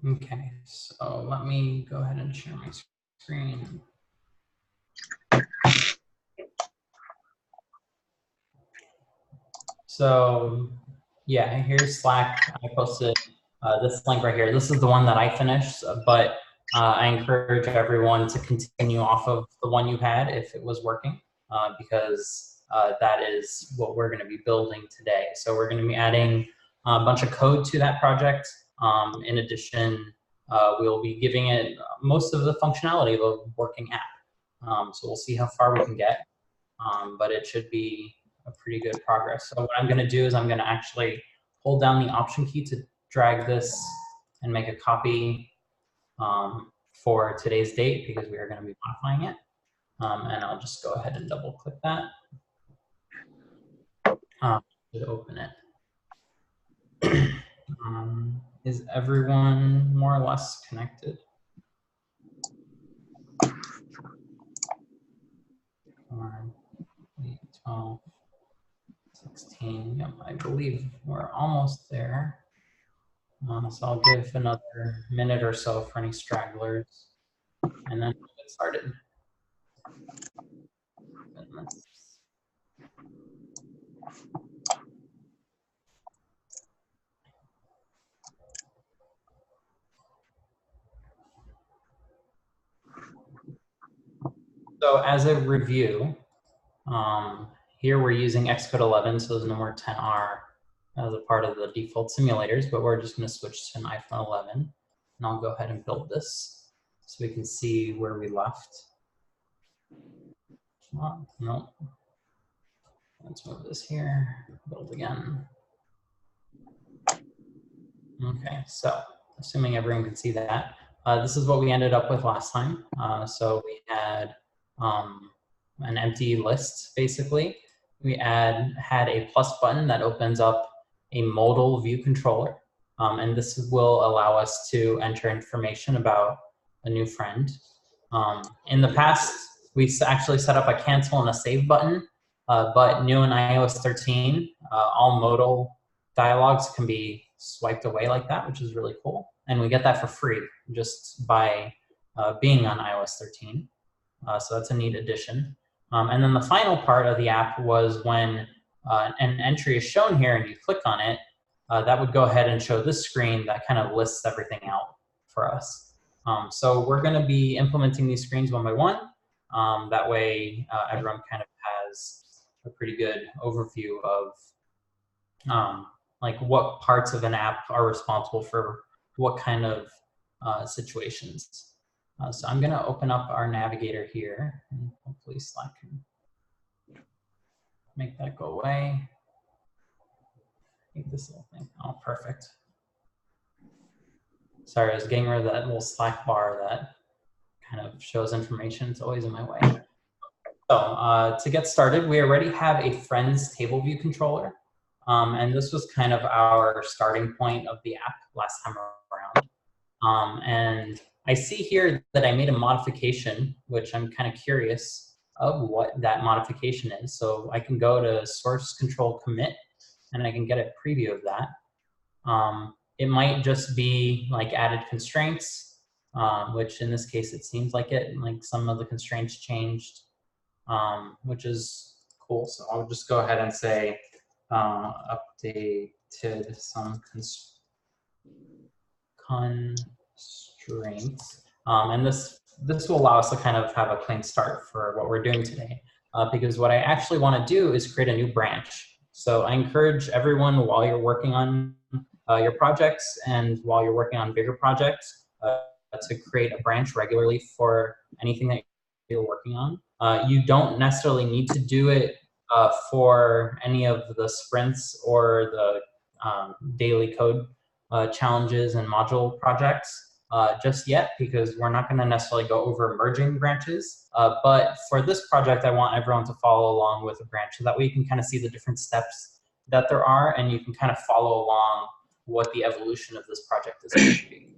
Okay, so let me go ahead and share my screen. So yeah, here's Slack. I posted this link right here. This is the one that I finished, but I encourage everyone to continue off of the one you had if it was working, because that is what we're going to be building today. So we're going to be adding a bunch of code to that project. In addition, we'll be giving it most of the functionality of a working app. So we'll see how far we can get, but it should be a pretty good progress. So what I'm going to do is I'm going to actually hold down the Option key to drag this and make a copy for today's date, because we are going to be modifying it. And I'll just go ahead and double click that to open it. Is everyone more or less connected? 4, 8, 12, 16. Yep, I believe we're almost there. So I'll give another minute or so for any stragglers, and then we'll get started. So as a review, here we're using Xcode 11, so there's no more 10R as a part of the default simulators, but we're just going to switch to an iPhone 11. And I'll go ahead and build this so we can see where we left. Oh, no. Let's move this here, build again. Okay, so assuming everyone can see that, this is what we ended up with last time. So we had an empty list, basically. We had a plus button that opens up a modal view controller. And this will allow us to enter information about a new friend. In the past, we actually set up a cancel and a save button, but new in iOS 13, all modal dialogues can be swiped away like that, which is really cool. And we get that for free just by being on iOS 13. So that's a neat addition. And then the final part of the app was when an entry is shown here and you click on it, that would go ahead and show this screen that kind of lists everything out for us. So we're going to be implementing these screens one by one. That way everyone kind of has a pretty good overview of like what parts of an app are responsible for what kind of situations. So I'm going to open up our navigator here, and hopefully Slack can make that go away. I think this little thing. Oh, perfect. Sorry, I was getting rid of that little Slack bar that kind of shows information. It's always in my way. So to get started, we already have a Friends table view controller. And this was kind of our starting point of the app last time around. And I see here that I made a modification, which I'm kind of curious of what that modification is. So I can go to source control commit, and I can get a preview of that. It might just be like added constraints, which in this case, it seems like it, like some of the constraints changed, which is cool. So I'll just go ahead and say updated some constraints. And this will allow us to kind of have a clean start for what we're doing today, because what I actually want to do is create a new branch. So I encourage everyone, while you're working on your projects and while you're working on bigger projects, to create a branch regularly for anything that you're working on. You don't necessarily need to do it for any of the sprints or the daily code challenges and module projects just yet, because we're not going to necessarily go over merging branches. But for this project, I want everyone to follow along with a branch, so that way you can kind of see the different steps that there are, and you can kind of follow along what the evolution of this project is going to be.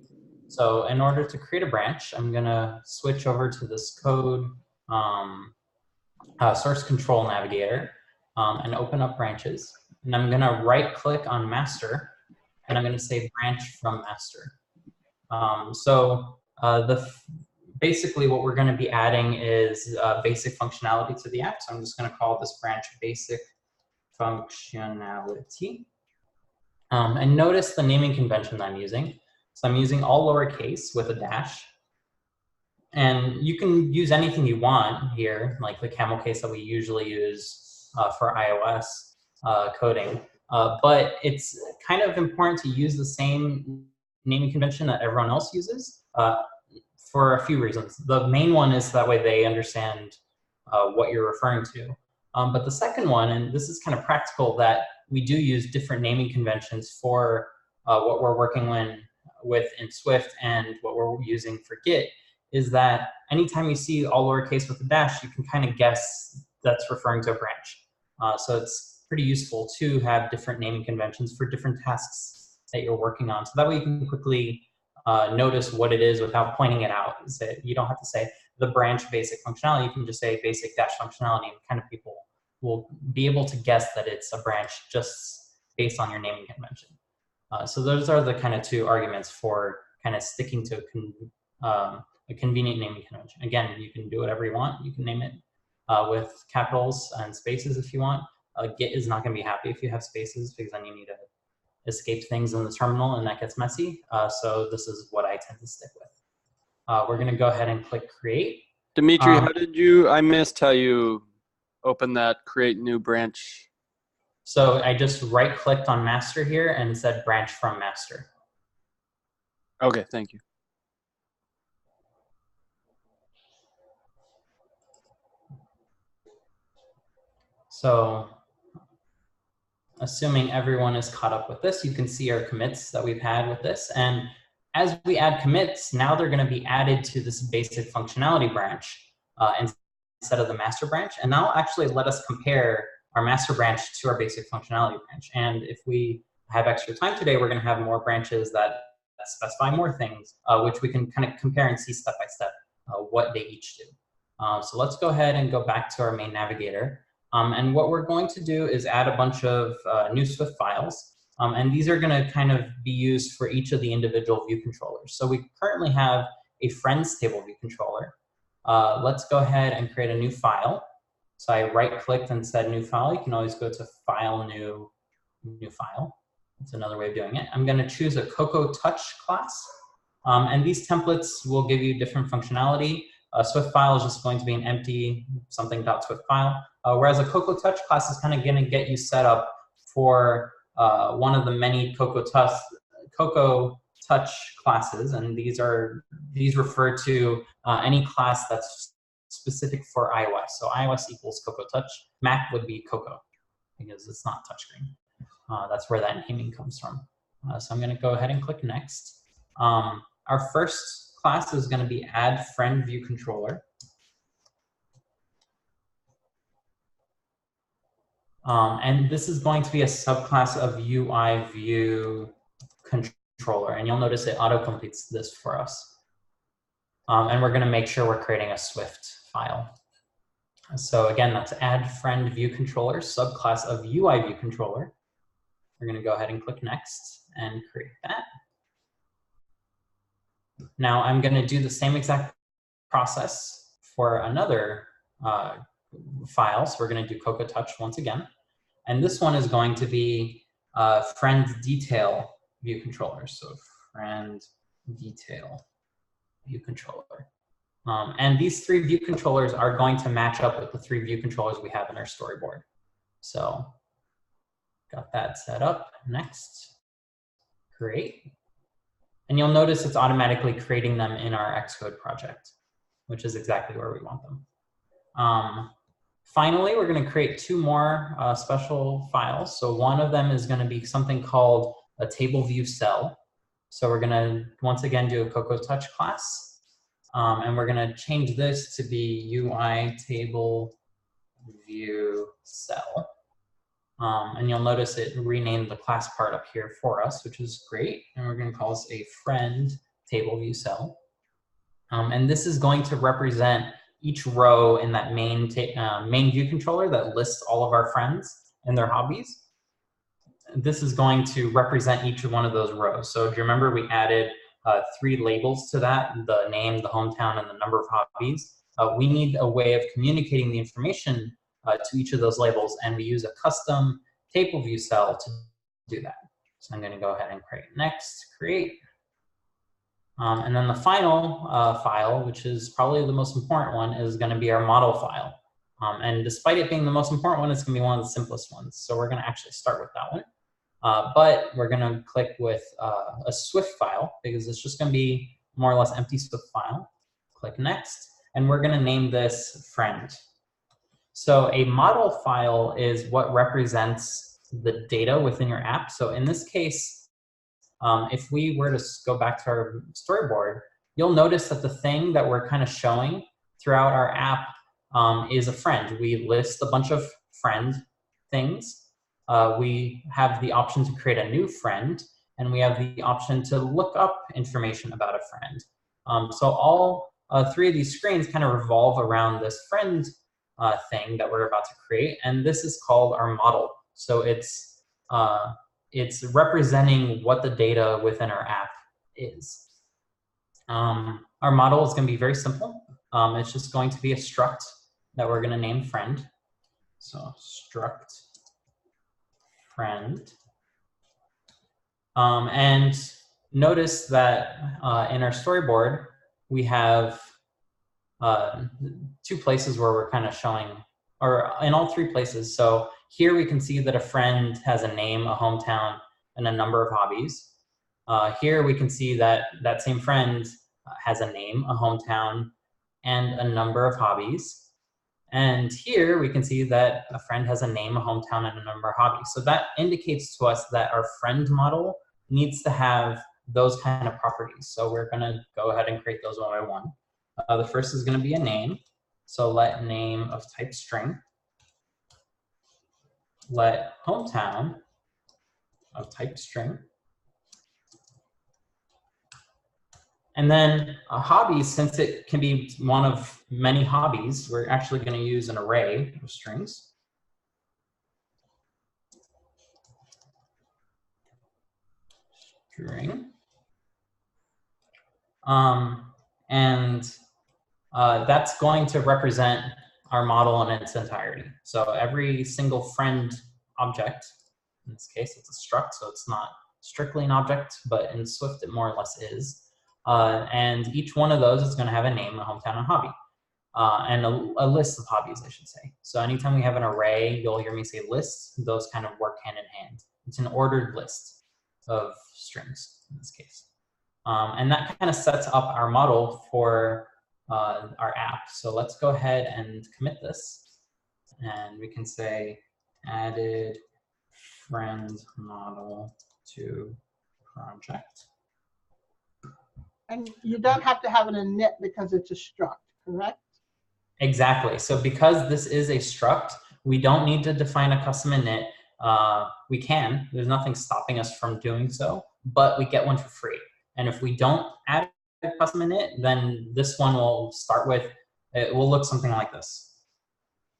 So in order to create a branch, I'm going to switch over to this code source control navigator and open up branches. And I'm going to right click on master, and I'm going to say branch from master. Basically what we're going to be adding is basic functionality to the app. So I'm just going to call this branch basic functionality. And notice the naming convention that I'm using. So I'm using all lowercase with a dash. And you can use anything you want here, like the camel case that we usually use for iOS coding. But it's kind of important to use the same naming convention that everyone else uses for a few reasons. The main one is that way they understand what you're referring to. But the second one, and this is kind of practical, that we do use different naming conventions for what we're working with in Swift and what we're using for Git, is that anytime you see all lowercase with a dash, you can kind of guess that's referring to a branch. So it's pretty useful to have different naming conventions for different tasks that you're working on. So that way you can quickly notice what it is without pointing it out. You don't have to say the branch basic functionality, you can just say basic dash functionality, and kind of people will be able to guess that it's a branch just based on your naming convention. So those are the kind of two arguments for kind of sticking to a convenient naming convention. Again, you can do whatever you want. You can name it with capitals and spaces if you want. Git is not going to be happy if you have spaces, because then you need to escape things in the terminal, and that gets messy. So this is what I tend to stick with. We're going to go ahead and click create. Dimitri, how did you, I missed how you open that create new branch. So I just right clicked on master here and said branch from master. Okay, thank you. So assuming everyone is caught up with this, you can see our commits that we've had with this. And as we add commits, now they're going to be added to this basic functionality branch instead of the master branch. And that'll actually let us compare our master branch to our basic functionality branch. And if we have extra time today, we're going to have more branches that specify more things, which we can kind of compare and see step by step what they each do. So let's go ahead and go back to our main navigator. And what we're going to do is add a bunch of new Swift files. And these are going to kind of be used for each of the individual view controllers. So we currently have a friends table view controller. Let's go ahead and create a new file. So I right-clicked and said new file. You can always go to file, new file. That's another way of doing it. I'm going to choose a Cocoa Touch class. And these templates will give you different functionality. A Swift file is just going to be an empty something.swift file. Whereas a Cocoa Touch class is kind of going to get you set up for one of the many Cocoa Touch classes, and these refer to any class that's specific for iOS. So iOS equals Cocoa Touch. Mac would be Cocoa because it's not touchscreen. That's where that naming comes from. So I'm going to go ahead and click next. Our first class is going to be add friend view controller. And this is going to be a subclass of UI view controller. And you'll notice it auto-completes this for us. And we're going to make sure we're creating a Swift file. So again, that's add friend view controller, subclass of UI view controller. We're going to go ahead and click next and create that. Now I'm going to do the same exact process for another file. So we're going to do Cocoa Touch once again. And this one is going to be friend detail view controller. So friend detail view controller. And these three view controllers are going to match up with the three view controllers we have in our storyboard. So got that set up. Next, create. And you'll notice it's automatically creating them in our Xcode project, which is exactly where we want them. Finally, we're going to create two more special files. So one of them is going to be something called a table view cell. So we're going to, once again, do a Cocoa Touch class. And we're going to change this to be UI table view cell. And you'll notice it renamed the class part up here for us, which is great. And we're going to call this a friend table view cell. And this is going to represent each row in that main view controller that lists all of our friends and their hobbies. This is going to represent each one of those rows. So if you remember, we added 3 labels to that, the name, the hometown, and the number of hobbies. We need a way of communicating the information to each of those labels, and we use a custom table view cell to do that. So I'm going to go ahead and create next, create. And then the final file, which is probably the most important one, is going to be our model file. And despite it being the most important one, it's going to be one of the simplest ones. So we're going to actually start with that one. But we're going to click with a Swift file because it's just going to be more or less empty Swift file. Click next, and we're going to name this friend. So a model file is what represents the data within your app. So in this case, if we were to go back to our storyboard, you'll notice that the thing that we're kind of showing throughout our app is a friend. We list a bunch of friend things. We have the option to create a new friend, and we have the option to look up information about a friend. So all 3 of these screens kind of revolve around this friend thing that we're about to create, and this is called our model. So it's representing what the data within our app is. Our model is going to be very simple. It's just going to be a struct that we're going to name friend. So struct friend. And notice that in our storyboard, we have 2 places where we're kind of showing, or in all 3 places. So here we can see that a friend has a name, a hometown, and a number of hobbies. Here we can see that that same friend has a name, a hometown, and a number of hobbies. And here we can see that a friend has a name, a hometown, and a number of hobbies. So that indicates to us that our friend model needs to have those kind of properties. So we're going to go ahead and create those one by one. The first is going to be a name. So let name of type string. Let hometown of type string. And then a hobby, since it can be one of many hobbies, we're actually going to use an array of strings. String. That's going to represent our model in its entirety. So every single friend object, in this case it's a struct, so it's not strictly an object, but in Swift it more or less is. And each one of those is going to have a name, a hometown, and a hobby. And a list of hobbies, I should say. So anytime we have an array, you'll hear me say lists. Those kind of work hand in hand. It's an ordered list of strings in this case. And that kind of sets up our model for our app. So let's go ahead and commit this. And we can say added friend model to project. And you don't have to have an init because it's a struct, correct? Exactly. So because this is a struct, we don't need to define a custom init. We can. There's nothing stopping us from doing so, but we get one for free. And if we don't add a custom init, then this one will start with, it will look something like this.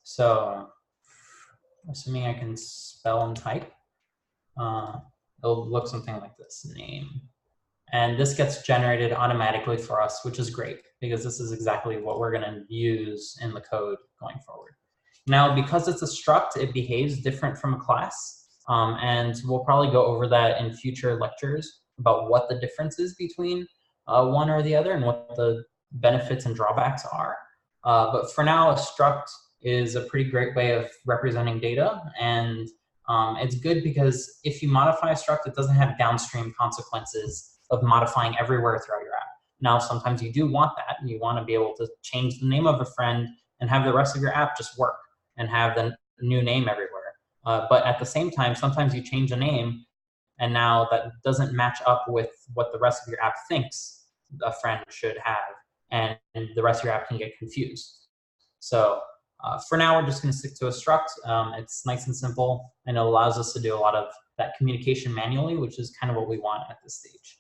So assuming I can spell and type, it'll look something like this, name. And this gets generated automatically for us, which is great because this is exactly what we're going to use in the code going forward. Now, because it's a struct, it behaves different from a class. And we'll probably go over that in future lectures about what the difference is between one or the other and what the benefits and drawbacks are. But for now, a struct is a pretty great way of representing data. And it's good because if you modify a struct, it doesn't have downstream consequences of modifying everywhere throughout your app. Now, sometimes you do want that. You want to be able to change the name of a friend and have the rest of your app just work and have the new name everywhere. But at the same time, sometimes you change a name and now that doesn't match up with what the rest of your app thinks a friend should have, and the rest of your app can get confused. So for now, we're just going to stick to a struct. It's nice and simple, and it allows us to do a lot of that communication manually, which is kind of what we want at this stage.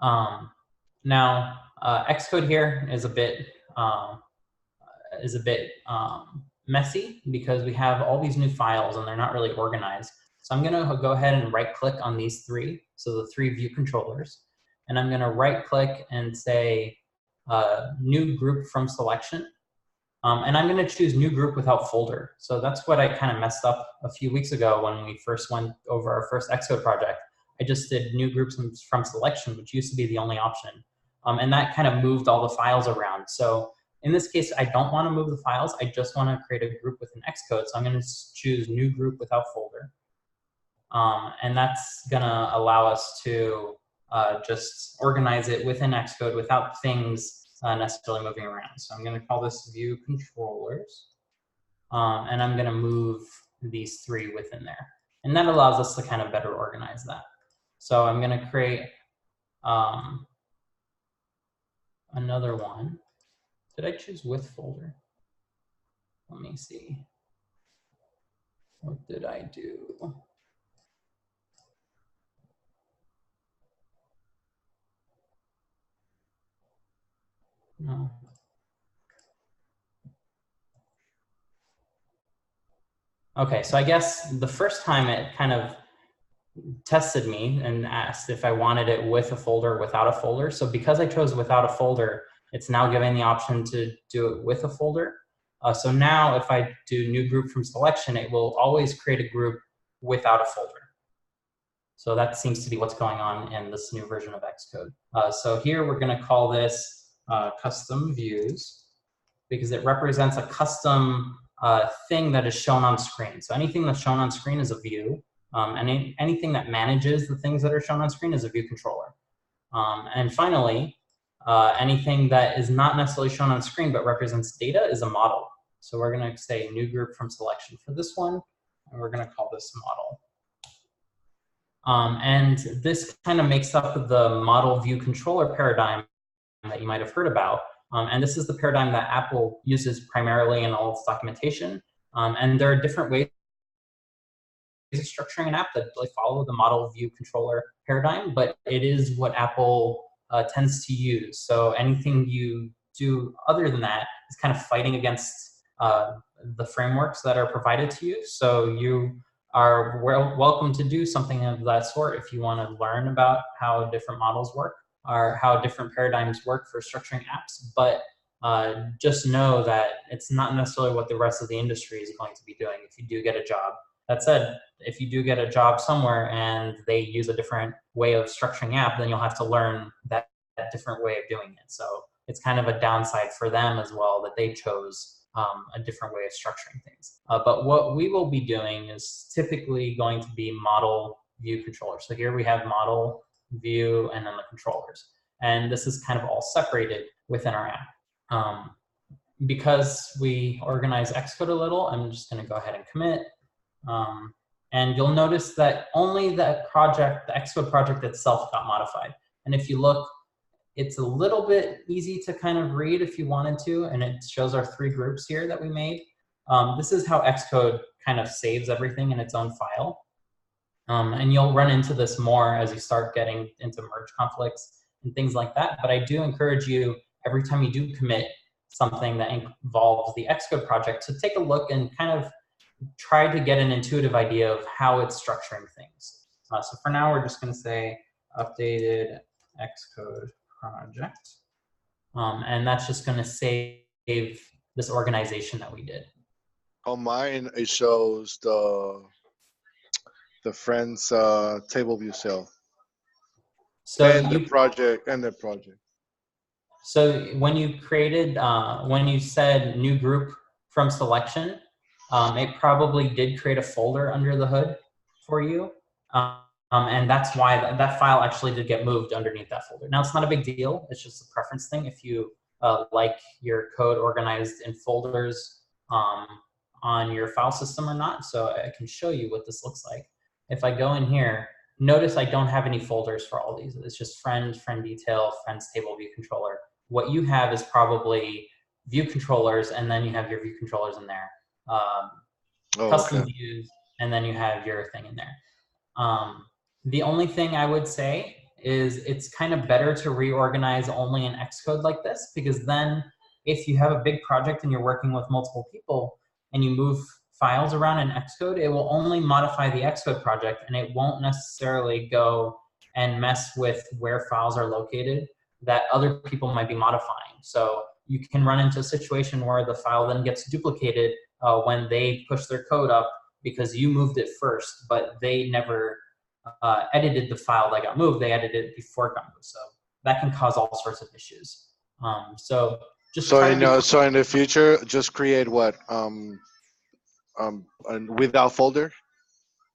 Now, Xcode here is a bit messy because we have all these new files and they're not really organized. So I'm going to go ahead and right-click on these 3, so the 3 view controllers, and I'm going to right click and say new group from selection. And I'm going to choose new group without folder. So that's what I kind of messed up a few weeks ago when we first went over our first Xcode project. I just did new groups from selection, which used to be the only option. And that kind of moved all the files around. So in this case, I don't want to move the files. I just want to create a group within Xcode. So I'm going to choose new group without folder. And that's going to allow us to just organize it within Xcode without things necessarily moving around. So I'm going to call this view controllers. And I'm going to move these three within there. And that allows us to kind of better organize that. So I'm going to create another one. Did I choose with folder? Let me see. What did I do? No. Okay, so I guess the first time it kind of tested me and asked if I wanted it with a folder or without a folder. So because I chose without a folder, it's now giving the option to do it with a folder. So now if I do new group from selection, it will always create a group without a folder. So that seems to be what's going on in this new version of Xcode. So here we're going to call this custom views because it represents a custom thing that is shown on screen. So anything that's shown on screen is a view. And anything that manages the things that are shown on screen is a view controller. And finally, anything that is not necessarily shown on screen but represents data is a model. So we're going to say new group from selection for this one, and we're going to call this model. And this kind of makes up the model view controller paradigm that you might have heard about. And this is the paradigm that Apple uses primarily in all its documentation. And there are different ways of structuring an app that really follow the model view controller paradigm, but it is what Apple tends to use. So anything you do other than that is kind of fighting against the frameworks that are provided to you. So you are welcome to do something of that sort if you want to learn about how different models work or how different paradigms work for structuring apps. But just know that it's not necessarily what the rest of the industry is going to be doing if you do get a job. That said, if you do get a job somewhere and they use a different way of structuring app, then you'll have to learn that different way of doing it. So it's kind of a downside for them as well that they chose a different way of structuring things. But what we will be doing is typically going to be model view controllers. So here we have model, view, and then the controllers. And this is kind of all separated within our app. Because we organize Xcode a little, I'm just going to go ahead and commit. And you'll notice that only the project, the Xcode project itself got modified. And if you look, it's a little bit easy to kind of read if you wanted to, and it shows our three groups here that we made. This is how Xcode kind of saves everything in its own file. And you'll run into this more as you start getting into merge conflicts and things like that. But I do encourage you, every time you do commit something that involves the Xcode project, to take a look and kind of try to get an intuitive idea of how it's structuring things. So for now, we're just going to say updated Xcode project. And that's just going to save this organization that we did. On mine, it shows the friends table view cell. So and the project. So when you created, when you said new group from selection, it probably did create a folder under the hood for you. And that's why that file actually did get moved underneath that folder. Now, it's not a big deal. It's just a preference thing if you like your code organized in folders on your file system or not. So I can show you what this looks like. If I go in here, notice I don't have any folders for all these. It's just friend, friend detail, friends table, view controller. What you have is probably view controllers, and then you have your view controllers in there. Custom views, and then you have your thing in there. The only thing I would say is it's kind of better to reorganize only in Xcode like this, because then if you have a big project and you're working with multiple people and you move files around in Xcode, it will only modify the Xcode project, and it won't necessarily go and mess with where files are located that other people might be modifying. So you can run into a situation where the file then gets duplicated when they push their code up because you moved it first, but they never edited the file that got moved. They edited it before it got moved. So that can cause all sorts of issues. So just So try to be so in the future, just create what a without folder.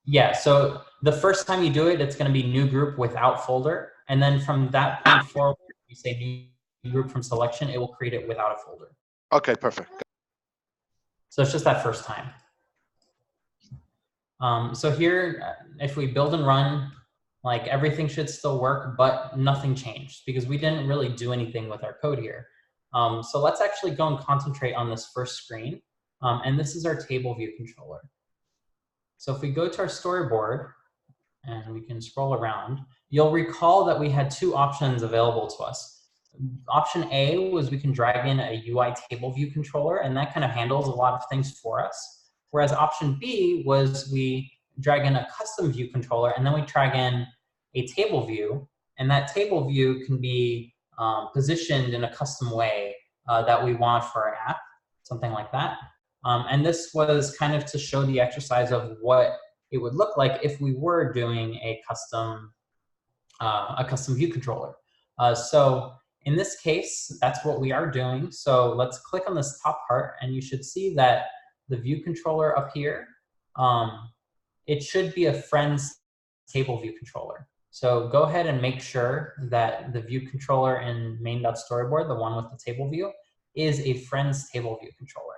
Yeah, so the first time you do it, it's going to be new group without folder. And then from that point forward, you say new group from selection, it will create it without a folder. Okay, perfect. So it's just that first time. So here, if we build and run, like everything should still work, but nothing changed because we didn't really do anything with our code here. So let's actually go and concentrate on this first screen. And this is our table view controller. So if we go to our storyboard and we can scroll around, you'll recall that we had two options available to us. Option A was we can drag in a UI table view controller, and that kind of handles a lot of things for us. Whereas option B was we drag in a custom view controller, and then we drag in a table view, and that table view can be positioned in a custom way that we want for our app, something like that. And this was kind of to show the exercise of what it would look like if we were doing a custom view controller. So in this case, that's what we are doing. So let's click on this top part, and you should see that the view controller up here, it should be a friends table view controller. So go ahead and make sure that the view controller in main.storyboard, the one with the table view, is a friends table view controller.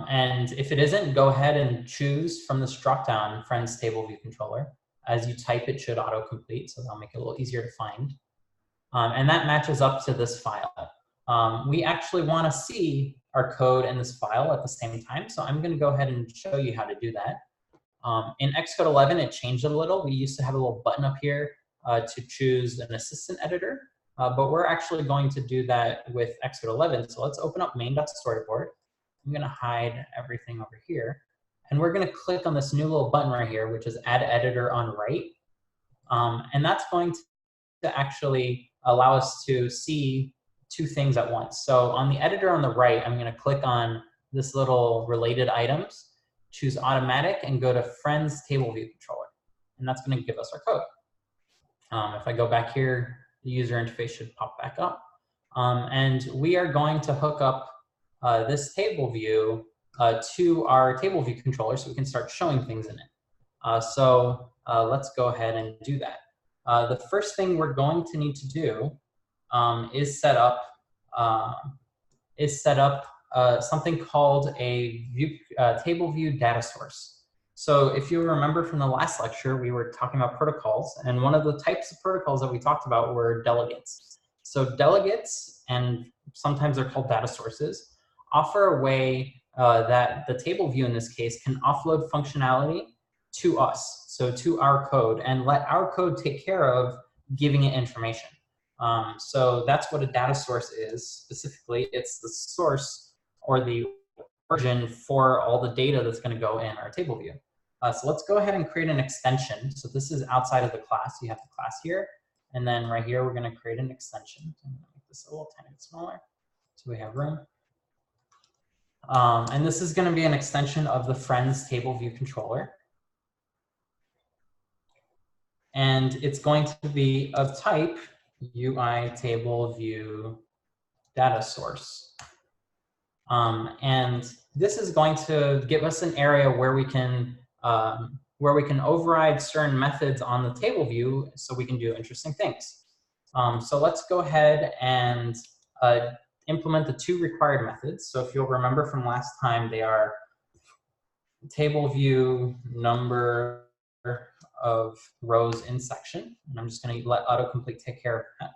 And if it isn't, go ahead and choose from this dropdown friends table view controller. As you type, it should autocomplete, so that'll make it a little easier to find. And that matches up to this file. We actually want to see our code in this file at the same time, so I'm going to go ahead and show you how to do that. In Xcode 11, it changed a little. We used to have a little button up here to choose an assistant editor, but we're actually going to do that with Xcode 11. So let's open up main.storyboard. I'm going to hide everything over here. And we're going to click on this new little button right here, which is Add Editor on Right. And that's going to actually allow us to see two things at once. So on the editor on the right, I'm going to click on this little related items, choose Automatic, and go to Friends Table View Controller. And that's going to give us our code. If I go back here, the user interface should pop back up. And we are going to hook up this table view to our table view controller so we can start showing things in it. So let's go ahead and do that. The first thing we're going to need to do is set up something called a table view data source. So if you remember from the last lecture, we were talking about protocols, and one of the types of protocols that we talked about were delegates. So delegates, and sometimes they're called data sources, offer a way that the table view in this case can offload functionality to us, so to our code, and let our code take care of giving it information. So that's what a data source is. Specifically, it's the source or the origin for all the data that's going to go in our table view. So let's go ahead and create an extension. So this is outside of the class. You have the class here, and then right here, we're going to create an extension. So I'm going to make this a little tiny bit smaller so we have room. And this is going to be an extension of the Friends Table View Controller. And it's going to be of type UI Table View Data Source. And this is going to give us an area where we can override certain methods on the table view so we can do interesting things. So let's go ahead and implement the two required methods. So if you'll remember from last time, they are table view number of rows in section. And I'm just going to let autocomplete take care of that.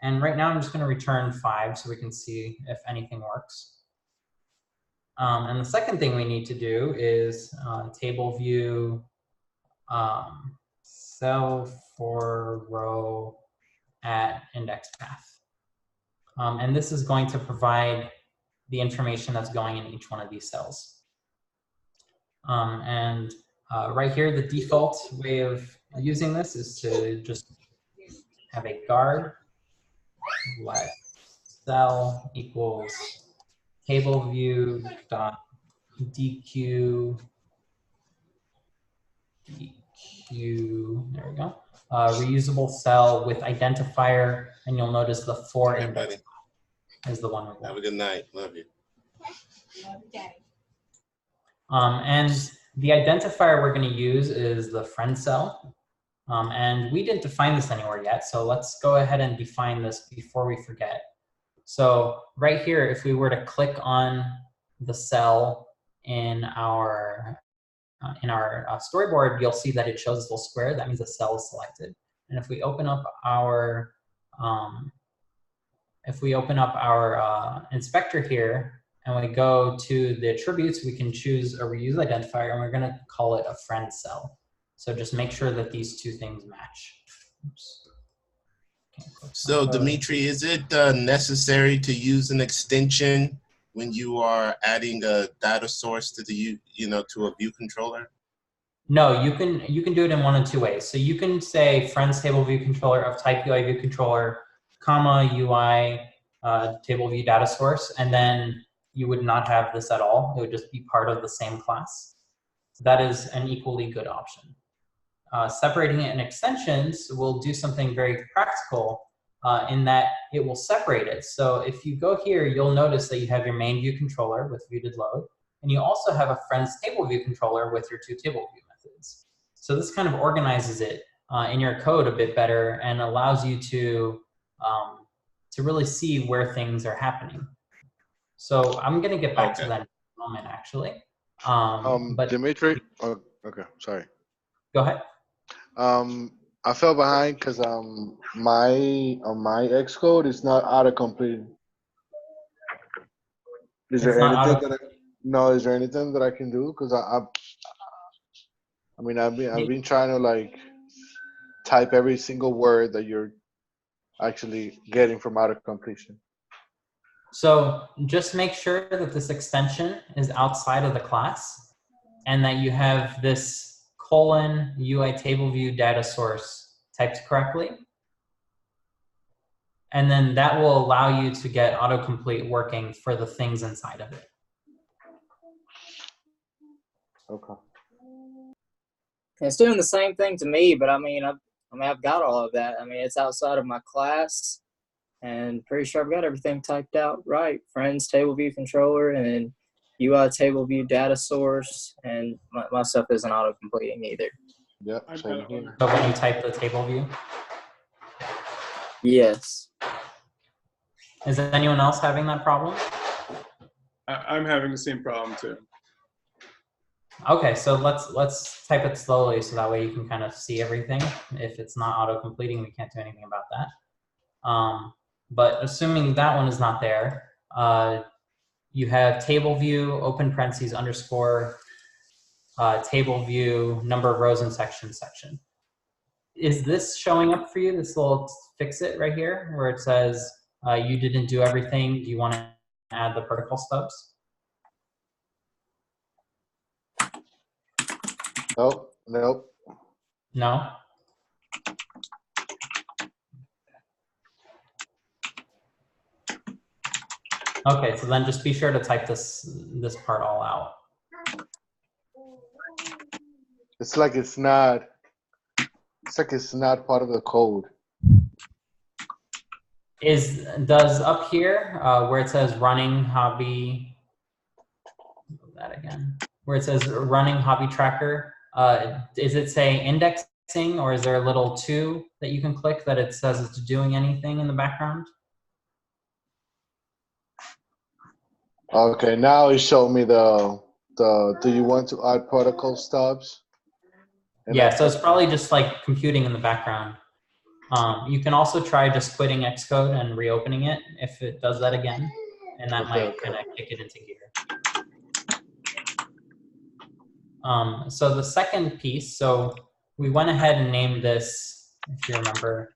And right now I'm just going to return 5 so we can see if anything works. And the second thing we need to do is table view cell for row at index path. And this is going to provide the information that's going in each one of these cells. And Right here, the default way of using this is to just have a guard let cell equals table view dot DQ, there we go. Reusable cell with identifier, and you'll notice the 4 Okay, index buddy. is the one we Have want. a good night. Love you. And the identifier we're going to use is the friend cell. And we didn't define this anywhere yet, so let's go ahead and define this before we forget. So right here, if we were to click on the cell in our storyboard, you'll see that it shows this little square. That means the cell is selected. And if we open up our inspector here and we go to the attributes, we can choose a reuse identifier, and we're going to call it a friend cell. So just make sure that these two things match. Oops. So Dimitri, is it necessary to use an extension when you are adding a data source to the to a view controller? No, you can do it in one of two ways. So you can say friends table view controller of type UI view controller, comma UI table view data source, and then you would not have this at all. It would just be part of the same class. So that is an equally good option. Separating it in extensions will do something very practical in that it will separate it. So if you go here, you'll notice that you have your main view controller with view did load, and you also have a friends table view controller with your 2 table view methods. So this kind of organizes it in your code a bit better and allows you to really see where things are happening. So I'm going to get back to that in a moment, actually. But Dimitri, oh, okay, sorry. Go ahead. I fell behind because my Xcode is not autocomplete. Is there anything is there anything that I can do? Because I've been trying to like type every single word that you're actually getting from autocompletion. So just make sure that this extension is outside of the class and that you have this :UI table view data source typed correctly. And then that will allow you to get autocomplete working for the things inside of it. Okay. It's doing the same thing to me, but I've got all of that. It's outside of my class, and pretty sure I've got everything typed out right. Friends table view controller and UI table view data source, and my stuff isn't auto-completing either. Yep, same here. So when you type the table view? Yes. Is anyone else having that problem? I'm having the same problem too. Okay, so let's type it slowly so that way you can kind of see everything. If it's not auto-completing, we can't do anything about that. But assuming that one is not there, you have table view, open parentheses, underscore, table view, number of rows and section. Is this showing up for you, this little fix it right here, where it says you didn't do everything, do you want to add the protocol stubs? Nope. No? Okay, so then just be sure to type this part all out. It's like it's not part of the code. Does up here where it says running hobby, that again, where it says running hobby tracker, does it say indexing, or is there a little 2 that you can click that it says it's doing anything in the background? Okay, now it showed me the do you want to add protocol stubs? And yeah, so it's probably just like computing in the background. You can also try just quitting Xcode and reopening it if it does that again, and that might kind of kick it into gear. So the second piece, so we went ahead and named this, if you remember,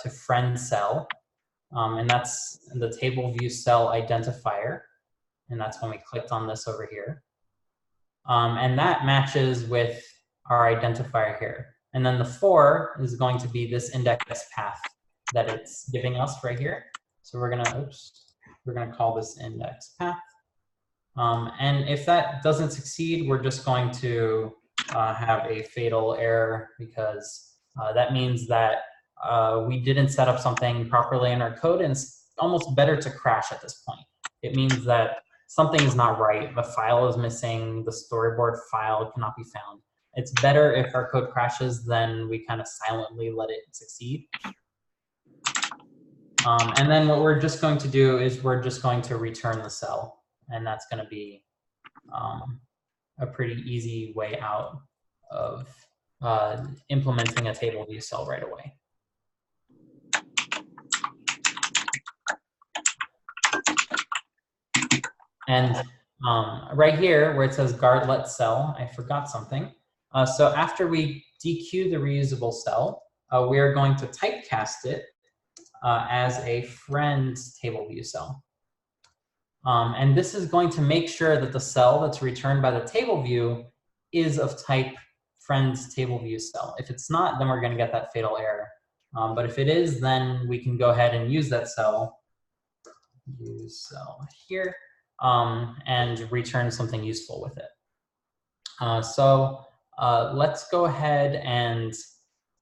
to friend cell, and that's the table view cell identifier, and that's when we clicked on this over here. And that matches with our identifier here. And then the 4 is going to be this index path that it's giving us right here. So we're gonna call this index path. And if that doesn't succeed, we're just going to have a fatal error, because that means that we didn't set up something properly in our code, and it's almost better to crash at this point. It means that something is not right, the file is missing, the storyboard file cannot be found. It's better if our code crashes than we kind of silently let it succeed. And then what we're just going to do is we're just going to return the cell, and that's going to be a pretty easy way out of implementing a table view cell right away. And right here where it says guard let cell, I forgot something. So after we dequeue the reusable cell, we are going to typecast it as a friend table view cell. And this is going to make sure that the cell that's returned by the table view is of type friend table view cell. If it's not, then we're going to get that fatal error. But if it is, then we can go ahead and use that cell, use cell here, and return something useful with it. So let's go ahead and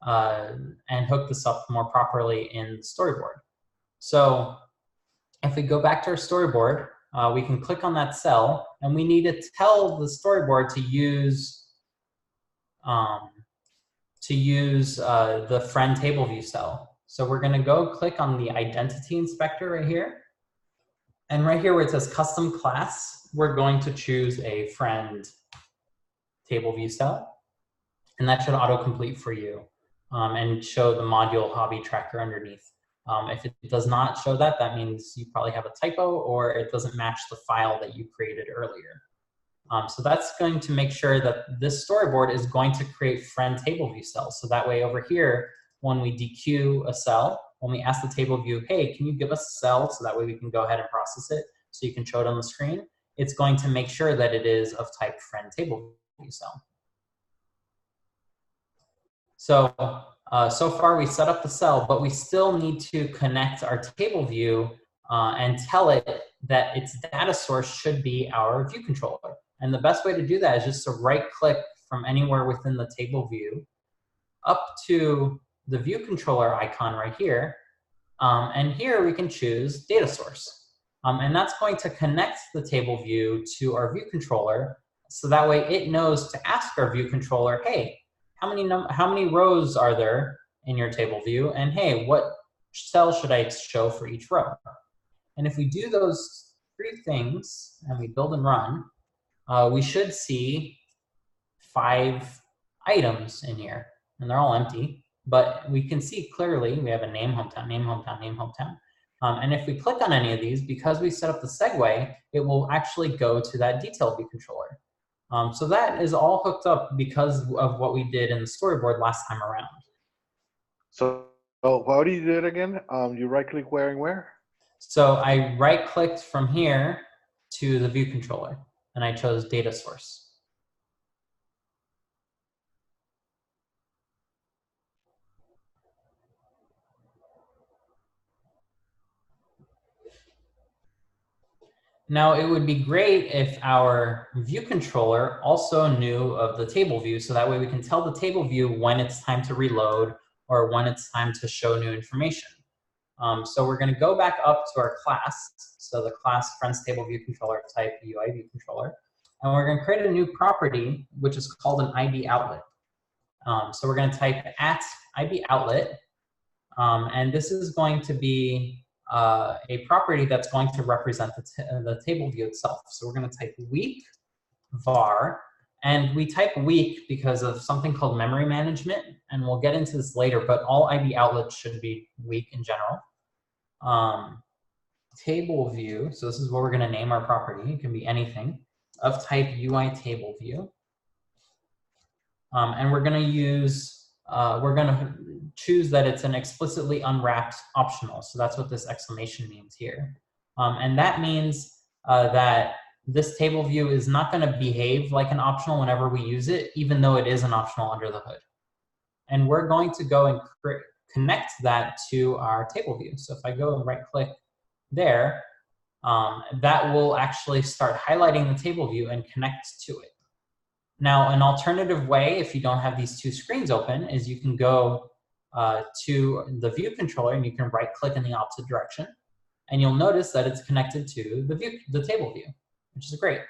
hook this up more properly in the storyboard. So if we go back to our storyboard, we can click on that cell, and we need to tell the storyboard to use the friend table view cell. So we're going to go click on the identity inspector right here. And right here where it says custom class, we're going to choose a friend table view cell. And that should autocomplete for you and show the module hobby tracker underneath. If it does not show that, that means you probably have a typo or it doesn't match the file that you created earlier. So that's going to make sure that this storyboard is going to create friend table view cells. So that way over here, when we dequeue a cell, when we ask the table view, hey, can you give us a cell so that way we can go ahead and process it so you can show it on the screen, it's going to make sure that it is of type friend table view cell. So, so far we set up the cell, but we still need to connect our table view and tell it that its data source should be our view controller. And the best way to do that is just to right-click from anywhere within the table view up to the view controller icon right here. And here we can choose data source. And that's going to connect the table view to our view controller. So that way it knows to ask our view controller, hey, how many rows are there in your table view? And hey, what cell should I show for each row? And if we do those 3 things and we build and run, we should see 5 items in here, and they're all empty. But we can see clearly we have a name, hometown, name, hometown, name, hometown. And if we click on any of these, because we set up the segue, it will actually go to that detail view controller. So that is all hooked up because of what we did in the storyboard last time around. So how do you do it again? You right-click where and where? So I right-clicked from here to the view controller, and I chose data source. Now, it would be great if our view controller also knew of the table view, so that way we can tell the table view when it's time to reload or when it's time to show new information. So we're going to go back up to our class, so the class friends table view controller type UI view controller, and we're going to create a new property, which is called an IB outlet. So we're going to type @IB outlet, and this is going to be a property that's going to represent the table view itself. So we're going to type week var, and we type week because of something called memory management, and we'll get into this later, but all IB outlets should be week in general. Table view, so this is what we're going to name our property. It can be anything of type UI table view. And we're going to use, we're going to choose that it's an explicitly unwrapped optional. So that's what this exclamation means here. And that means that this table view is not going to behave like an optional whenever we use it, even though it is an optional under the hood. And we're going to go and connect that to our table view. So if I go and right click there, that will actually start highlighting the table view and connect to it. Now, an alternative way, if you don't have these two screens open, is you can go to the view controller and you can right click in the opposite direction. And you'll notice that it's connected to the table view, which is great.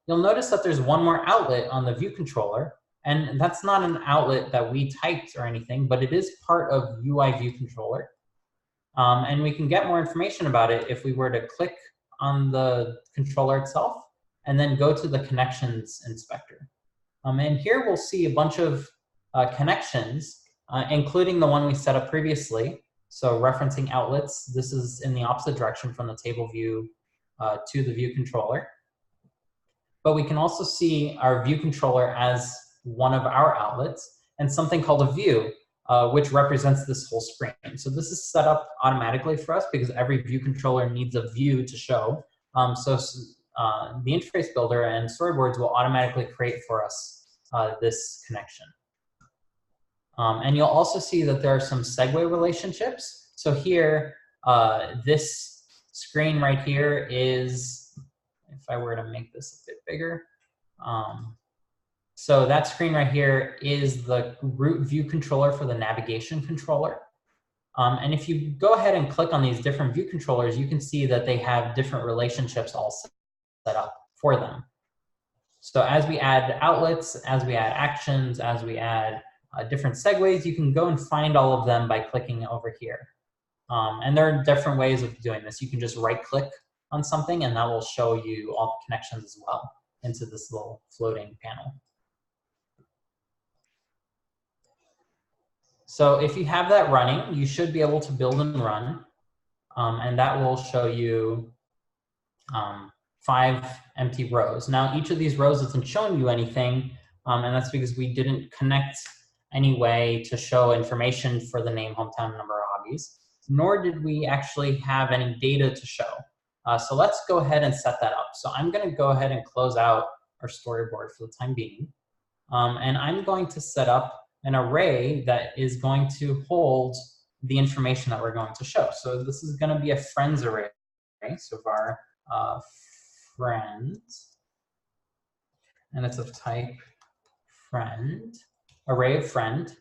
You'll notice that there's one more outlet on the view controller, and that's not an outlet that we typed or anything, but it is part of UI view controller. And we can get more information about it if we were to click on the controller itself and then go to the connections inspector. And here we'll see a bunch of connections, including the one we set up previously. So referencing outlets, this is in the opposite direction from the table view to the view controller. But we can also see our view controller as one of our outlets and something called a view, which represents this whole screen. So this is set up automatically for us because every view controller needs a view to show. The interface builder and storyboards will automatically create for us this connection. And you'll also see that there are some segue relationships. So here, this screen right here is, if I were to make this a bit bigger, so that screen right here is the root view controller for the navigation controller. And if you go ahead and click on these different view controllers, you can see that they have different relationships all set up for them. So as we add outlets, as we add actions, as we add different segues, you can go and find all of them by clicking over here. And there are different ways of doing this. You can just right click on something and that will show you all the connections as well into this little floating panel. So if you have that running, you should be able to build and run, and that will show you 5 empty rows. Now, each of these rows isn't showing you anything, and that's because we didn't connect any way to show information for the name, hometown, number, or hobbies, nor did we actually have any data to show. So let's go ahead and set that up. So I'm going to go ahead and close out our storyboard for the time being, and I'm going to set up an array that is going to hold the information that we're going to show. So this is going to be a friends array. So var friend, and it's of type friend, array of friend.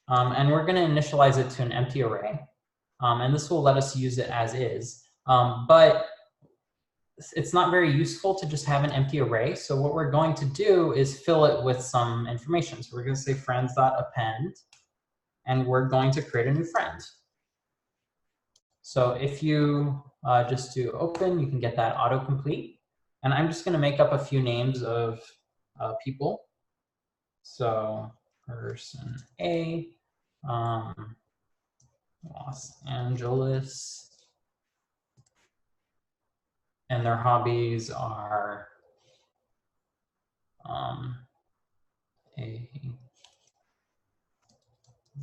And we're going to initialize it to an empty array. And this will let us use it as is. But it's not very useful to just have an empty array. So what we're going to do is fill it with some information. So we're going to say friends.append, and we're going to create a new friend. So if you just do open, you can get that autocomplete. And I'm just going to make up a few names of people. So person A, Los Angeles. And their hobbies are A,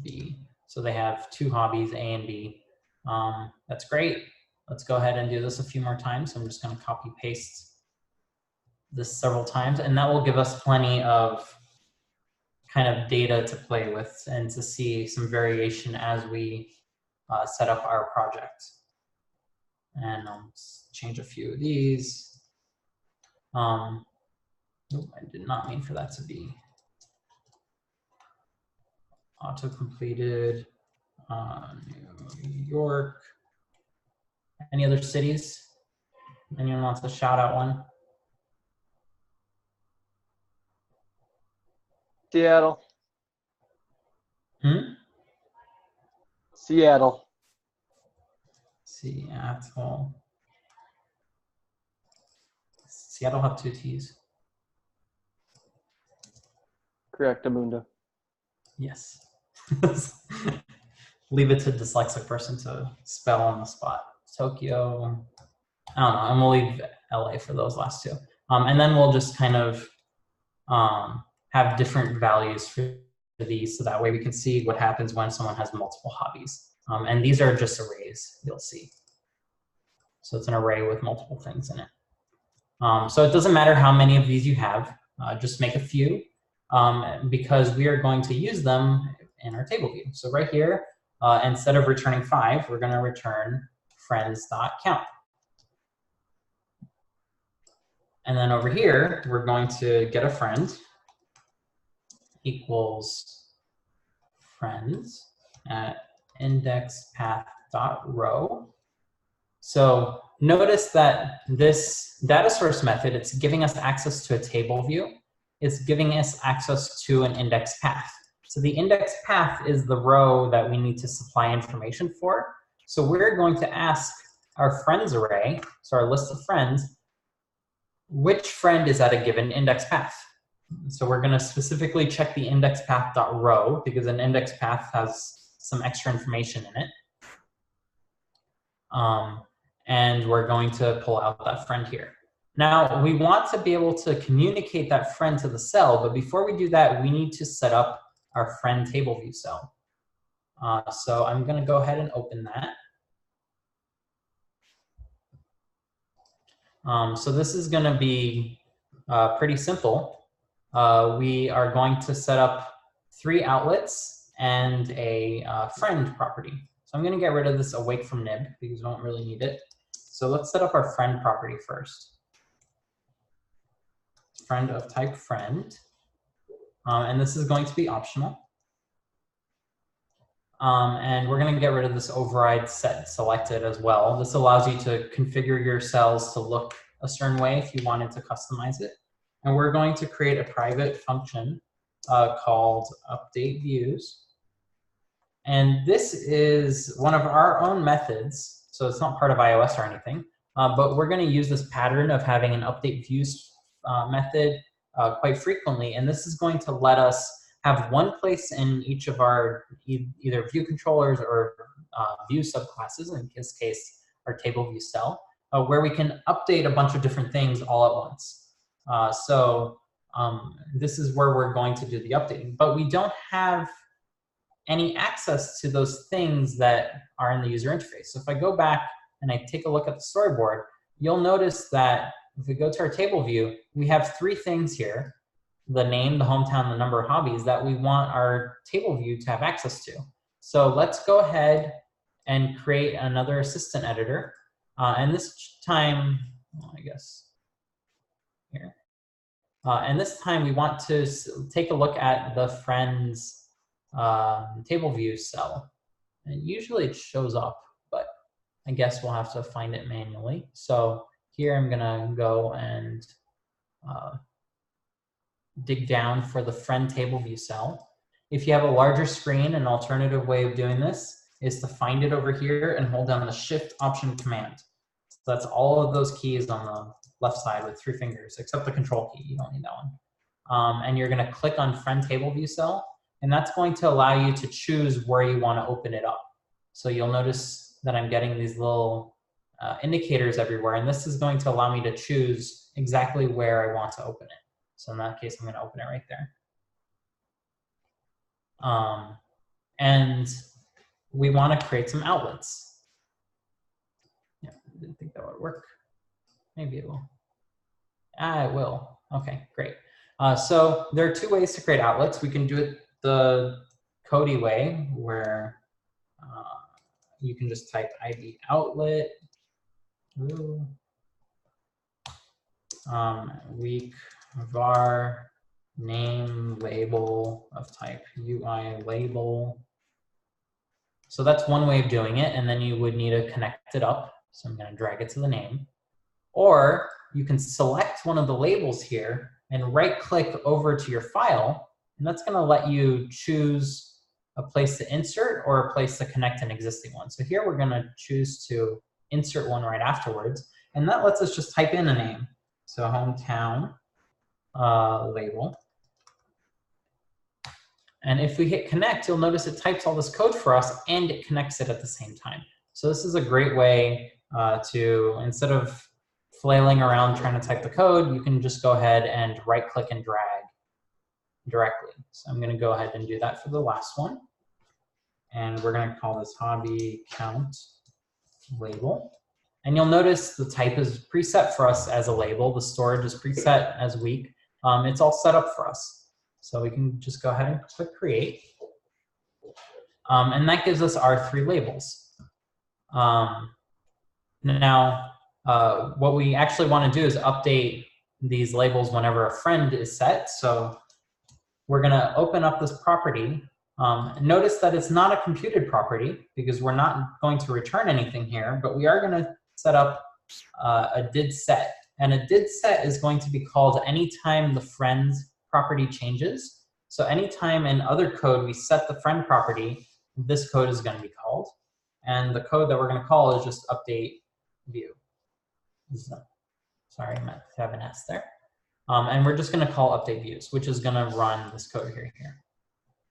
B. So they have 2 hobbies, A and B. That's great. Let's go ahead and do this a few more times. I'm just going to copy paste this several times, and that will give us plenty of kind of data to play with and to see some variation as we set up our project. And I'll change a few of these. Nope, I did not mean for that to be auto-completed. New York. Any other cities? Anyone wants to shout out one? Seattle. Seattle. Seattle. Seattle have 2 T's. Correct, Amunda. Yes. Leave it to dyslexic person to spell on the spot. Tokyo. I don't know. I'm gonna leave LA for those last 2. And then we'll just kind of have different values for these, so that way we can see what happens when someone has multiple hobbies. And these are just arrays, you'll see. So it's an array with multiple things in it. So it doesn't matter how many of these you have, just make a few, because we are going to use them in our table view. So right here, instead of returning 5, we're going to return friends.count. And then over here, we're going to get a friend equals friends at indexPath.row. So notice that this data source method, it's giving us access to a table view. It's giving us access to an index path. So the index path is the row that we need to supply information for. So we're going to ask our friends array, so our list of friends, which friend is at a given index path. So we're going to specifically check the index path.row because an index path has some extra information in it. And we're going to pull out that friend here. Now, we want to be able to communicate that friend to the cell, but before we do that, we need to set up our friend table view cell. So I'm going to go ahead and open that. So this is going to be pretty simple. We are going to set up 3 outlets and a friend property. So I'm going to get rid of this awake from nib because we don't really need it. So let's set up our friend property first. Friend of type friend. And this is going to be optional. And we're going to get rid of this override set selected as well. This allows you to configure your cells to look a certain way if you wanted to customize it. And we're going to create a private function called update views. And this is one of our own methods. So it's not part of iOS or anything, but we're going to use this pattern of having an update views method quite frequently. And this is going to let us have one place in each of our either view controllers or view subclasses, in this case, our table view cell, where we can update a bunch of different things all at once. This is where we're going to do the updating, but we don't have any access to those things that are in the user interface. So if I go back and I take a look at the storyboard, you'll notice that if we go to our table view, we have 3 things here: the name, the hometown, the number of hobbies that we want our table view to have access to. So let's go ahead and create another assistant editor. And this time, well, I guess here. And this time we want to take a look at the friends table view cell. And usually it shows up, but I guess we'll have to find it manually. So here I'm gonna go and dig down for the friend table view cell. If you have a larger screen, an alternative way of doing this is to find it over here and hold down the Shift Option Command. So that's all of those keys on the left side with 3 fingers, except the Control key. You don't need that one. And you're going to click on friend table view cell, and that's going to allow you to choose where you want to open it up. So you'll notice that I'm getting these little indicators everywhere, and this is going to allow me to choose exactly where I want to open it. So in that case, I'm going to open it right there. And we want to create some outlets. Yeah, I didn't think that would work. Maybe it will. It will. Okay, great. So there are 2 ways to create outlets. We can do it the Cody way, where you can just type ID outlet. Weak var name label of type UI label. So that's one way of doing it, and then you would need to connect it up. So I'm going to drag it to the name. Or you can select one of the labels here and right-click over to your file, and that's going to let you choose a place to insert or a place to connect an existing one. So here we're going to choose to insert one right afterwards, and that lets us just type in a name. So hometown label. And if we hit connect, you'll notice it types all this code for us and it connects it at the same time. So this is a great way to, instead of flailing around trying to type the code, you can just go ahead and right click and drag directly. So I'm going to go ahead and do that for the last one. And we're going to call this hobby count label. And you'll notice the type is preset for us as a label. The storage is preset as week. It's all set up for us. So we can just go ahead and click create. And that gives us our 3 labels. Now, what we actually want to do is update these labels whenever a friend is set. So we're going to open up this property. Notice that it's not a computed property because we're not going to return anything here, but we are going to set up a did set. And a did set is going to be called anytime the friend's property changes. So anytime in other code we set the friend property, this code is going to be called. And the code that we're going to call is just update view. Sorry, I meant to have an S there. And we're just going to call update views, which is going to run this code here.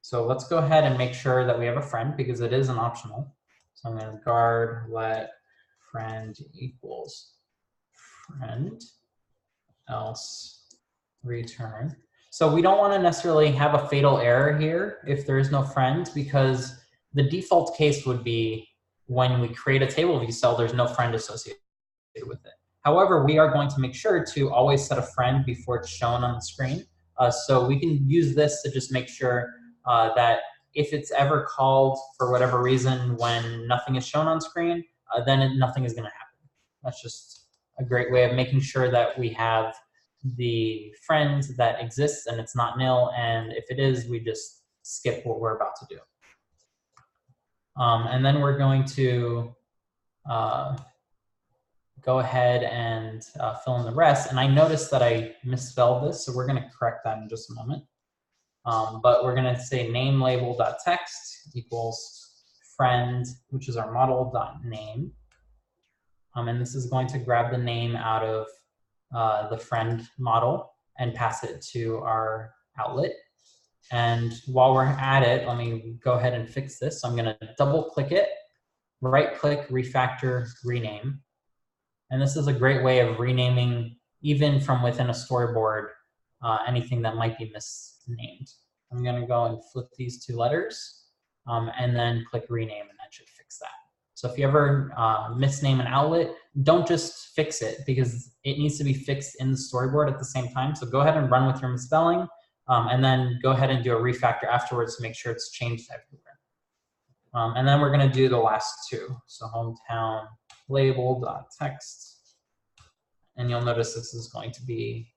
So let's go ahead and make sure that we have a friend because it is an optional. So I'm going to guard let friend equals friend, else return. So we don't want to necessarily have a fatal error here if there is no friend, because the default case would be when we create a table view cell, there's no friend associated with it. However, we are going to make sure to always set a friend before it's shown on the screen. So we can use this to just make sure that if it's ever called for whatever reason when nothing is shown on screen, then nothing is going to happen. That's just a great way of making sure that we have the friend that exists and it's not nil, and if it is, we just skip what we're about to do. And then we're going to go ahead and fill in the rest. And I noticed that I misspelled this, so we're going to correct that in just a moment. But we're going to say name label.text equals friend, which is our model.name. And this is going to grab the name out of the friend model and pass it to our outlet. And while we're at it, let me go ahead and fix this. So I'm going to double click it, right click, refactor, rename. And this is a great way of renaming, even from within a storyboard, anything that might be misnamed. I'm going to go and flip these 2 letters and then click rename, and that should fix that. So if you ever misname an outlet, don't just fix it because it needs to be fixed in the storyboard at the same time. So go ahead and run with your misspelling and then go ahead and do a refactor afterwards to make sure it's changed everywhere. And then we're going to do the last 2. So hometown label.text. And you'll notice this is going to be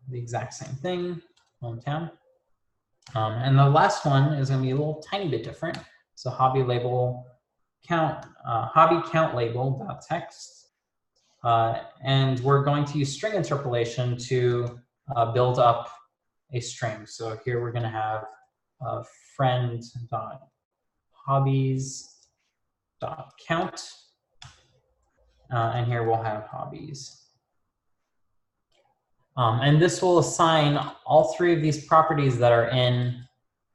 the exact same thing, hometown. And the last one is going to be a little tiny bit different. So hobby label count, hobby count label.text. And we're going to use string interpolation to build up a string. So here we're going to have friend.hobbies.count. And here we'll have hobbies. And this will assign all 3 of these properties that are in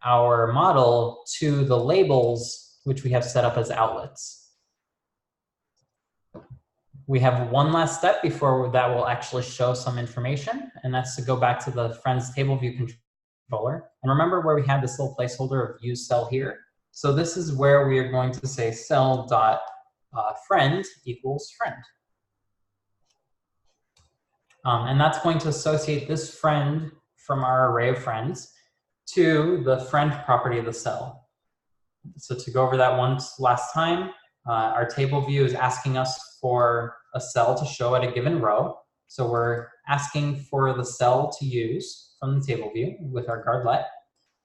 our model to the labels, which we have set up as outlets. We have one last step before that will actually show some information, and that's to go back to the friends table view controller. And remember where we had this little placeholder of use cell here? So this is where we are going to say cell.friend equals friend. And that's going to associate this friend from our array of friends to the friend property of the cell. So to go over that once last time, our table view is asking us for a cell to show at a given row. So we're asking for the cell to use from the table view with our guardlet.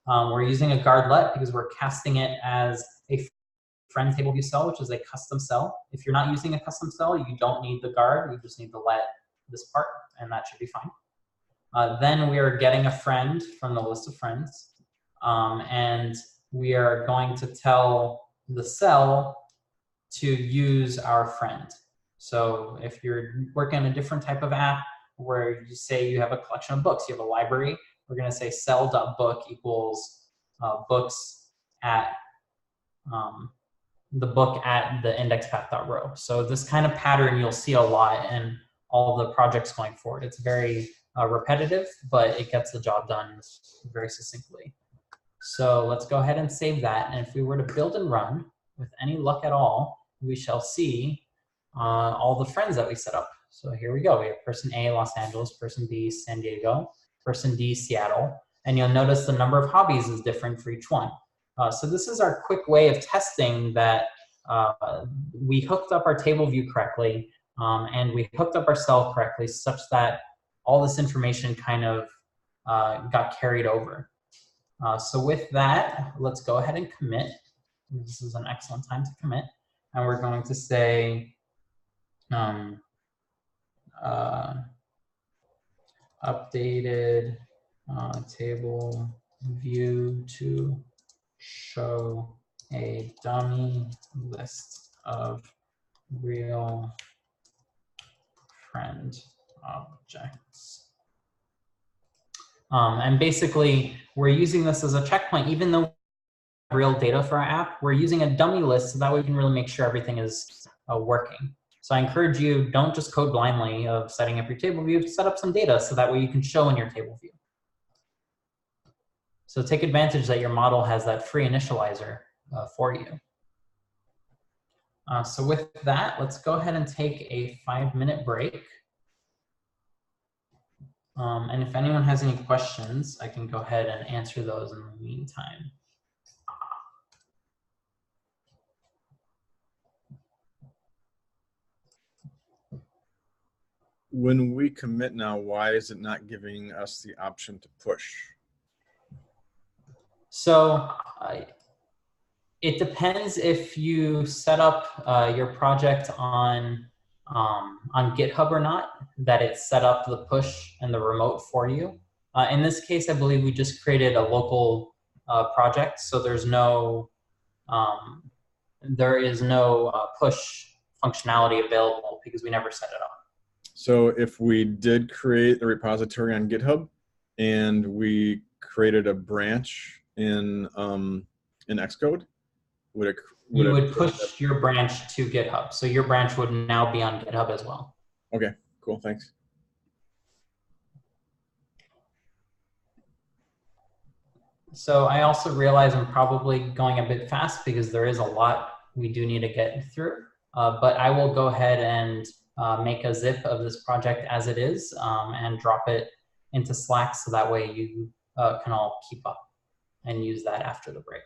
We're using a guardlet because we're casting it as a friend table view cell, which is a custom cell. If you're not using a custom cell, you don't need the guard. You just need to let this part, and that should be fine. Then we are getting a friend from the list of friends, and we are going to tell the cell to use our friend. So if you're working on a different type of app where you say you have a collection of books, you have a library, we're going to say cell.book equals books at the book at the index path.row. So this kind of pattern you'll see a lot in all the projects going forward. It's very repetitive, but it gets the job done very succinctly. So let's go ahead and save that. And if we were to build and run with any luck at all, we shall see all the friends that we set up. So here we go. We have person A, Los Angeles, person B, San Diego, person D, Seattle. And you'll notice the number of hobbies is different for each one. So this is our quick way of testing that we hooked up our table view correctly and we hooked up our cell correctly such that all this information kind of got carried over. So with that, let's go ahead and commit. This is an excellent time to commit. And we're going to say updated table view to show a dummy list of real friend objects. And basically, we're using this as a checkpoint, even though real data for our app, we're using a dummy list so that way we can really make sure everything is working. So I encourage you, don't just code blindly of setting up your table view, set up some data so that way you can show in your table view. So take advantage that your model has that free initializer for you. So with that, let's go ahead and take a 5-minute break. And if anyone has any questions, I can go ahead and answer those in the meantime. When we commit now, why is it not giving us the option to push? So it depends if you set up your project on GitHub or not, that it set up the push and the remote for you. In this case, I believe we just created a local project, so there is no push functionality available because we never set it up. So if we did create a repository on GitHub and we created a branch in Xcode, would it push your branch to GitHub. So your branch would now be on GitHub as well. Okay, cool, thanks. So I also realize I'm probably going a bit fast because there is a lot we do need to get through. But I will go ahead and make a zip of this project as it is and drop it into Slack so that way you can all keep up and use that after the break.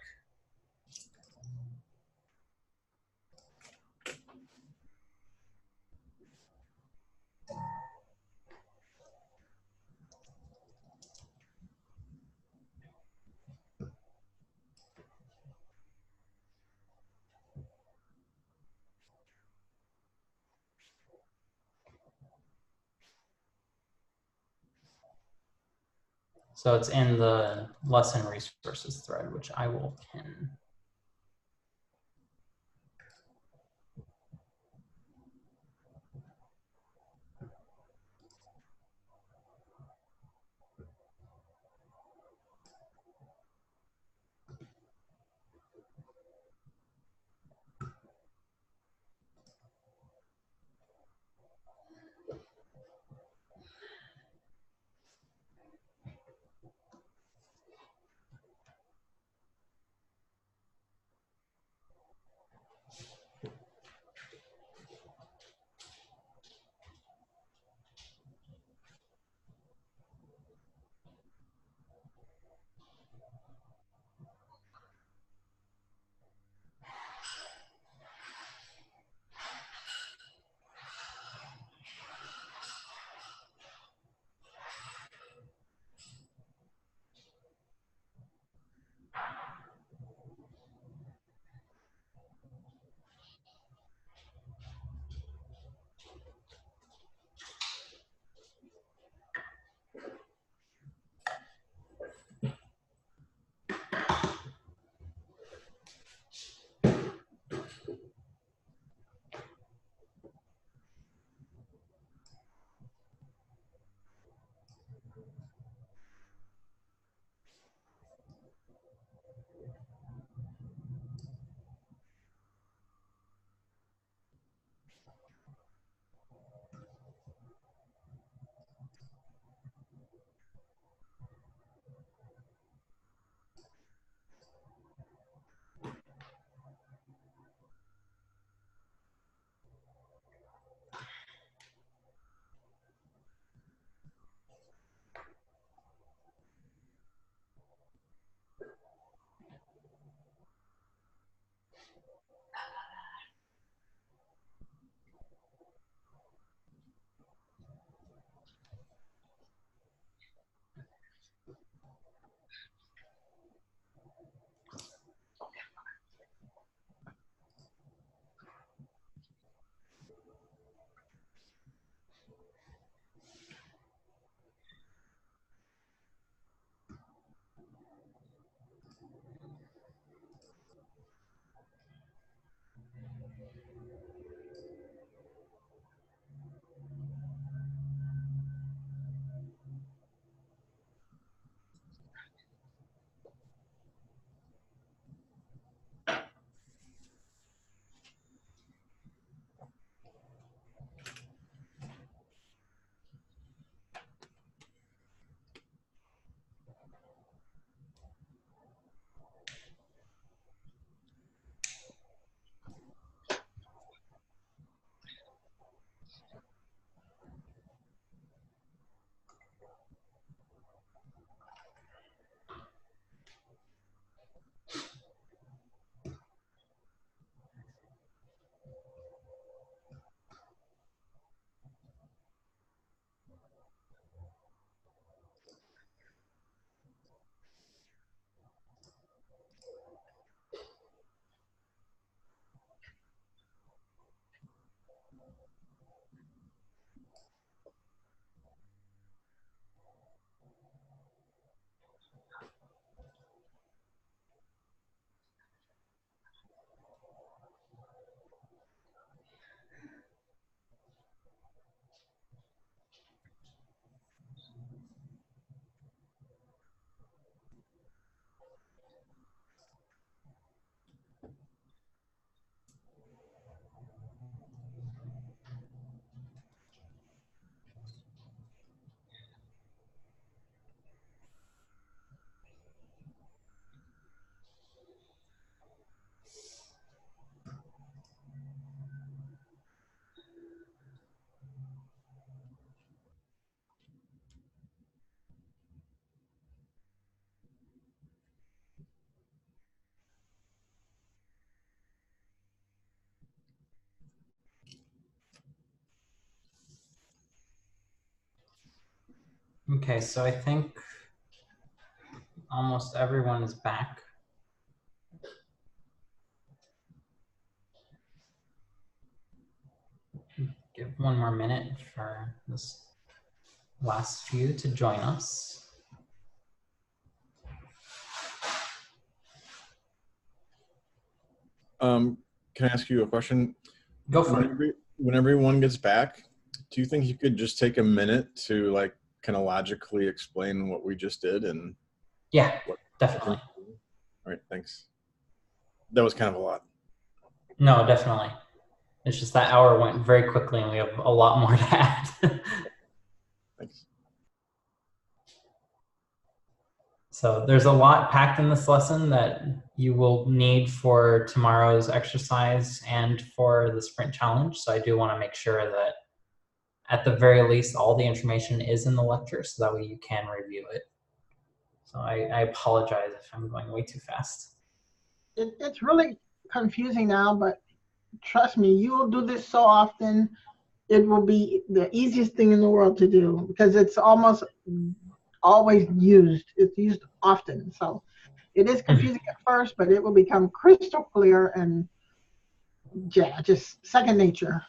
So it's in the lesson resources thread, which I will pin. Okay, so I think almost everyone is back. Give one more minute for this last few to join us. Can I ask you a question? Go for it. When everyone gets back, do you think you could just take a minute to like kind of logically explain what we just did? And Yeah, definitely. All right, thanks. That was kind of a lot. No, definitely. It's just that hour went very quickly and we have a lot more to add. Thanks. So there's a lot packed in this lesson that you will need for tomorrow's exercise and for the sprint challenge. So I do want to make sure that at the very least, all the information is in the lecture so that way you can review it. So I apologize if I'm going way too fast. It's really confusing now, but trust me, you will do this so often, it will be the easiest thing in the world to do because it's almost always used. It's used often. So it is confusing at first, but it will become crystal clear and yeah, just second nature.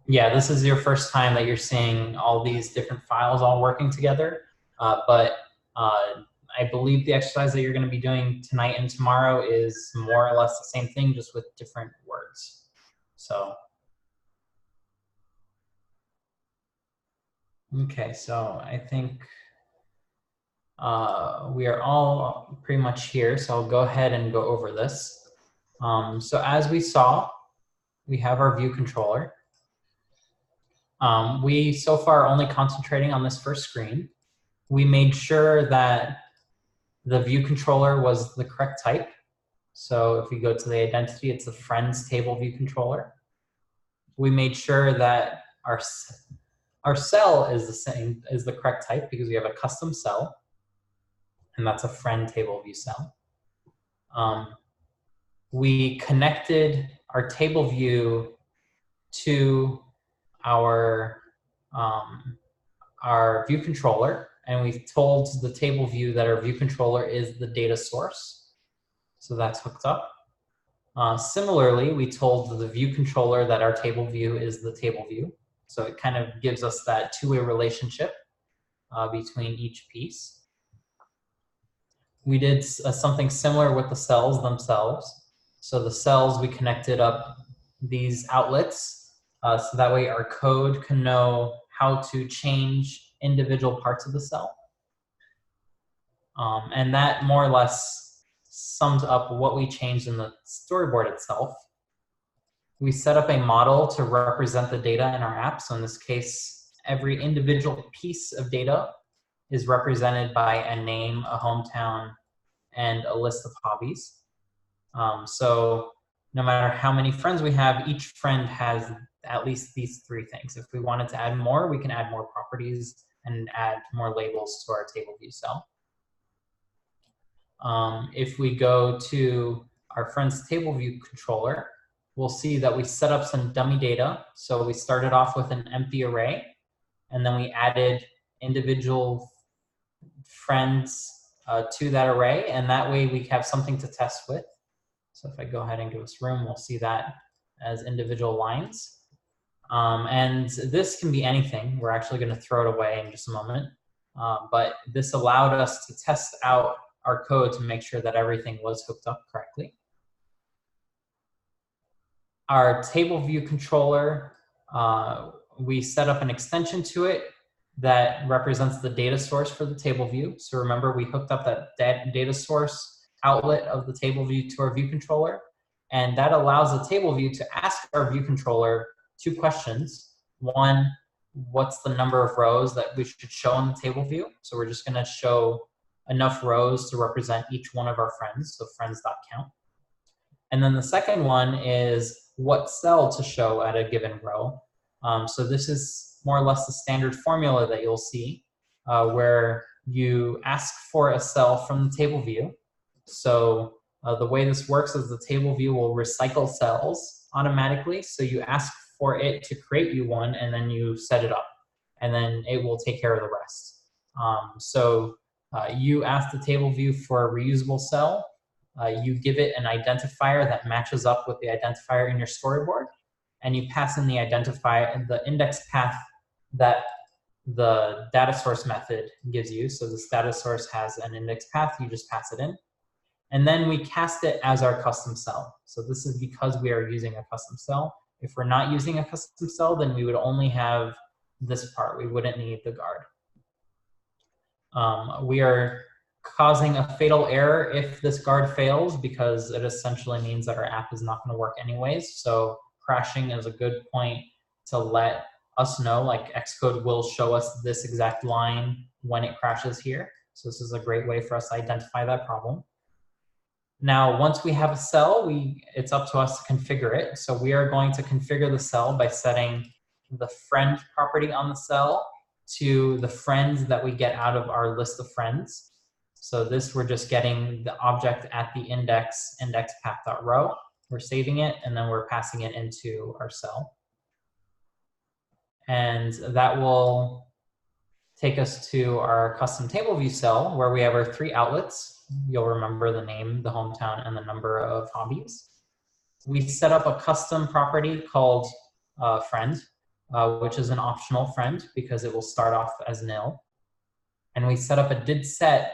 Yeah, this is your first time that you're seeing all these different files all working together. But I believe the exercise that you're going to be doing tonight and tomorrow is more or less the same thing, just with different words. So, okay, so I think we are all pretty much here. So I'll go ahead and go over this. So as we saw, we have our view controller. We so far are only concentrating on this first screen. We made sure that the view controller was the correct type. So if we go to the identity, it's the friends table view controller. We made sure that our cell is the same, is the correct type because we have a custom cell, and that's a friend table view cell. We connected our table view to our view controller, and we told the table view that our view controller is the data source. So that's hooked up. Similarly, we told the view controller that our table view is the table view. So it kind of gives us that two-way relationship between each piece. We did something similar with the cells themselves. So the cells, we connected up these outlets so that way our code can know how to change individual parts of the cell. And that more or less sums up what we changed in the storyboard itself. We set up a model to represent the data in our app. So in this case, every individual piece of data is represented by a name, a hometown, and a list of hobbies. So no matter how many friends we have, each friend has at least these three things. If we wanted to add more, we can add more properties and add more labels to our table view cell. If we go to our friend's table view controller, we'll see that we set up some dummy data. So we started off with an empty array, and then we added individual friends to that array, and that way we have something to test with. So if I go ahead and give us room, we'll see that as individual lines. And this can be anything. We're actually going to throw it away in just a moment. But this allowed us to test out our code to make sure that everything was hooked up correctly. Our table view controller, we set up an extension to it that represents the data source for the table view. So remember, we hooked up that data source outlet of the table view to our view controller. And that allows the table view to ask our view controller two questions. One, what's the number of rows that we should show in the table view? So we're just going to show enough rows to represent each one of our friends, so friends.count. And then the second one is what cell to show at a given row. So this is more or less the standard formula that you'll see where you ask for a cell from the table view. So the way this works is the table view will recycle cells automatically. So you ask for it to create you one, and then you set it up, and then it will take care of the rest. You ask the table view for a reusable cell. You give it an identifier that matches up with the identifier in your storyboard, and you pass in the identifier, the index path that the data source method gives you. So this data source has an index path, you just pass it in. And then we cast it as our custom cell. So this is because we are using a custom cell. If we're not using a custom cell, then we would only have this part. We wouldn't need the guard. We are causing a fatal error if this guard fails, because it essentially means that our app is not going to work anyways. So crashing is a good point to let us know, like Xcode will show us this exact line when it crashes here. So this is a great way for us to identify that problem. Now, once we have a cell, it's up to us to configure it. So we are going to configure the cell by setting the friend property on the cell to the friends that we get out of our list of friends. So this, we're just getting the object at the index path.row. We're saving it, and then we're passing it into our cell. And that will take us to our custom table view cell, where we have our three outlets. You'll remember the name, the hometown, and the number of hobbies. We set up a custom property called friend, which is an optional friend because it will start off as nil. And we set up a didSet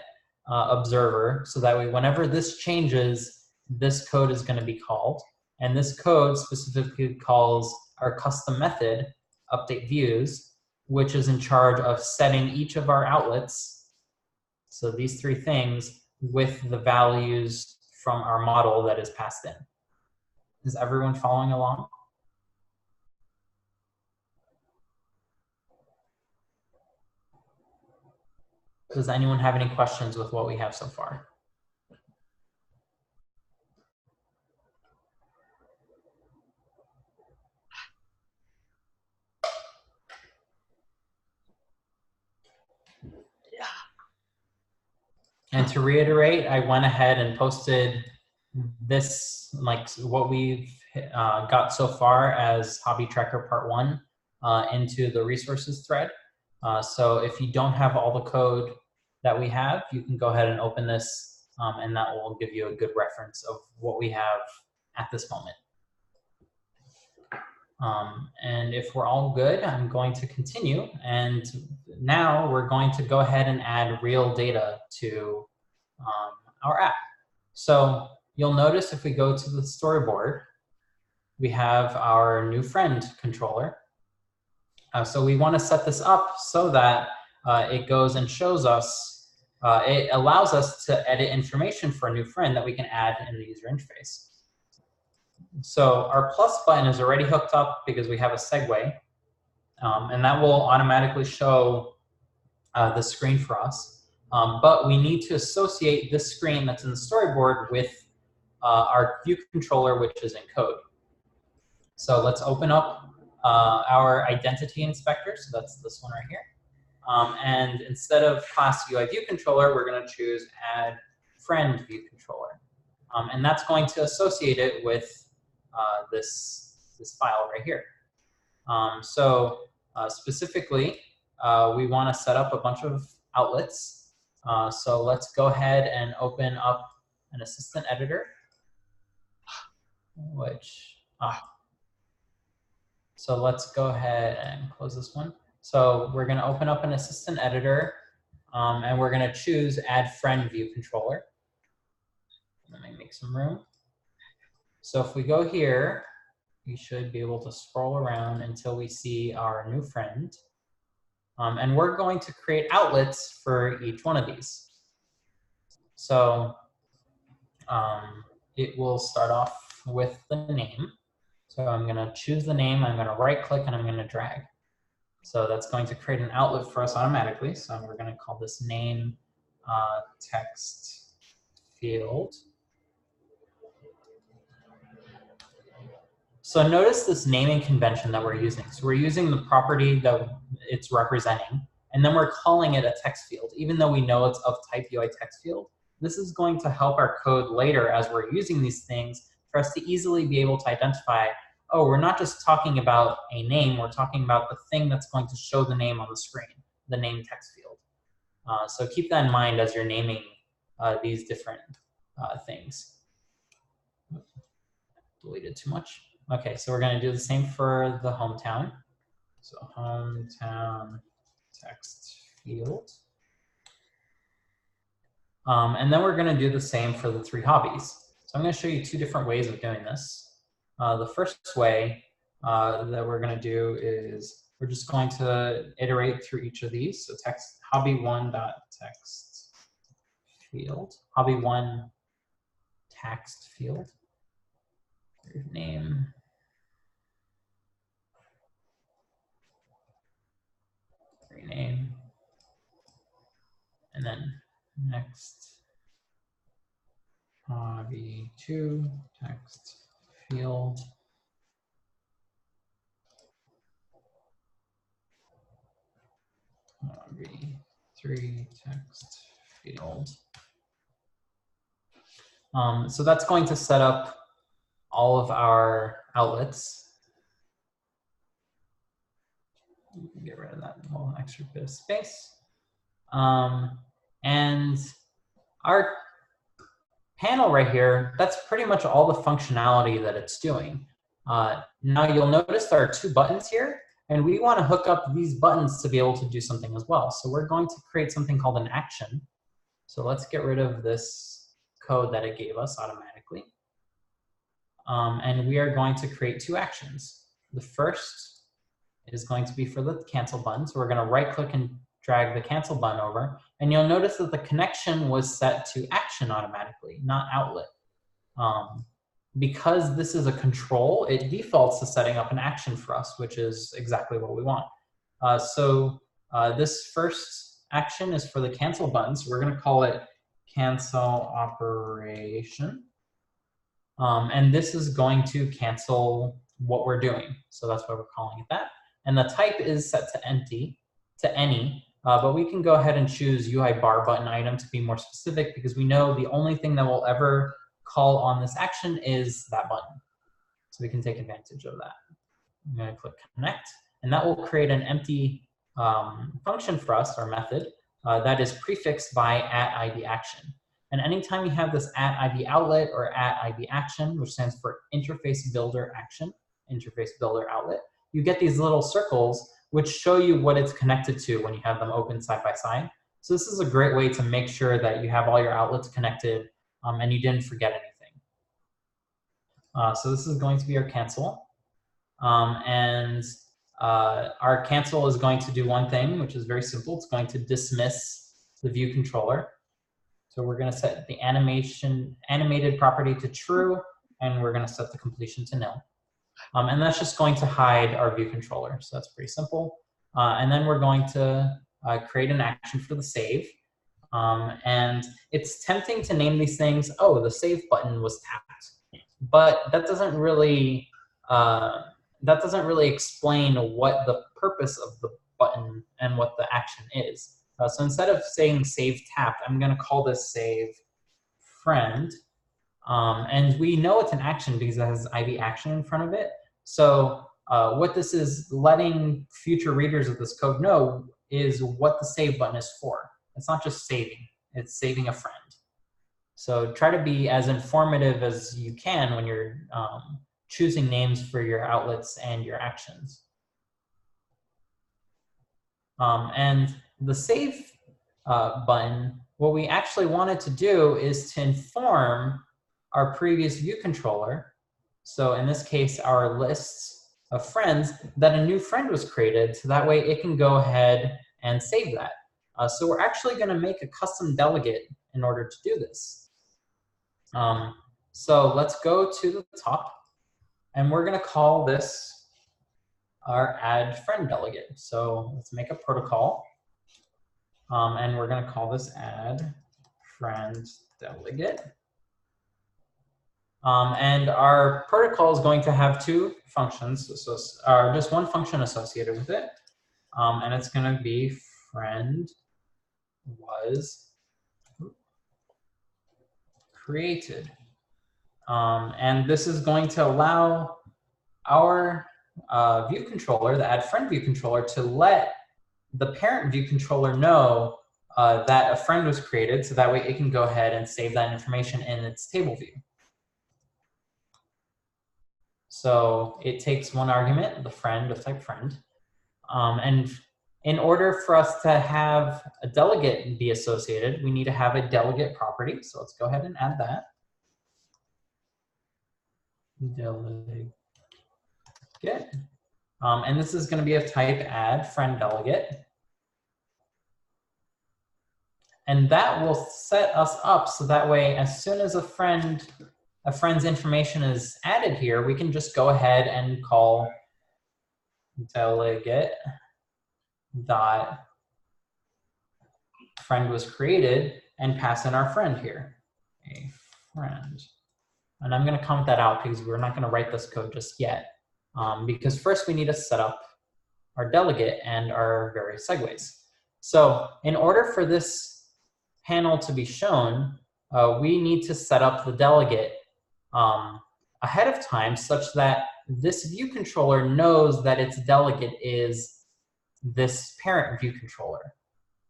observer so that way whenever this changes, this code is going to be called. And this code specifically calls our custom method, update views, which is in charge of setting each of our outlets, so these three things, with the values from our model that is passed in. Is everyone following along? Does anyone have any questions with what we have so far? And to reiterate, I went ahead and posted this, like what we've got so far as Hobby Tracker Part 1 into the resources thread. So if you don't have all the code that we have, you can go ahead and open this, and that will give you a good reference of what we have at this moment. And if we're all good, I'm going to continue. And now we're going to go ahead and add real data to our app. So you'll notice if we go to the storyboard, we have our new friend controller. So we want to set this up so that it goes and shows us, it allows us to edit information for a new friend that we can add in the user interface. So our plus button is already hooked up because we have a segue, and that will automatically show the screen for us. But we need to associate this screen that's in the storyboard with our view controller, which is in code. So let's open up our identity inspector. So that's this one right here. And instead of class UI view controller, we're going to choose add friend view controller. And that's going to associate it with this file right here. Specifically, we want to set up a bunch of outlets. So let's go ahead and open up an assistant editor, so let's go ahead and close this one. So we're going to open up an assistant editor, and we're going to choose add friend view controller. Let me make some room. So if we go here, we should be able to scroll around until we see our new friend. And we're going to create outlets for each one of these. So it will start off with the name. So I'm going to choose the name, I'm going to right click, and I'm going to drag. So that's going to create an outlet for us automatically. So we're going to call this name text field. So notice this naming convention that we're using. So we're using the property that it's representing, and then we're calling it a text field, even though we know it's of type UI text field. This is going to help our code later as we're using these things for us to easily be able to identify, oh, we're not just talking about a name, we're talking about the thing that's going to show the name on the screen, the name text field. So keep that in mind as you're naming these different things. Deleted too much. Okay, so we're going to do the same for the hometown. So hometown text field. And then we're going to do the same for the 3 hobbies. So I'm going to show you 2 different ways of doing this. The first way that we're going to do is we're just going to iterate through each of these. So text hobby1.text field, hobby1 text field, name, rename, and then next hobby2 text field, hobby3 text field. So that's going to set up all of our outlets. Get rid of that little extra bit of space. And our panel right here, that's pretty much all the functionality that it's doing. Now you'll notice there are 2 buttons here, and we want to hook up these buttons to be able to do something as well. So we're going to create something called an action. So let's get rid of this code that it gave us automatically. And we are going to create 2 actions. The first is going to be for the cancel button. So we're going to right click and drag the cancel button over. And you'll notice that the connection was set to action automatically, not outlet. Because this is a control, it defaults to setting up an action for us, which is exactly what we want. This first action is for the cancel button. So we're going to call it cancel operation. And this is going to cancel what we're doing. So that's why we're calling it that. And the type is set to empty, to any, but we can go ahead and choose UI bar button item to be more specific, because we know the only thing that will ever call on this action is that button. So we can take advantage of that. I'm going to click connect, and that will create an empty function for us, or method, that is prefixed by @id action. And anytime you have this @id outlet or @id action, which stands for interface builder action, interface builder outlet, you get these little circles which show you what it's connected to when you have them open side by side. So this is a great way to make sure that you have all your outlets connected and you didn't forget anything. So this is going to be our cancel. And our cancel is going to do one thing, which is very simple. It's going to dismiss the view controller. So we're going to set the animated property to true, and we're going to set the completion to nil. And that's just going to hide our view controller. So that's pretty simple. And then we're going to create an action for the save. And it's tempting to name these things, oh, the save button was tapped. But that doesn't really explain what the purpose of the button and what the action is. So instead of saying save tapped, I'm going to call this save friend. And we know it's an action because it has IV action in front of it. So what this is letting future readers of this code know is what the save button is for. It's not just saving, it's saving a friend. So try to be as informative as you can when you're choosing names for your outlets and your actions. And the save button, what we actually wanted to do is to inform our previous view controller, so in this case our lists of friends, that a new friend was created, so that way it can go ahead and save that. So we're actually going to make a custom delegate in order to do this. So let's go to the top, and we're going to call this our add friend delegate. So let's make a protocol, and we're going to call this add friend delegate. And our protocol is going to have two functions, or just one function associated with it, and it's going to be friend was created. And this is going to allow our view controller, the add friend view controller, to let the parent view controller know that a friend was created, so that way it can go ahead and save that information in its table view. So it takes one argument, the friend of type friend. And in order for us to have a delegate be associated, we need to have a delegate property. So let's go ahead and add that. Delegate. And this is going to be of type add friend delegate. And that will set us up so that way, as soon as a friend's information is added here, we can just go ahead and call delegate dot friend was created and pass in our friend here, a friend. And I'm going to comment that out because we're not going to write this code just yet, because first we need to set up our delegate and our various segues. So in order for this panel to be shown, we need to set up the delegate ahead of time such that this view controller knows that its delegate is this parent view controller.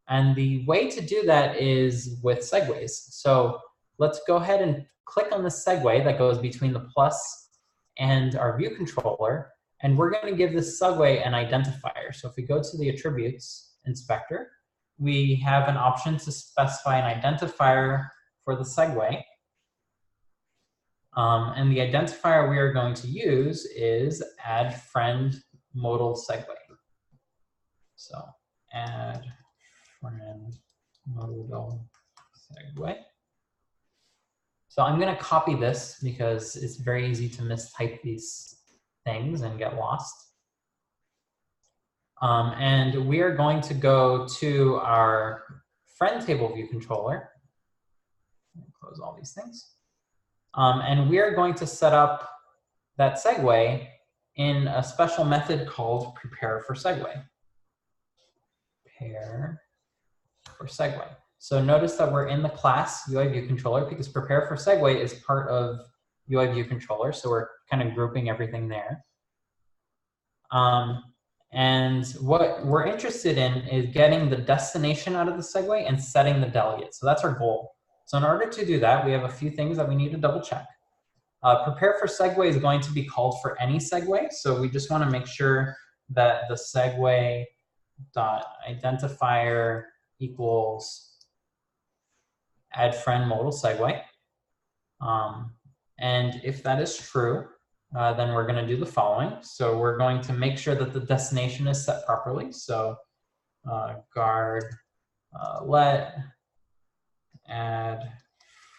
And the way to do that is with segues. So let's go ahead and click on the segue that goes between the plus and our view controller, and we're going to give this segue an identifier. So if we go to the attributes inspector, we have an option to specify an identifier for the segue. And the identifier we are going to use is add friend modal segue. So add friend modal segue. So I'm going to copy this because it's very easy to mistype these things and get lost. And we are going to go to our friend table view controller. Close all these things. And we are going to set up that segue in a special method called prepare for segue. Prepare for segue. So notice that we're in the class UI view controller because prepare for segue is part of UI view controller. So we're kind of grouping everything there. And what we're interested in is getting the destination out of the segue and setting the delegate. So that's our goal. So in order to do that, we have a few things that we need to double check. Prepare for segue is going to be called for any segue. So we just want to make sure that the segue dot identifier equals add friend modal segue. And if that is true, then we're going to do the following. So we're going to make sure that the destination is set properly. So guard let add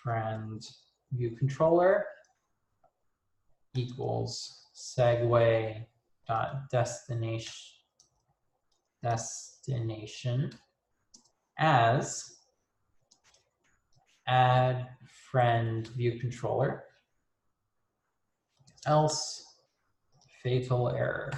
friend view controller equals segue dot destination as add friend view controller, else fatal error.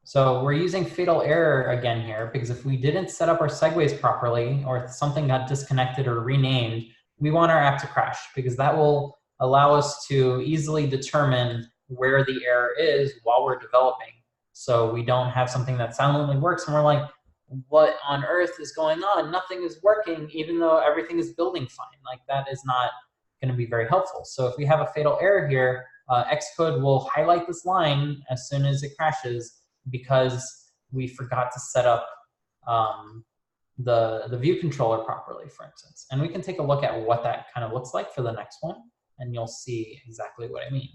So we're using fatal error again here because if we didn't set up our segues properly or something got disconnected or renamed, we want our app to crash because that will allow us to easily determine where the error is while we're developing. So we don't have something that silently works and we're like, what on earth is going on? Nothing is working even though everything is building fine. Like that is not going to be very helpful. So if we have a fatal error here, Xcode will highlight this line as soon as it crashes because we forgot to set up the view controller properly, for instance. And we can take a look at what that kind of looks like for the next one, and you'll see exactly what I mean.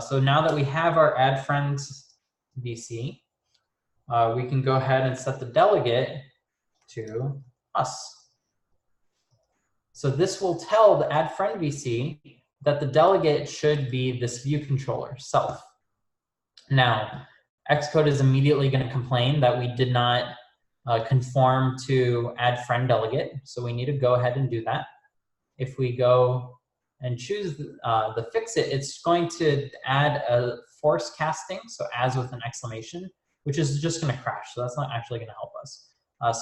So now that we have our add friends VC, we can go ahead and set the delegate to us. So this will tell the add friend VC that the delegate should be this view controller self. Now, Xcode is immediately going to complain that we did not conform to add friend delegate. So we need to go ahead and do that. If we go and choose the fix it, it's going to add a force casting, so as with an exclamation, which is just going to crash. So that's not actually going to help us.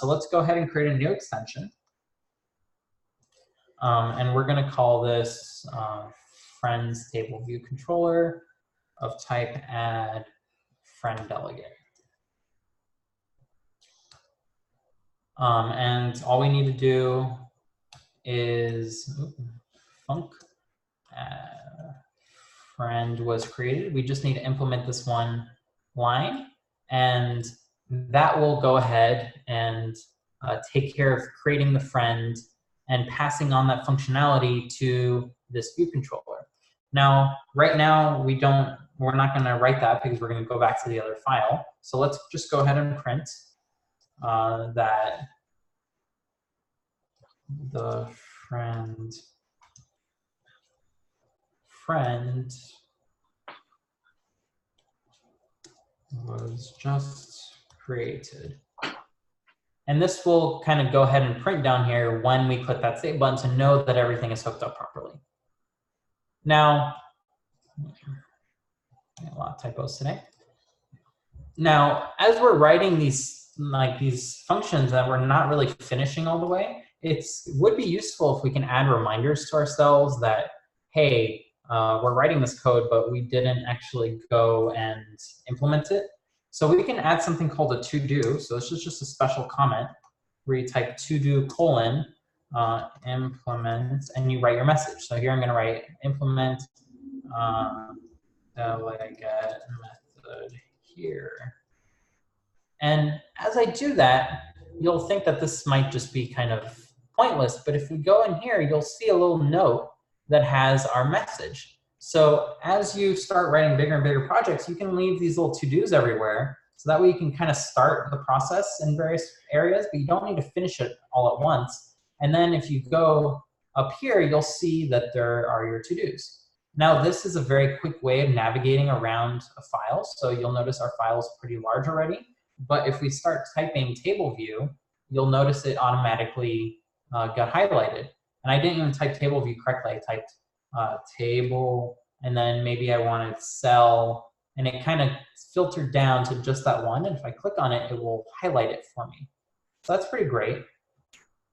So let's go ahead and create a new extension. And we're going to call this friends table view controller of type add friend delegate. And all we need to do is func friend was created. We just need to implement this one line, and that will go ahead and take care of creating the friend and passing on that functionality to this view controller. Now, right now, we're not going to write that because we're going to go back to the other file. So let's just go ahead and print that the friend was just created. And this will kind of go ahead and print down here when we click that save button to know that everything is hooked up properly. Now, a lot of typos today. Now, as we're writing these functions that we're not really finishing all the way, it would be useful if we can add reminders to ourselves that, hey, we're writing this code, but we didn't actually go and implement it. So we can add something called a to-do. So this is just a special comment where you type to-do : implement, and you write your message. So here I'm going to write implement delegate method here. And as I do that, you'll think that this might just be kind of pointless, but if we go in here, you'll see a little note that has our message. So as you start writing bigger and bigger projects, you can leave these little to-dos everywhere, so that way you can kind of start the process in various areas, but you don't need to finish it all at once. And then if you go up here, you'll see that there are your to-dos. Now, this is a very quick way of navigating around a file. So you'll notice our file is pretty large already. But if we start typing table view, you'll notice it automatically got highlighted. And I didn't even type table view correctly. I typed table, and then maybe I wanted cell, and it kind of filtered down to just that one. And if I click on it, it will highlight it for me. So that's pretty great.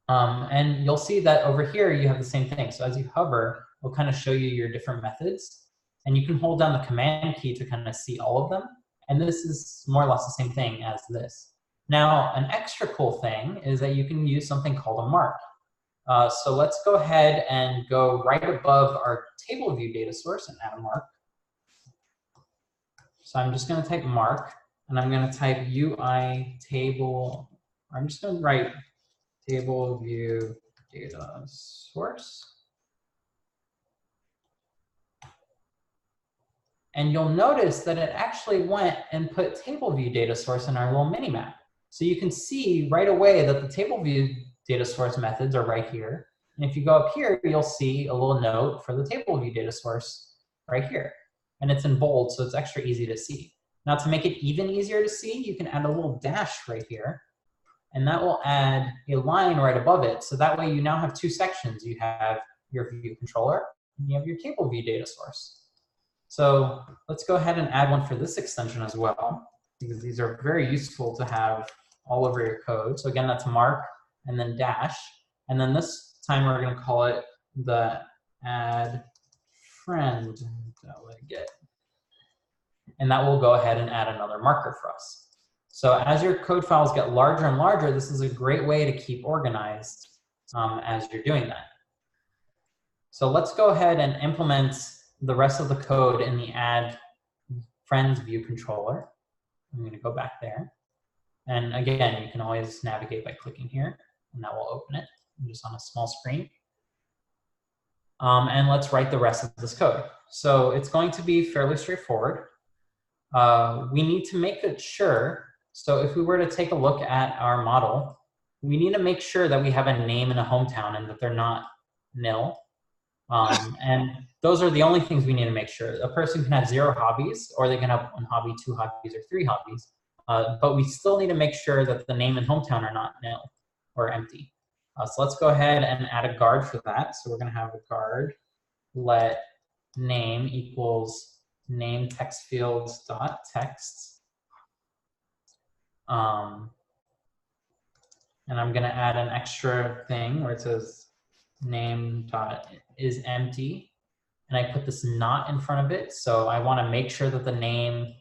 And you'll see that over here, you have the same thing. So as you hover, it'll kind of show you your different methods. And you can hold down the command key to kind of see all of them. And this is more or less the same thing as this. Now, an extra cool thing is that you can use something called a mark. So let's go ahead and go right above our table view data source and add a mark. So I'm just going to type mark, and I'm going to type UI table. I'm just going to write table view data source. And you'll notice that it actually went and put table view data source in our little mini map. So you can see right away that the table view data source methods are right here. And if you go up here, you'll see a little note for the table view data source right here. And it's in bold, so it's extra easy to see. Now to make it even easier to see, you can add a little dash right here. And that will add a line right above it. So that way you now have two sections. You have your view controller and you have your table view data source. So let's go ahead and add one for this extension as well, because these are very useful to have all over your code. So again, that's mark and then dash. And then this time we're going to call it the add friend delegate. And that will go ahead and add another marker for us. So as your code files get larger and larger, this is a great way to keep organized as you're doing that. So let's go ahead and implement the rest of the code in the add friends view controller. I'm going to go back there. And again, you can always navigate by clicking here, and that will open it just on a small screen. And let's write the rest of this code. So it's going to be fairly straightforward. We need to make it sure. So if we were to take a look at our model, we need to make sure that we have a name and a hometown and that they're not nil. And those are the only things we need to make sure. A person can have 0 hobbies, or they can have 1 hobby, 2 hobbies, or 3 hobbies. But we still need to make sure that the name and hometown are not nil or empty. So let's go ahead and add a guard for that. So we're going to have a guard let name equals name text fields dot text. And I'm going to add an extra thing where it says name dot is empty, and I put this not in front of it. So I want to make sure that the name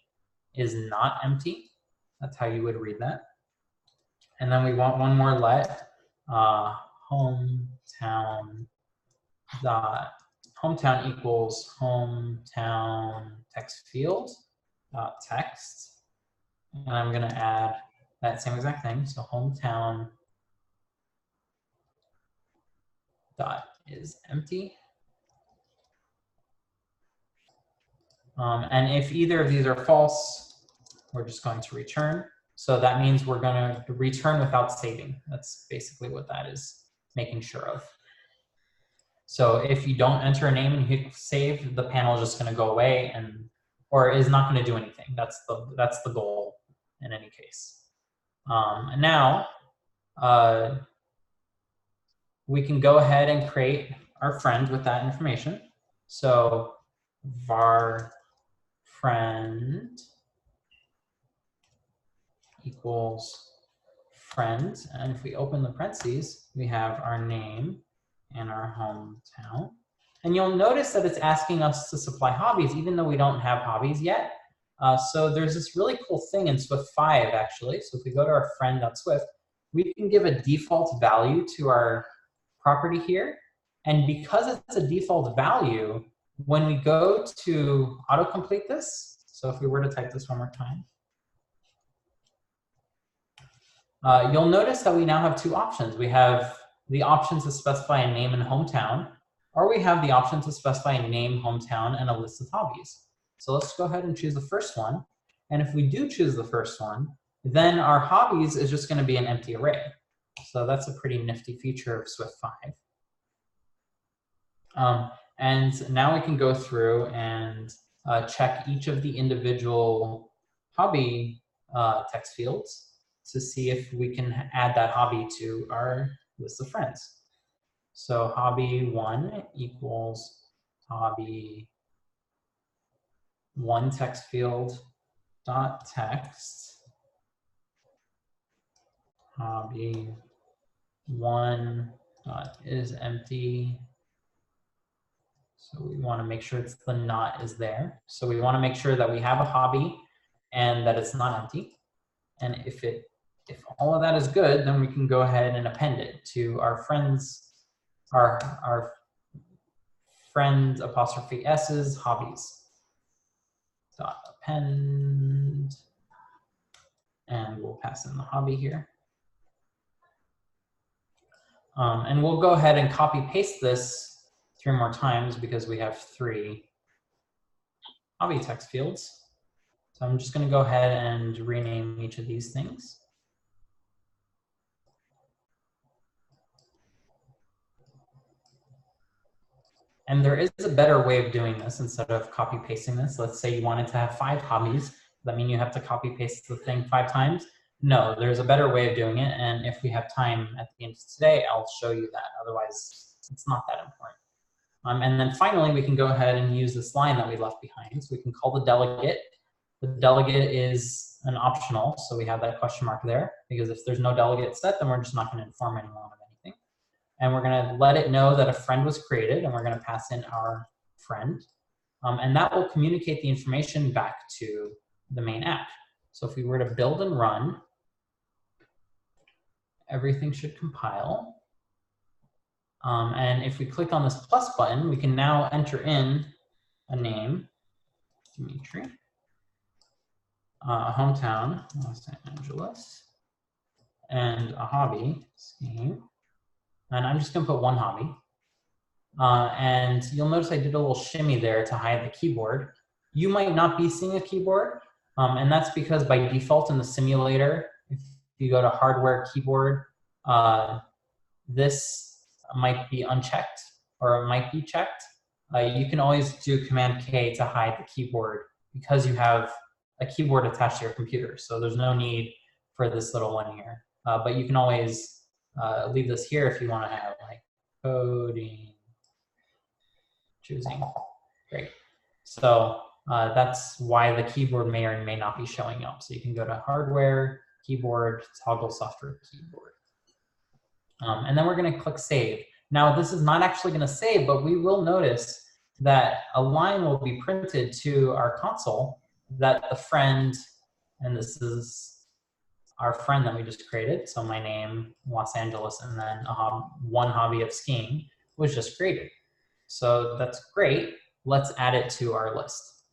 is not empty. That's how you would read that. And then we want one more let hometown dot hometown equals hometown text field dot text. And I'm going to add that same exact thing. So hometown dot is empty. And if either of these are false, we're just going to return. So that means we're going to return without saving. That's basically what that is making sure of. So if you don't enter a name and hit save, the panel is just going to go away or is not going to do anything. That's the goal in any case. And now we can go ahead and create our friend with that information. So var friend equals friend, and if we open the parentheses, we have our name and our hometown. And you'll notice that it's asking us to supply hobbies, even though we don't have hobbies yet. So there's this really cool thing in Swift 5, actually. So if we go to our friend.swift, we can give a default value to our property here. And because it's a default value, when we go to autocomplete this, so if we were to type this one more time, you'll notice that we now have 2 options. We have the option to specify a name and hometown, or we have the option to specify a name, hometown, and a list of hobbies. So let's go ahead and choose the first one. And if we do choose the first one, then our hobbies is just going to be an empty array. So that's a pretty nifty feature of Swift 5. And now we can go through and check each of the individual hobby text fields to see if we can add that hobby to our list of friends. So hobby 1 equals hobby 1 text field dot text. Hobby 1 dot is empty. So we want to make sure it's the not is there. So we want to make sure that we have a hobby and that it's not empty. And if all of that is good, then we can go ahead and append it to our friends, our friend apostrophe s's hobbies dot append, and we'll pass in the hobby here. And we'll go ahead and copy paste this 3 more times because we have 3. hobby text fields. So I'm just going to go ahead and rename each of these things. And there is a better way of doing this instead of copy pasting this. Let's say you wanted to have 5 hobbies. Does that mean you have to copy paste the thing 5 times? No, there's a better way of doing it. And if we have time at the end of today, I'll show you that. Otherwise, it's not that important. And then finally, we can go ahead and use this line that we left behind. So we can call the delegate. The delegate is an optional, so we have that question mark there, because if there's no delegate set, then we're just not going to inform anyone of anything. And we're going to let it know that a friend was created, and we're going to pass in our friend. And that will communicate the information back to the main app. So if we were to build and run, everything should compile. And if we click on this plus button, we can now enter in a name, Dimitri, a hometown, Los Angeles, and a hobby, skiing. And I'm just going to put one hobby. And you'll notice I did a little shimmy there to hide the keyboard. You might not be seeing a keyboard, and that's because by default in the simulator, if you go to hardware keyboard, this might be unchecked or it might be checked. You can always do Command K to hide the keyboard because you have a keyboard attached to your computer. So there's no need for this little one here. But you can always leave this here if you want to have like coding, choosing. Great. So that's why the keyboard may or may not be showing up. So you can go to hardware, keyboard, toggle software keyboard. And then we're going to click save. Now this is not actually going to save, but we will notice that a line will be printed to our console that the friend, and this is our friend that we just created. So my name, Los Angeles, and then one hobby of skiing was just created. So that's great. Let's add it to our list.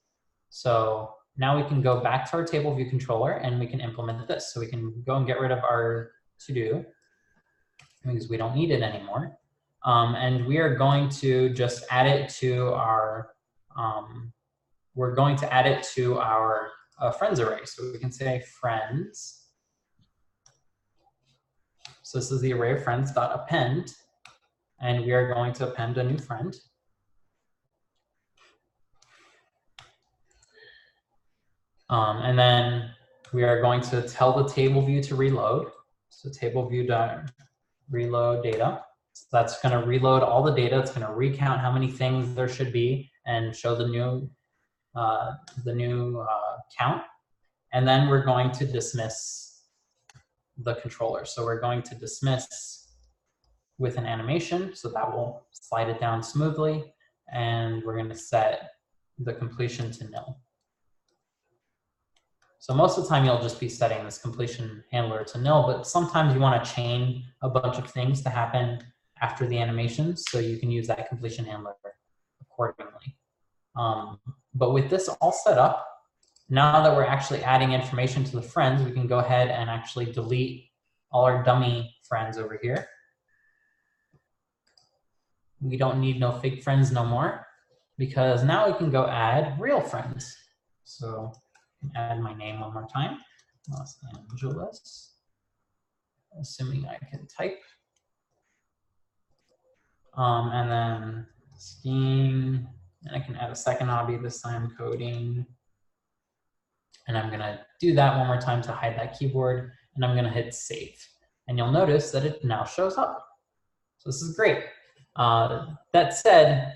So now we can go back to our table view controller and we can implement this. So we can go and get rid of our to-do because we don't need it anymore. And we are going to just add it to our, friends array. So we can say friends. So this is the array of friends dot append, and we are going to append a new friend. And then we are going to tell the table view to reload. So table view dot reload data. So that's going to reload all the data. It's going to recount how many things there should be and show the new count. And then we're going to dismiss the controller. So we're going to dismiss with an animation, so that will slide it down smoothly. And we're going to set the completion to nil. So most of the time you'll just be setting this completion handler to nil, but sometimes you want to chain a bunch of things to happen after the animation, so you can use that completion handler accordingly. But with this all set up, now that we're actually adding information to the friends, we can go ahead and actually delete all our dummy friends over here. We don't need no fake friends no more, because now we can go add real friends. So add my name one more time, Los Angeles, assuming I can type. And then skiing, and I can add a second hobby, this time coding. And I'm gonna do that one more time to hide that keyboard, and I'm gonna hit save. And you'll notice that it now shows up. So this is great. That said,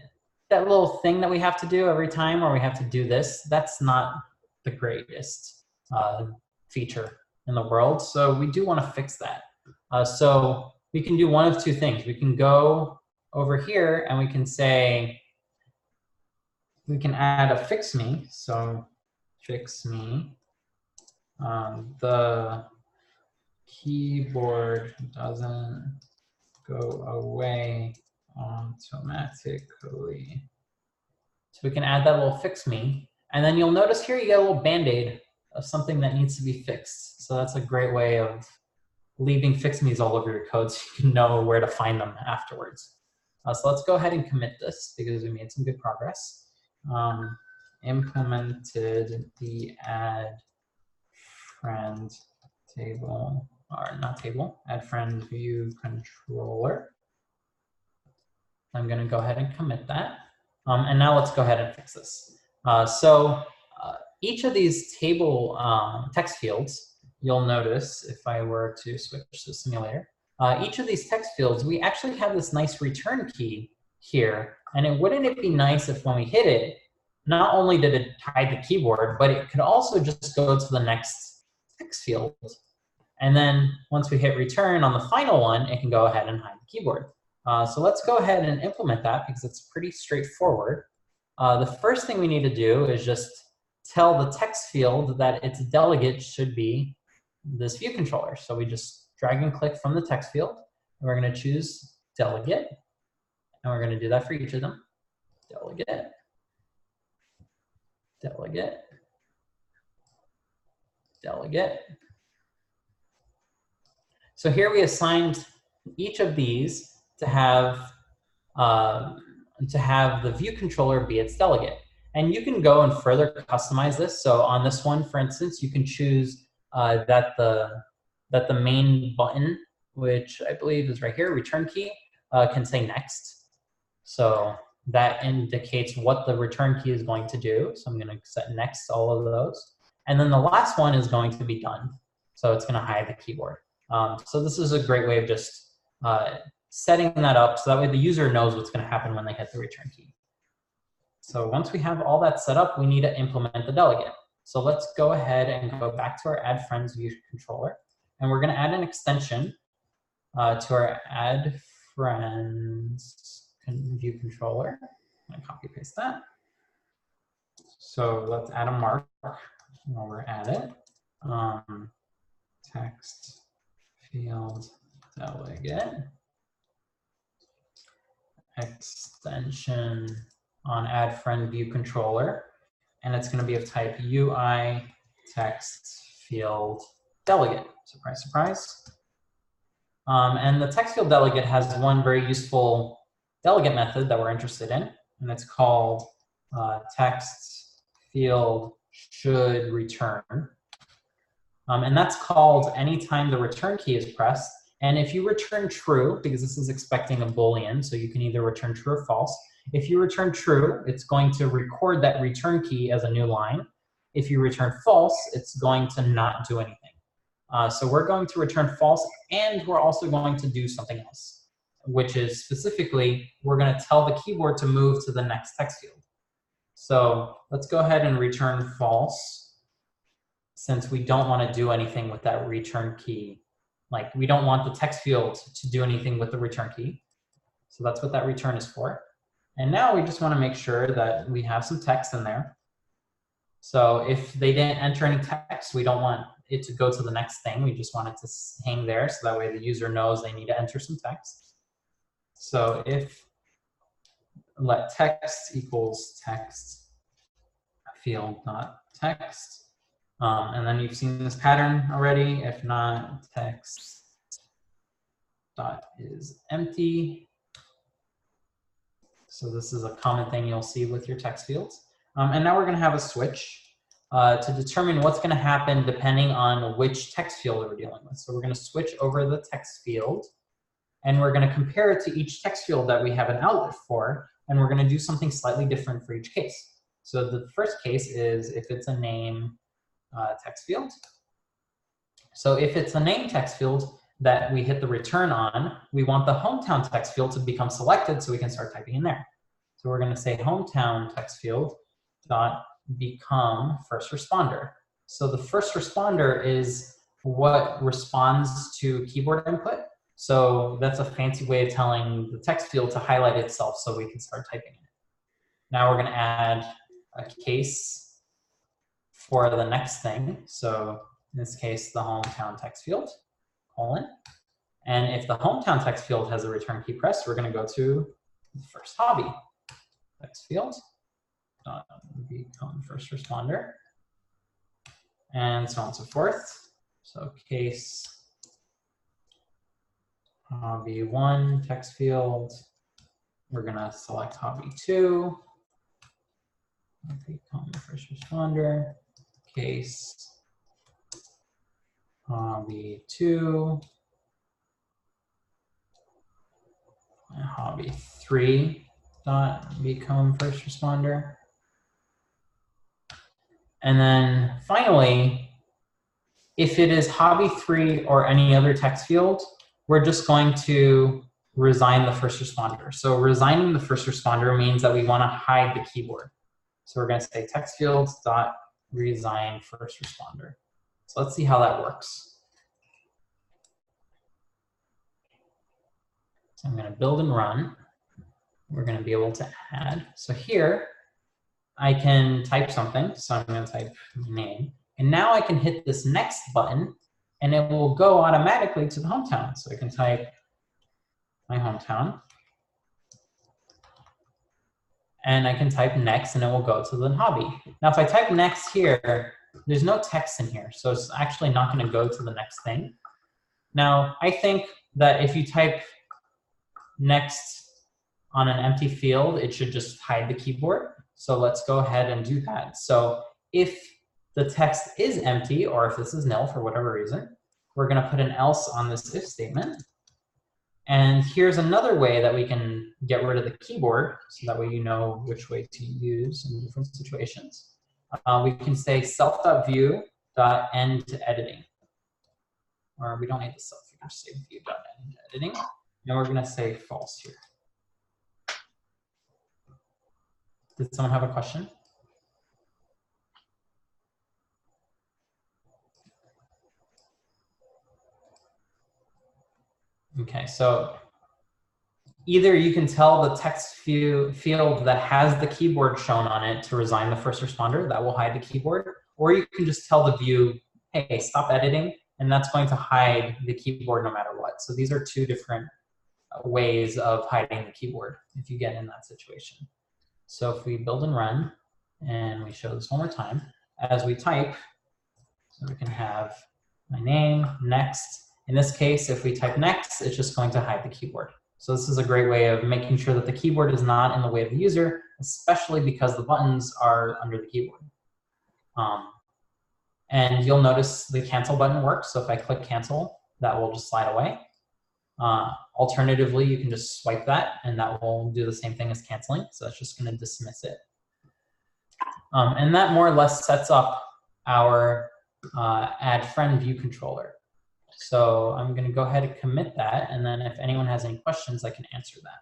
that little thing that we have to do every time where we have to do this, that's not the greatest feature in the world. So we do want to fix that. So we can do one of two things. We can go over here and we can say, we can add a fix me. So fix me. The keyboard doesn't go away automatically. So we can add that little fix me. And then you'll notice here you get a little band-aid of something that needs to be fixed. So that's a great way of leaving fix me's all over your code so you can know where to find them afterwards. So let's go ahead and commit this because we made some good progress. implemented the add friend table, or not table, add friend view controller. I'm going to go ahead and commit that. And now let's go ahead and fix this. Each of these table text fields, you'll notice if I were to switch to simulator, each of these text fields, we actually have this nice return key here. And wouldn't it be nice if when we hit it, not only did it hide the keyboard, but it could also just go to the next text field. And then once we hit return on the final one, it can go ahead and hide the keyboard. So let's go ahead and implement that because it's pretty straightforward. The first thing we need to do is just tell the text field that its delegate should be this view controller. So we just drag and click from the text field. And we're going to choose delegate. And we're going to do that for each of them. Delegate. Delegate. Delegate. So here we assigned each of these to have the view controller be its delegate. And you can go and further customize this. So on this one, for instance, you can choose that the main button, which I believe is right here, return key, can say next. So that indicates what the return key is going to do. So I'm going to set next to all of those. And then the last one is going to be done. So it's going to hide the keyboard. So this is a great way of just setting that up so that way the user knows what's going to happen when they hit the return key. So once we have all that set up, we need to implement the delegate. So let's go ahead and go back to our add friends view controller. And we're going to add an extension to our add friends view controller. I'm going to copy paste that. So let's add a mark while we're at it. Text field delegate. Extension on add friend view controller, and it's going to be of type UI text field delegate. Surprise, surprise. And the text field delegate has one very useful delegate method that we're interested in, and it's called text field should return. And that's called anytime the return key is pressed. And if you return true, because this is expecting a Boolean, so you can either return true or false. If you return true, it's going to record that return key as a new line. If you return false, it's going to not do anything. So we're going to return false, and we're also going to do something else, which is specifically, we're going to tell the keyboard to move to the next text field. So let's go ahead and return false, since we don't want to do anything with that return key. Like, we don't want the text field to do anything with the return key. So that's what that return is for. And now we just want to make sure that we have some text in there. So if they didn't enter any text, we don't want it to go to the next thing. We just want it to hang there, so that way the user knows they need to enter some text. So if let text equals text field dot text. And then you've seen this pattern already. If not, text dot is empty. So this is a common thing you'll see with your text fields. And now we're going to have a switch to determine what's going to happen depending on which text field we're dealing with. So we're going to switch over the text field, and we're going to compare it to each text field that we have an outlet for, and we're going to do something slightly different for each case. So the first case is if it's a name text field. So if it's a name text field that we hit the return on, we want the hometown text field to become selected so we can start typing in there. So we're going to say hometown text field dot become first responder. So the first responder is what responds to keyboard input. So that's a fancy way of telling the text field to highlight itself so we can start typing in it. Now we're going to add a case for the next thing. So in this case, the hometown text field, colon. And if the hometown text field has a return key pressed, we're going to go to the first hobby text field, become first responder, and so on and so forth. So case hobby 1 text field, we're going to select hobby 2. become first responder, case hobby 2, and hobby 3 dot become first responder. And then finally, if it is hobby 3 or any other text field, we're just going to resign the first responder. So resigning the first responder means that we want to hide the keyboard. So we're going to say text fields dot resign first responder. So let's see how that works. So I'm going to build and run. We're going to be able to add. So here I can type something. So I'm going to type name. And now I can hit this next button and it will go automatically to the hometown. So I can type my hometown. And I can type next and it will go to the hobby. Now if I type next here, there's no text in here. So it's actually not going to go to the next thing. Now I think that if you type next on an empty field, it should just hide the keyboard. So let's go ahead and do that. So if the text is empty, or if this is nil for whatever reason, we're going to put an else on this if statement. And here's another way that we can get rid of the keyboard, so that way you know which way to use in different situations. We can say self.view.end-editing. Or we don't need the self, we can say view.end-editing. And we're going to say false here. Did someone have a question? Okay, so either you can tell the text field that has the keyboard shown on it to resign the first responder, that will hide the keyboard, or you can just tell the view, hey, stop editing, and that's going to hide the keyboard no matter what. So these are two different ways of hiding the keyboard if you get in that situation. So if we build and run, and we show this one more time, as we type, so we can have my name, next. In this case, if we type next, it's just going to hide the keyboard. So this is a great way of making sure that the keyboard is not in the way of the user, especially because the buttons are under the keyboard. And you'll notice the cancel button works. So if I click cancel, that will just slide away. Alternatively, you can just swipe that and that will do the same thing as canceling. So that's just going to dismiss it. And that more or less sets up our add friend view controller. So I'm going to go ahead and commit that. And then if anyone has any questions, I can answer that.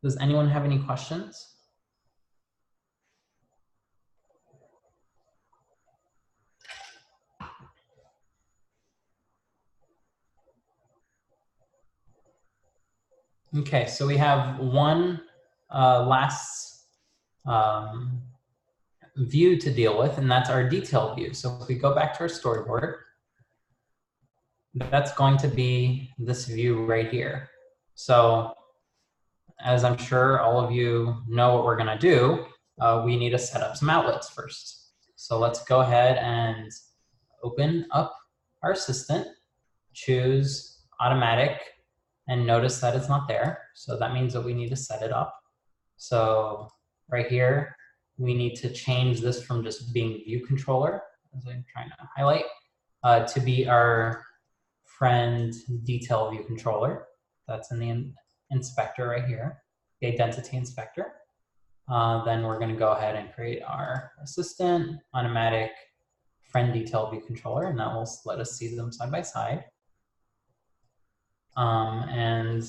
Does anyone have any questions? Okay, so we have one last view to deal with, and that's our detail view. So if we go back to our storyboard, that's going to be this view right here. So as I'm sure all of you know what we're going to do, we need to set up some outlets first. So let's go ahead and open up our assistant, choose automatic, and notice that it's not there. So that means that we need to set it up. So right here, we need to change this from just being view controller, as I'm trying to highlight, to be our friend detail view controller. That's in the inspector right here, the identity inspector. Then we're going to go ahead and create our assistant, automatic, friend detail view controller, and that will let us see them side by side. And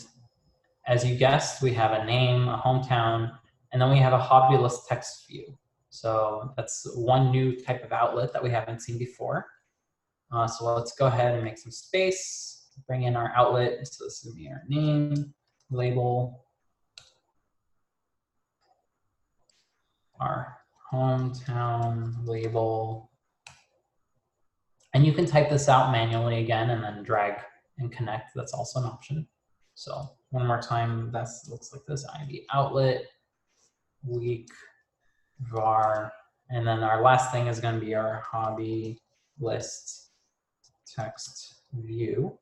as you guessed, we have a name, a hometown, and then we have a hobby list text view. So that's one new type of outlet that we haven't seen before. So let's go ahead and make some space, bring in our outlet. So this is going to be our name, label, our hometown label. And you can type this out manually again and then drag and connect. That's also an option. So one more time, that looks like this: ID outlet, week, var, and then our last thing is going to be our hobby list text view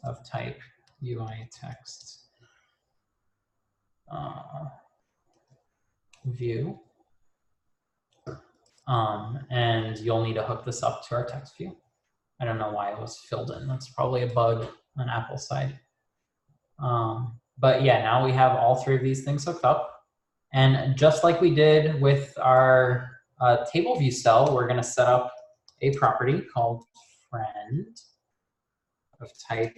of type UI text view. And you'll need to hook this up to our text view. I don't know why it was filled in. That's probably a bug on Apple's side. But yeah, now we have all three of these things hooked up. And just like we did with our table view cell, we're going to set up a property called friend of type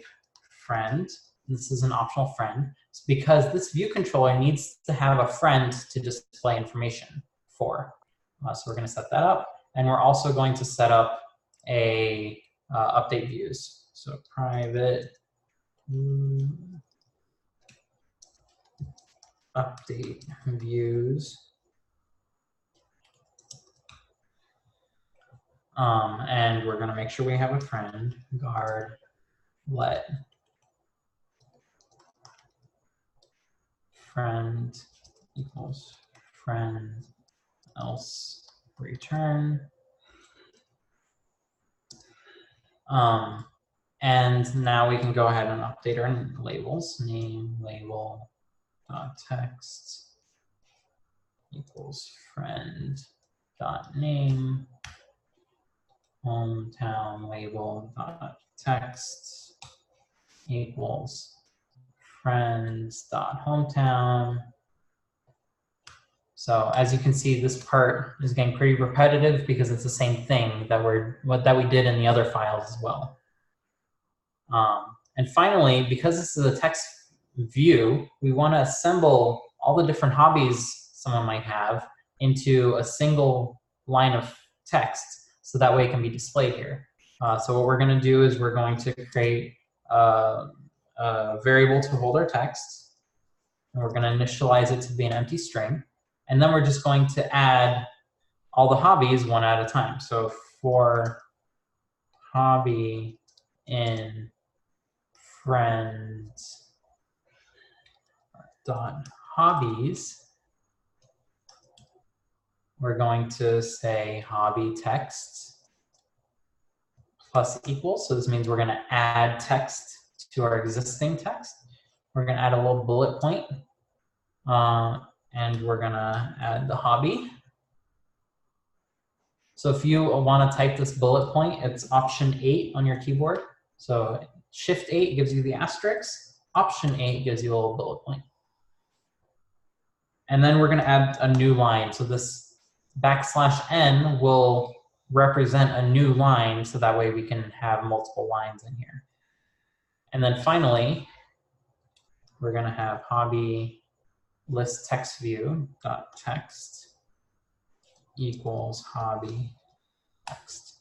friend. This is an optional friend. It's because this view controller needs to have a friend to display information for. So we're going to set that up. And we're also going to set up a update views. So private update views. And we're going to make sure we have a friend, guard let friend equals friend else return. And now we can go ahead and update our labels. Name label text equals friend dot name. Hometown label dot text equals friends dot hometown. So as you can see, this part is getting pretty repetitive because it's the same thing that we did in the other files as well. And finally, because this is a text view, we want to assemble all the different hobbies someone might have into a single line of text, so that way it can be displayed here. So what we're going to do is we're going to create a variable to hold our text, and we're going to initialize it to be an empty string. And then we're just going to add all the hobbies one at a time. So for hobby in friends dot hobbies, we're going to say hobby text plus equals. So this means we're going to add text to our existing text. We're going to add a little bullet point. And we're gonna add the hobby. So if you want to type this bullet point, it's option 8 on your keyboard. So shift 8 gives you the asterisk, option 8 gives you a little bullet point. And then we're gonna add a new line. So this \n will represent a new line, so that way we can have multiple lines in here. And then finally, we're gonna have hobby list text view dot text equals hobby text.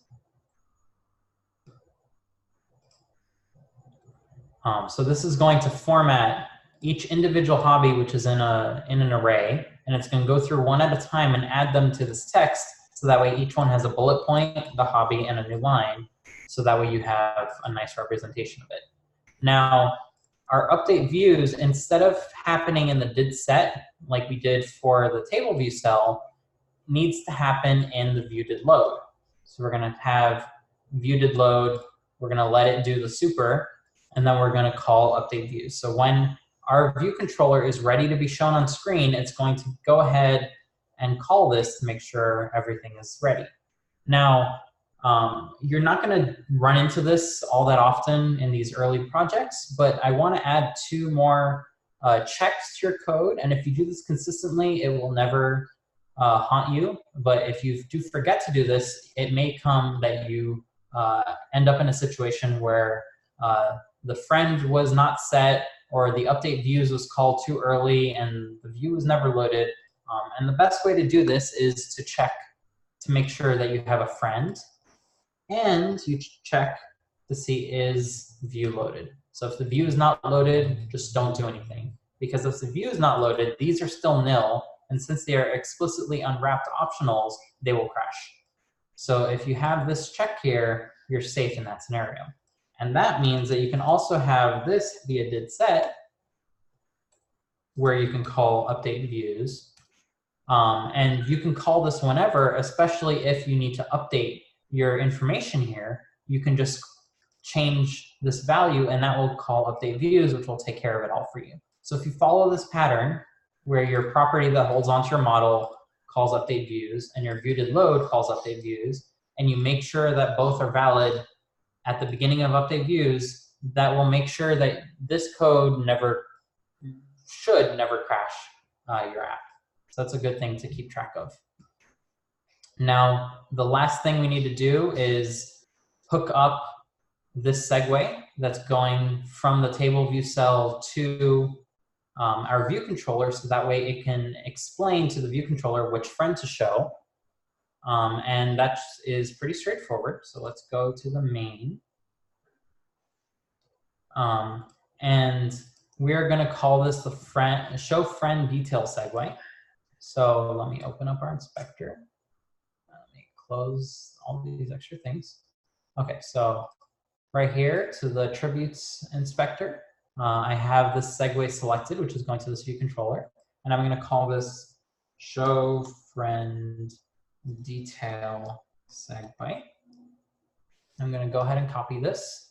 So this is going to format each individual hobby, which is in an array, and it's going to go through one at a time and add them to this text, so that way each one has a bullet point, the hobby, and a new line, so that way you have a nice representation of it. Now, our update views, instead of happening in the did set, like we did for the table view cell, needs to happen in the view did load. So we're gonna have view did load, we're gonna let it do the super, and then we're gonna call update views. So when our view controller is ready to be shown on screen, it's going to go ahead and call this to make sure everything is ready. Now, you're not going to run into this all that often in these early projects, but I want to add 2 more checks to your code. And if you do this consistently, it will never haunt you. But if you do forget to do this, it may come that you end up in a situation where the friend was not set, or the update views was called too early and the view was never loaded. And the best way to do this is to check to make sure that you have a friend, and you check to see is view loaded. So if the view is not loaded, just don't do anything. Because if the view is not loaded, these are still nil, and since they are explicitly unwrapped optionals, they will crash. So if you have this check here, you're safe in that scenario. And that means that you can also have this be a did set, where you can call update views. And you can call this whenever, especially if you need to update your information here. You can just change this value, and that will call update views, which will take care of it all for you. So if you follow this pattern where your property that holds onto your model calls update views and your view did load calls update views, and you make sure that both are valid at the beginning of update views, that will make sure that this code should never crash your app. So that's a good thing to keep track of. Now, the last thing we need to do is hook up this segue that's going from the table view cell to our view controller, so that way it can explain to the view controller which friend to show. And that is pretty straightforward. So let's go to the main. And we're going to call this the show friend detail segue. So let me open up our inspector. Let me close all these extra things. Okay, so right here to the attributes inspector, I have this segue selected, which is going to this view controller. And I'm going to call this show friend detail segue. I'm going to go ahead and copy this.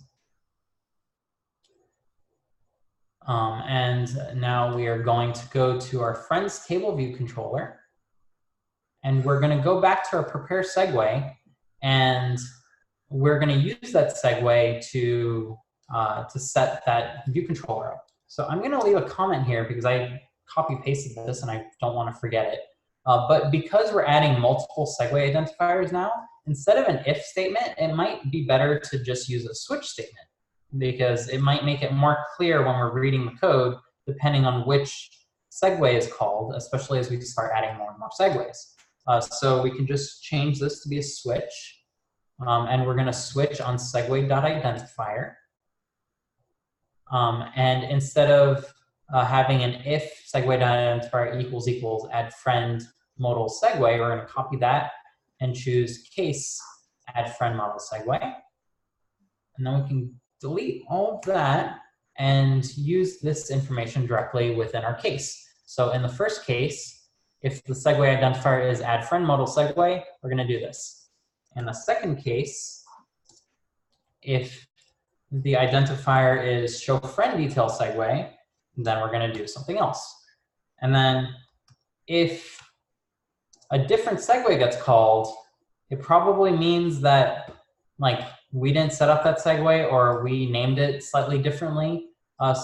And now we are going to go to our friends table view controller. And we're going to go back to our prepare segue, and we're going to use that segue to set that view controller up. So I'm going to leave a comment here because I copy pasted this and I don't want to forget it. But because we're adding multiple segue identifiers now, instead of an if statement, it might be better to just use a switch statement, because it might make it more clear when we're reading the code, depending on which segue is called, especially as we start adding more and more segues. So we can just change this to be a switch, and we're going to switch on segue.identifier. And instead of having an if segue.identifier equals add friend modal segue, we're going to copy that and choose case add friend model segue. And then we can delete all of that and use this information directly within our case. So in the first case, if the segue identifier is add friend modal segue, we're going to do this. In the second case, if the identifier is show friend detail segue, then we're going to do something else. And then if a different segue gets called, it probably means that like we didn't set up that segue or we named it slightly differently.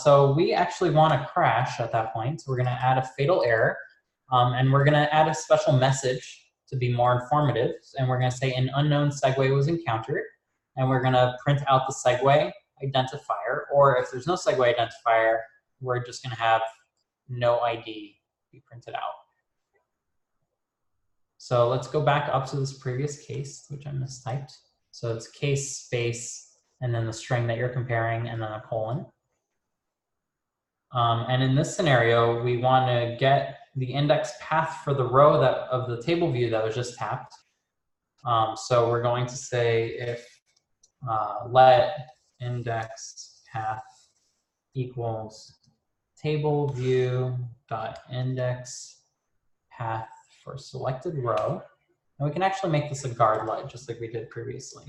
So we actually want to crash at that point. So we're going to add a fatal error, and we're going to add a special message to be more informative. And we're going to say an unknown segue was encountered. And we're going to print out the segue identifier, or if there's no segue identifier, we're just going to have no ID be printed out. So let's go back up to this previous case, which I mistyped. So it's case space, and then the string that you're comparing, and then a colon. And in this scenario, we want to get the index path for the row of the table view that was just tapped. So we're going to say if let index path equals table view dot index path for selected row, and we can actually make this a guard let, just like we did previously.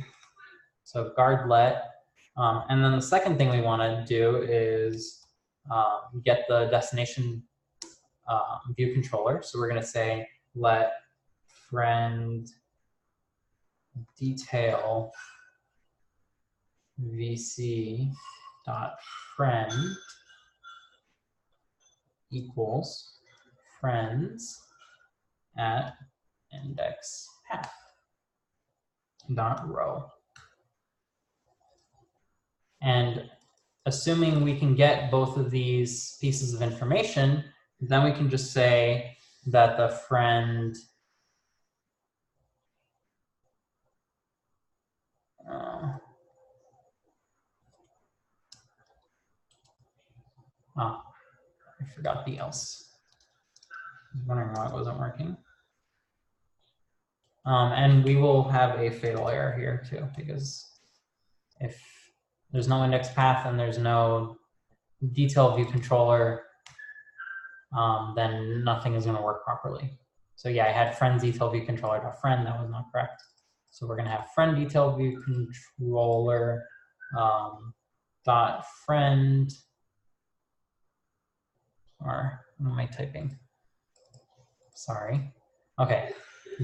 So guard let, and then the second thing we want to do is get the destination view controller. So we're going to say let friend detail vc dot friend equals friends at index path dot row. And assuming we can get both of these pieces of information, then we can just say that the friend I forgot the else. I was wondering why it wasn't working. And we will have a fatal error here too, because if there's no index path and there's no detail view controller, then nothing is going to work properly. So yeah, I had friend detail view controller.friend. That was not correct. So we're going to have friend detail view controller dot friend, or what am I typing? Sorry. Okay.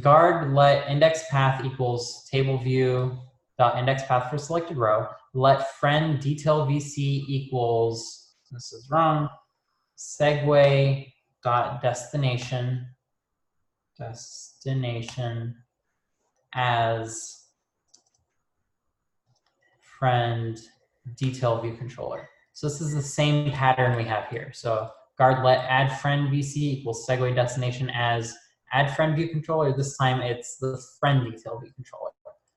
Guard let index path equals table view dot index path for selected row. Let friend detail VC equals, this is wrong, segue dot destination as friend detail view controller. So this is the same pattern we have here. So guard let add friend VC equals segue destination as add friend view controller. This time it's the friend detail view controller.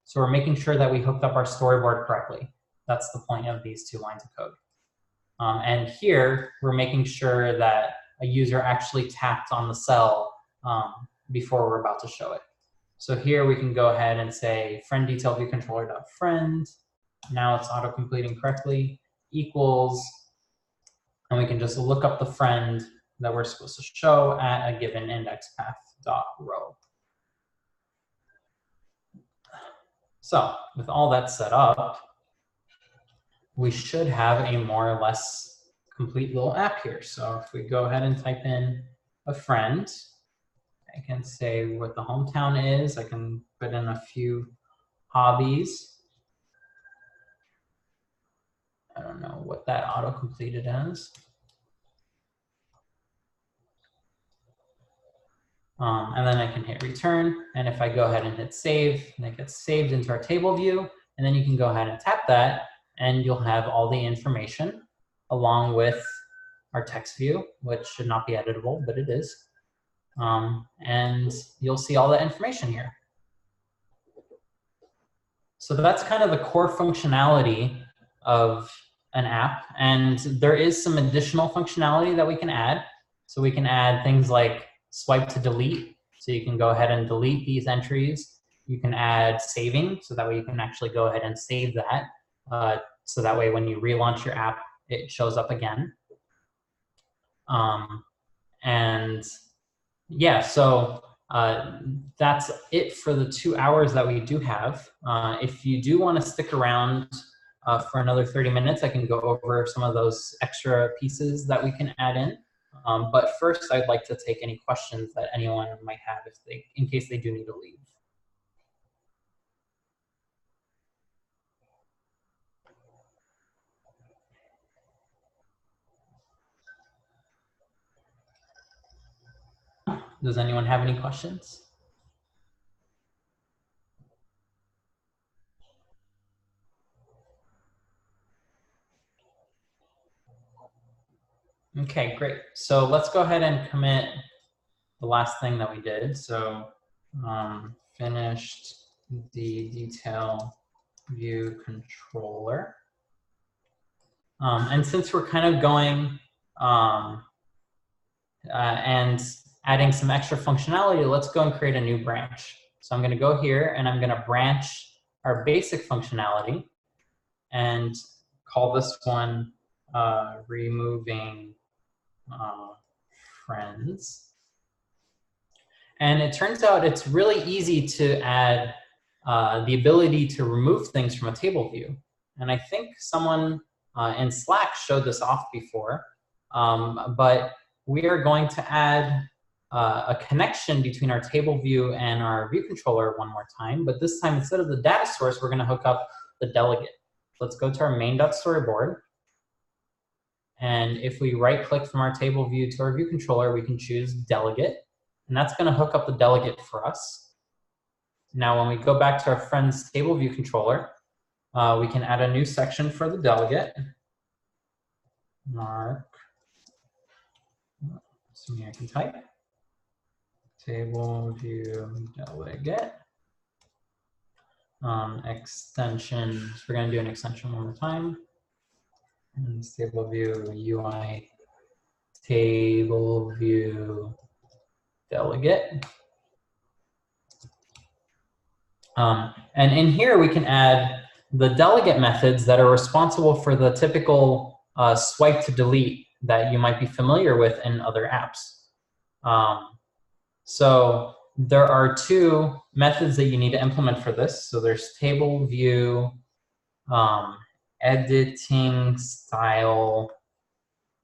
So we're making sure that we hooked up our storyboard correctly. That's the point of these 2 lines of code. And here we're making sure that a user actually tapped on the cell before we're about to show it. So here we can go ahead and say friend detail view controller dot friend. Now it's auto completing correctly equals, and we can just look up the friend that we're supposed to show at a given index path dot row. So with all that set up, we should have a more or less complete little app here. So if we go ahead and type in a friend, I can say what the hometown is. I can put in a few hobbies. I don't know what that auto completed as. And then I can hit return. And if I go ahead and hit save, and it gets saved into our table view, and then you can go ahead and tap that, and you'll have all the information along with our text view, which should not be editable, but it is. And you'll see all that information here. So that's kind of the core functionality of an app. And there is some additional functionality that we can add. So we can add things like swipe to delete. So you can go ahead and delete these entries. You can add saving, so that way you can actually go ahead and save that. So that way when you relaunch your app, it shows up again. And yeah, so that's it for the 2 hours that we do have. If you do want to stick around for another 30 minutes, I can go over some of those extra pieces that we can add in. But first, I'd like to take any questions that anyone might have in case they do need to leave. Does anyone have any questions? Okay, great. So let's go ahead and commit the last thing that we did. So finished the detail view controller. And since we're kind of going and adding some extra functionality, let's go and create a new branch. So I'm going to go here and I'm going to branch our basic functionality and call this one removing friends. And it turns out it's really easy to add the ability to remove things from a table view. And I think someone in Slack showed this off before, but we are going to add a connection between our table view and our view controller one more time, but this time instead of the data source, we're going to hook up the delegate. Let's go to our main.storyboard. And if we right click from our table view to our view controller, we can choose delegate, and that's going to hook up the delegate for us. Now, when we go back to our friend's table view controller, we can add a new section for the delegate. Mark, assuming I can type, table view delegate. Extensions, we're going to do an extension one more time. And table view UI table view delegate. And in here we can add the delegate methods that are responsible for the typical swipe to delete that you might be familiar with in other apps. So there are 2 methods that you need to implement for this. So there's table view editing style,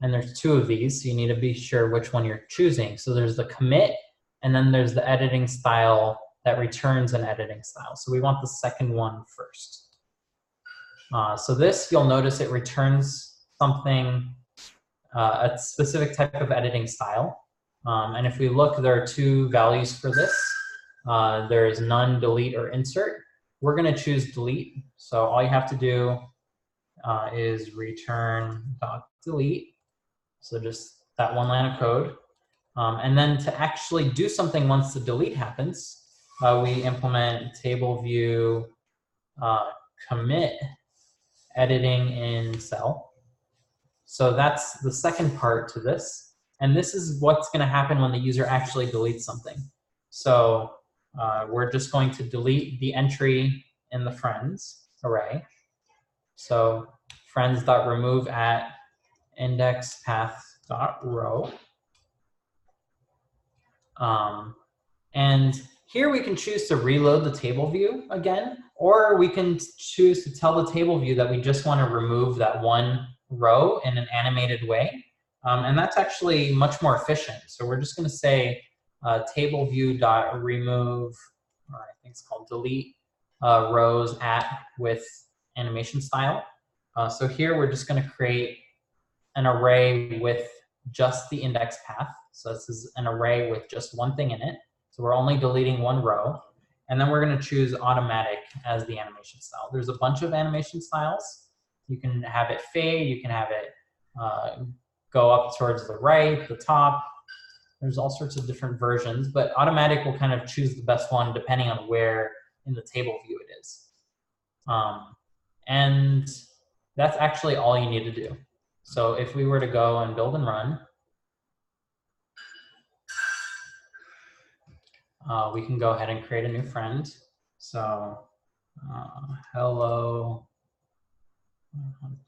and there's two of these, so you need to be sure which one you're choosing. So there's the commit, and then there's the editing style that returns an editing style. So we want the second one first. So this, you'll notice it returns something, a specific type of editing style. And if we look, there are two values for this. There is none, delete, or insert. We're going to choose delete. So all you have to do is return .delete. So just that one line of code. And then to actually do something once the delete happens, we implement table view commit editing in cell. So that's the second part to this. And this is what's going to happen when the user actually deletes something. So we're just going to delete the entry in the friends array. So friends.remove at index path.row. And here we can choose to reload the table view again, or we can choose to tell the table view that we just want to remove that one row in an animated way. And that's actually much more efficient. So we're just going to say table view.remove, or I think it's called delete rows at with animation style. So here we're just going to create an array with just the index path. So this is an array with just one thing in it. So we're only deleting one row. And then we're going to choose automatic as the animation style. There's a bunch of animation styles. You can have it fade, you can have it go up towards the right, the top. There's all sorts of different versions, but automatic will kind of choose the best one depending on where in the table view it is. And that's actually all you need to do. So if we were to go and build and run, we can go ahead and create a new friend. So hello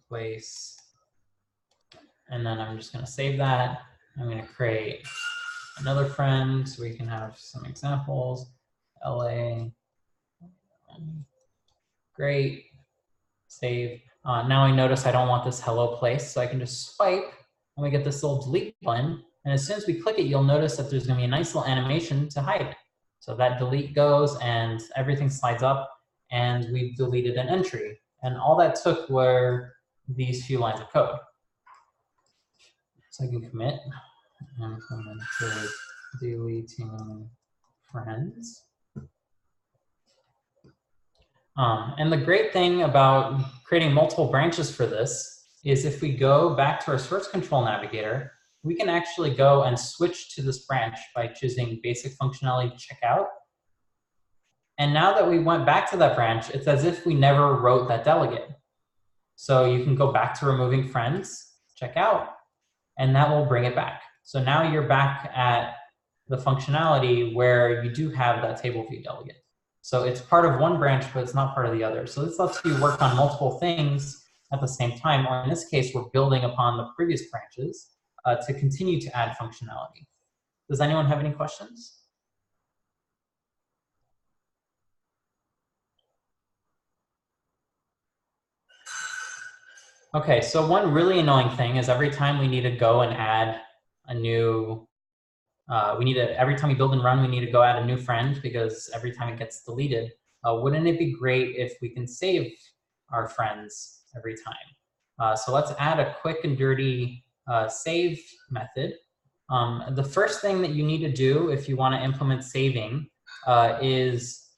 place, and then I'm just going to save that. I'm going to create another friend so we can have some examples. LA, great, save. Now I notice I don't want this hello place, so I can just swipe and we get this little delete button. And as soon as we click it, you'll notice that there's going to be a nice little animation to hide it. So that delete goes and everything slides up and we've deleted an entry. And all that took were these few lines of code. So I can commit and implement deleting friends. And the great thing about creating multiple branches for this is if we go back to our source control navigator, we can actually go and switch to this branch by choosing basic functionality checkout. And now that we went back to that branch, it's as if we never wrote that delegate. So you can go back to removing friends, check out, and that will bring it back. So now you're back at the functionality where you do have that table view delegate. So it's part of one branch, but it's not part of the other. So this lets you work on multiple things at the same time, or in this case, we're building upon the previous branches to continue to add functionality. Does anyone have any questions? Okay, so one really annoying thing is every time we need to go and add a new, every time we build and run, we need to go add a new friend because every time it gets deleted. Wouldn't it be great if we can save our friends every time? So let's add a quick and dirty save method. The first thing that you need to do if you want to implement saving is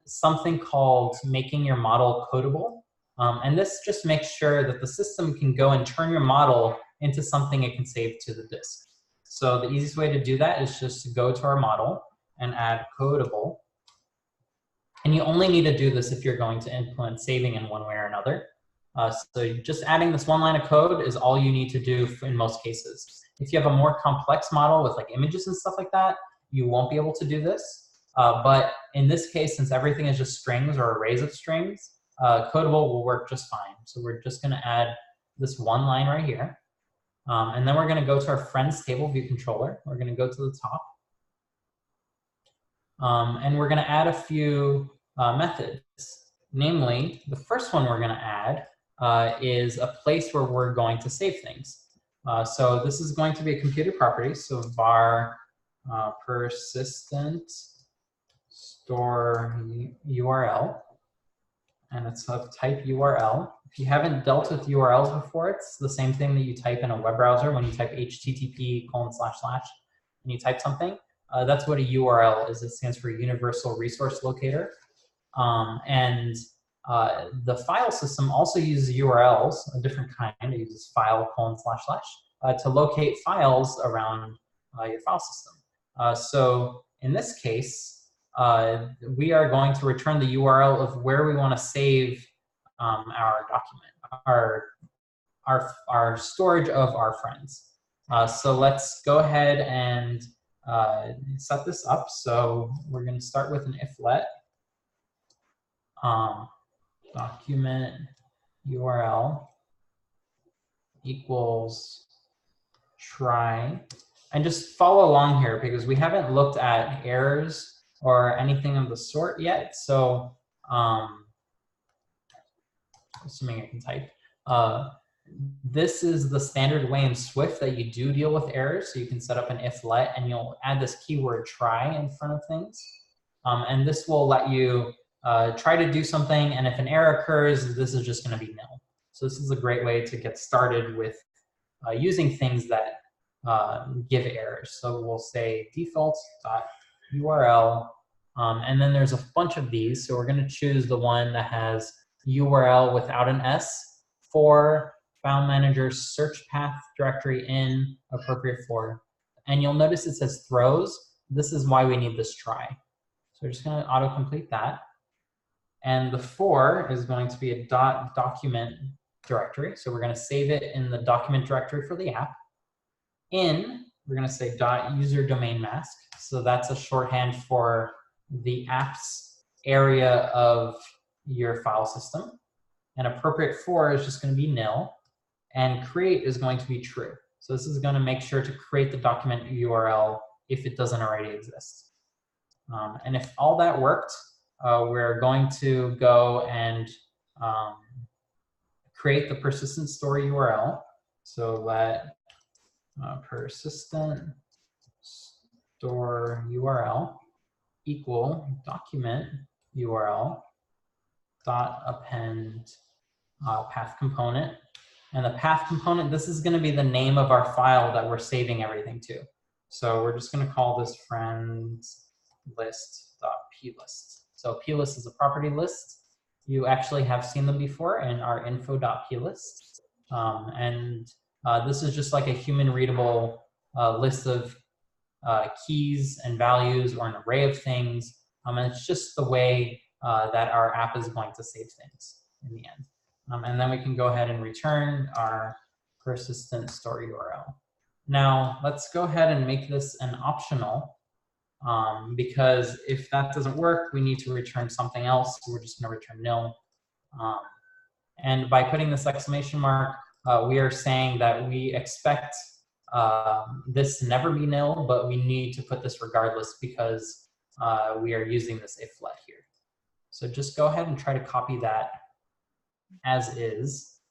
something called making your model codable. And this just makes sure that the system can go and turn your model into something it can save to the disk. So the easiest way to do that is just to go to our model and add codable. And you only need to do this if you're going to implement saving in one way or another. So just adding this one line of code is all you need to do in most cases. If you have a more complex model with like images and stuff like that, you won't be able to do this. But in this case, since everything is just strings or arrays of strings, codable will work just fine. So we're just going to add this one line right here. And then we're going to go to our friends table view controller. We're going to go to the top. And we're going to add a few methods. Namely, the first one we're going to add is a place where we're going to save things. So this is going to be a computer property. So var persistent store URL, and it's of type URL. If you haven't dealt with URLs before, it's the same thing that you type in a web browser when you type HTTP:// and you type something. That's what a URL is. It stands for Universal Resource Locator. And the file system also uses URLs, a different kind. It uses file:// to locate files around your file system. So in this case, we are going to return the URL of where we want to save our document, our storage of our friends. So let's go ahead and set this up. So we're going to start with an if-let. Document URL equals try. And just follow along here because we haven't looked at errors or anything of the sort yet. So assuming I can type, this is the standard way in Swift that you do deal with errors. So you can set up an if-let and you'll add this keyword try in front of things. And this will let you try to do something, and if an error occurs, this is just going to be nil. So this is a great way to get started with using things that give errors. So we'll say default.url, and then there's a bunch of these. So we're going to choose the one that has URL without an S for file manager search path directory in appropriate for. And you'll notice it says throws. This is why we need this try. So we're just going to autocomplete that. And the for is going to be a .document directory. So we're going to save it in the document directory for the app. In, we're going to say .user domain mask. So that's a shorthand for the app's area of your file system. And appropriate for is just going to be nil. And create is going to be true. So this is going to make sure to create the document URL if it doesn't already exist. And if all that worked, we're going to go and create the persistent store URL. So let persistent store URL equal document URL dot append path component. And the path component, this is going to be the name of our file that we're saving everything to. So we're just going to call this friends list.plist. So plist is a property list. You actually have seen them before in our info.plist. And this is just like a human readable list of keys and values or an array of things. And it's just the way that our app is going to save things in the end. And then we can go ahead and return our persistent store URL. Now let's go ahead and make this an optional. Because if that doesn't work, we need to return something else. We're just going to return nil. And by putting this exclamation mark, we are saying that we expect this to never be nil, but we need to put this regardless because we are using this if-let here. So just go ahead and try to copy that as is.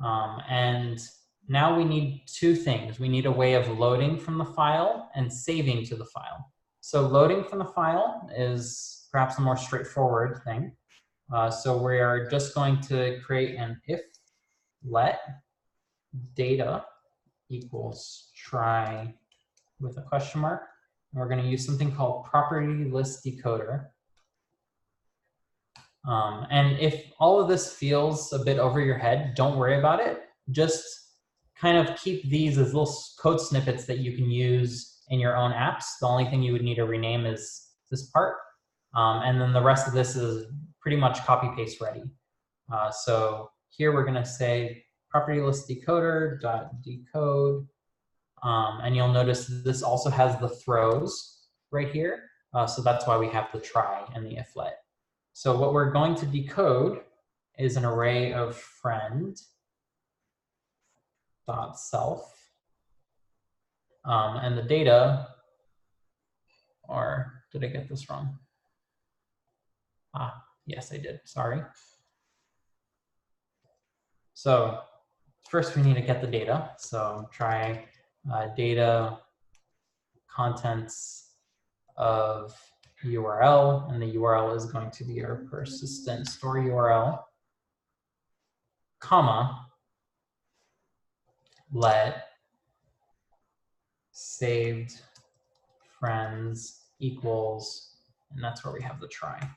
And now we need two things. We need a way of loading from the file and saving to the file. So loading from the file is perhaps a more straightforward thing. So we are just going to create an if-let data equals try with a question mark. And we're going to use something called property list decoder. And if all of this feels a bit over your head, don't worry about it. Just kind of keep these as little code snippets that you can use in your own apps. The only thing you would need to rename is this part. And then the rest of this is pretty much copy paste ready. So here we're going to say property list decoder dot decode. And you'll notice this also has the throws right here. So that's why we have the try and the if-let. So what we're going to decode is an array of friend dot self. And the data, or did I get this wrong? Yes, I did, sorry. So first we need to get the data. So try data contents of URL, and the URL is going to be our persistent store URL, comma, let saved friends equals, and that's where we have the try.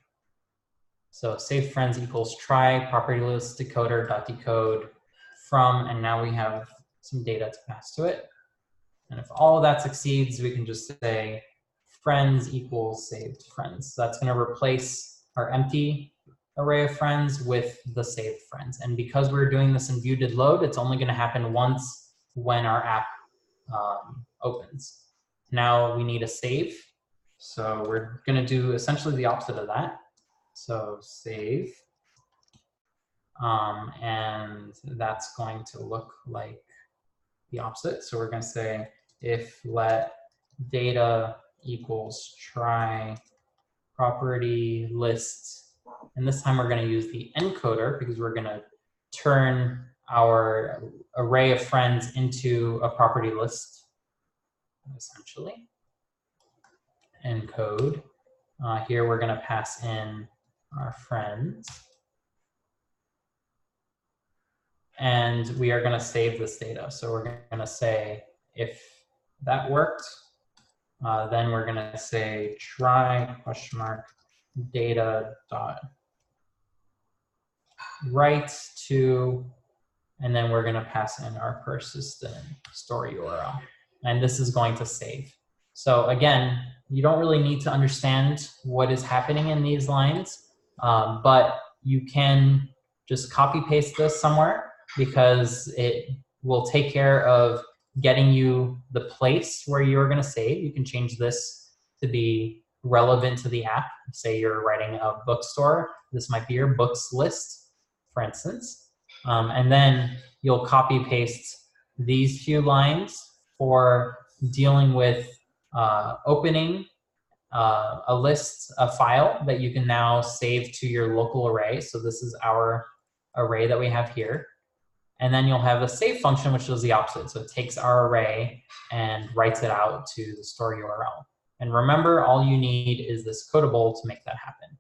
So saved friends equals try property list decoder dot decode from, and now we have some data to pass to it. And if all of that succeeds, we can just say friends equals saved friends. So that's going to replace our empty array of friends with the saved friends. And because we're doing this in view did load, it's only going to happen once when our app opens. Now we need a save. So we're going to do essentially the opposite of that. So save. And that's going to look like the opposite. So we're going to say if let data equals try property list, and this time we're going to use the encoder because we're going to turn our array of friends into a property list, essentially. Encode. Here we're going to pass in our friends. And we are going to save this data. So we're going to say if that worked, then we're going to say try question mark data dot write to, and then we're going to pass in our persistent store URL. And this is going to save. So again, you don't really need to understand what is happening in these lines, but you can just copy paste this somewhere because it will take care of getting you the place where you're going to save. You can change this to be relevant to the app. Say you're writing a bookstore. This might be your books list, for instance. And then you'll copy paste these few lines for dealing with opening a list, a file that you can now save to your local array. So this is our array that we have here. And then you'll have a save function, which is the opposite. So it takes our array and writes it out to the store URL. And remember, all you need is this codable to make that happen.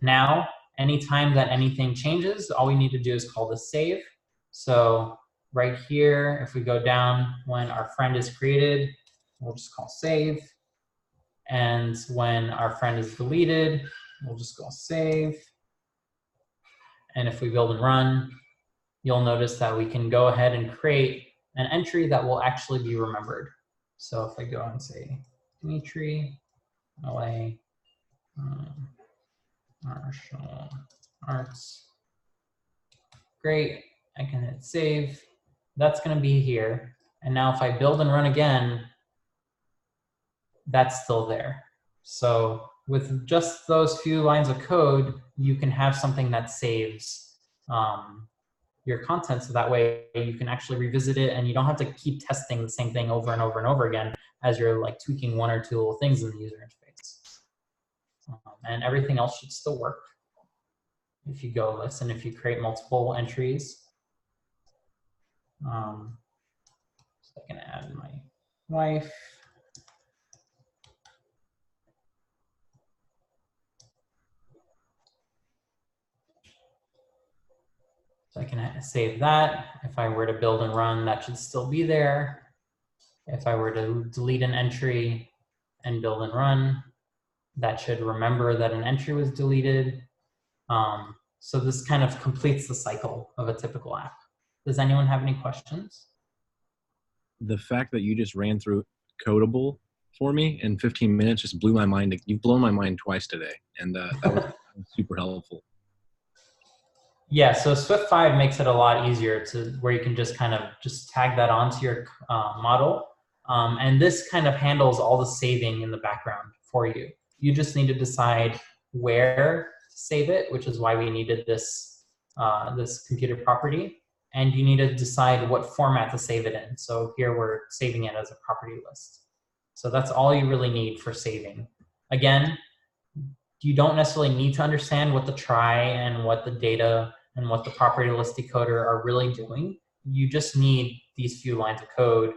Now, anytime that anything changes, all we need to do is call this save. So right here, if we go down, when our friend is created, we'll just call save. And when our friend is deleted, we'll just call save. And if we build and run, you'll notice that we can go ahead and create an entry that will actually be remembered. So if I go and say Dimitri, LA, martial arts, great, I can hit save. That's going to be here. And now if I build and run again, that's still there. So with just those few lines of code, you can have something that saves your content, so that way you can actually revisit it and you don't have to keep testing the same thing over and over and over again as you're like tweaking one or two little things in the user interface. And everything else should still work. If you go listen, if you create multiple entries. So I can add my wife. So I can save that. If I were to build and run, that should still be there. If I were to delete an entry and build and run, that should remember that an entry was deleted. So this kind of completes the cycle of a typical app. Does anyone have any questions? The fact that you just ran through Codable for me in 15 minutes just blew my mind. You've blown my mind twice today, and that was super helpful. Yeah, so Swift 5 makes it a lot easier to where you can just kind of just tag that onto your model. And this kind of handles all the saving in the background for you. You just need to decide where to save it, which is why we needed this, this computer property. And you need to decide what format to save it in. So here we're saving it as a property list. So that's all you really need for saving. Again, you don't necessarily need to understand what the try and what the data and what the property list decoder are really doing. You just need these few lines of code.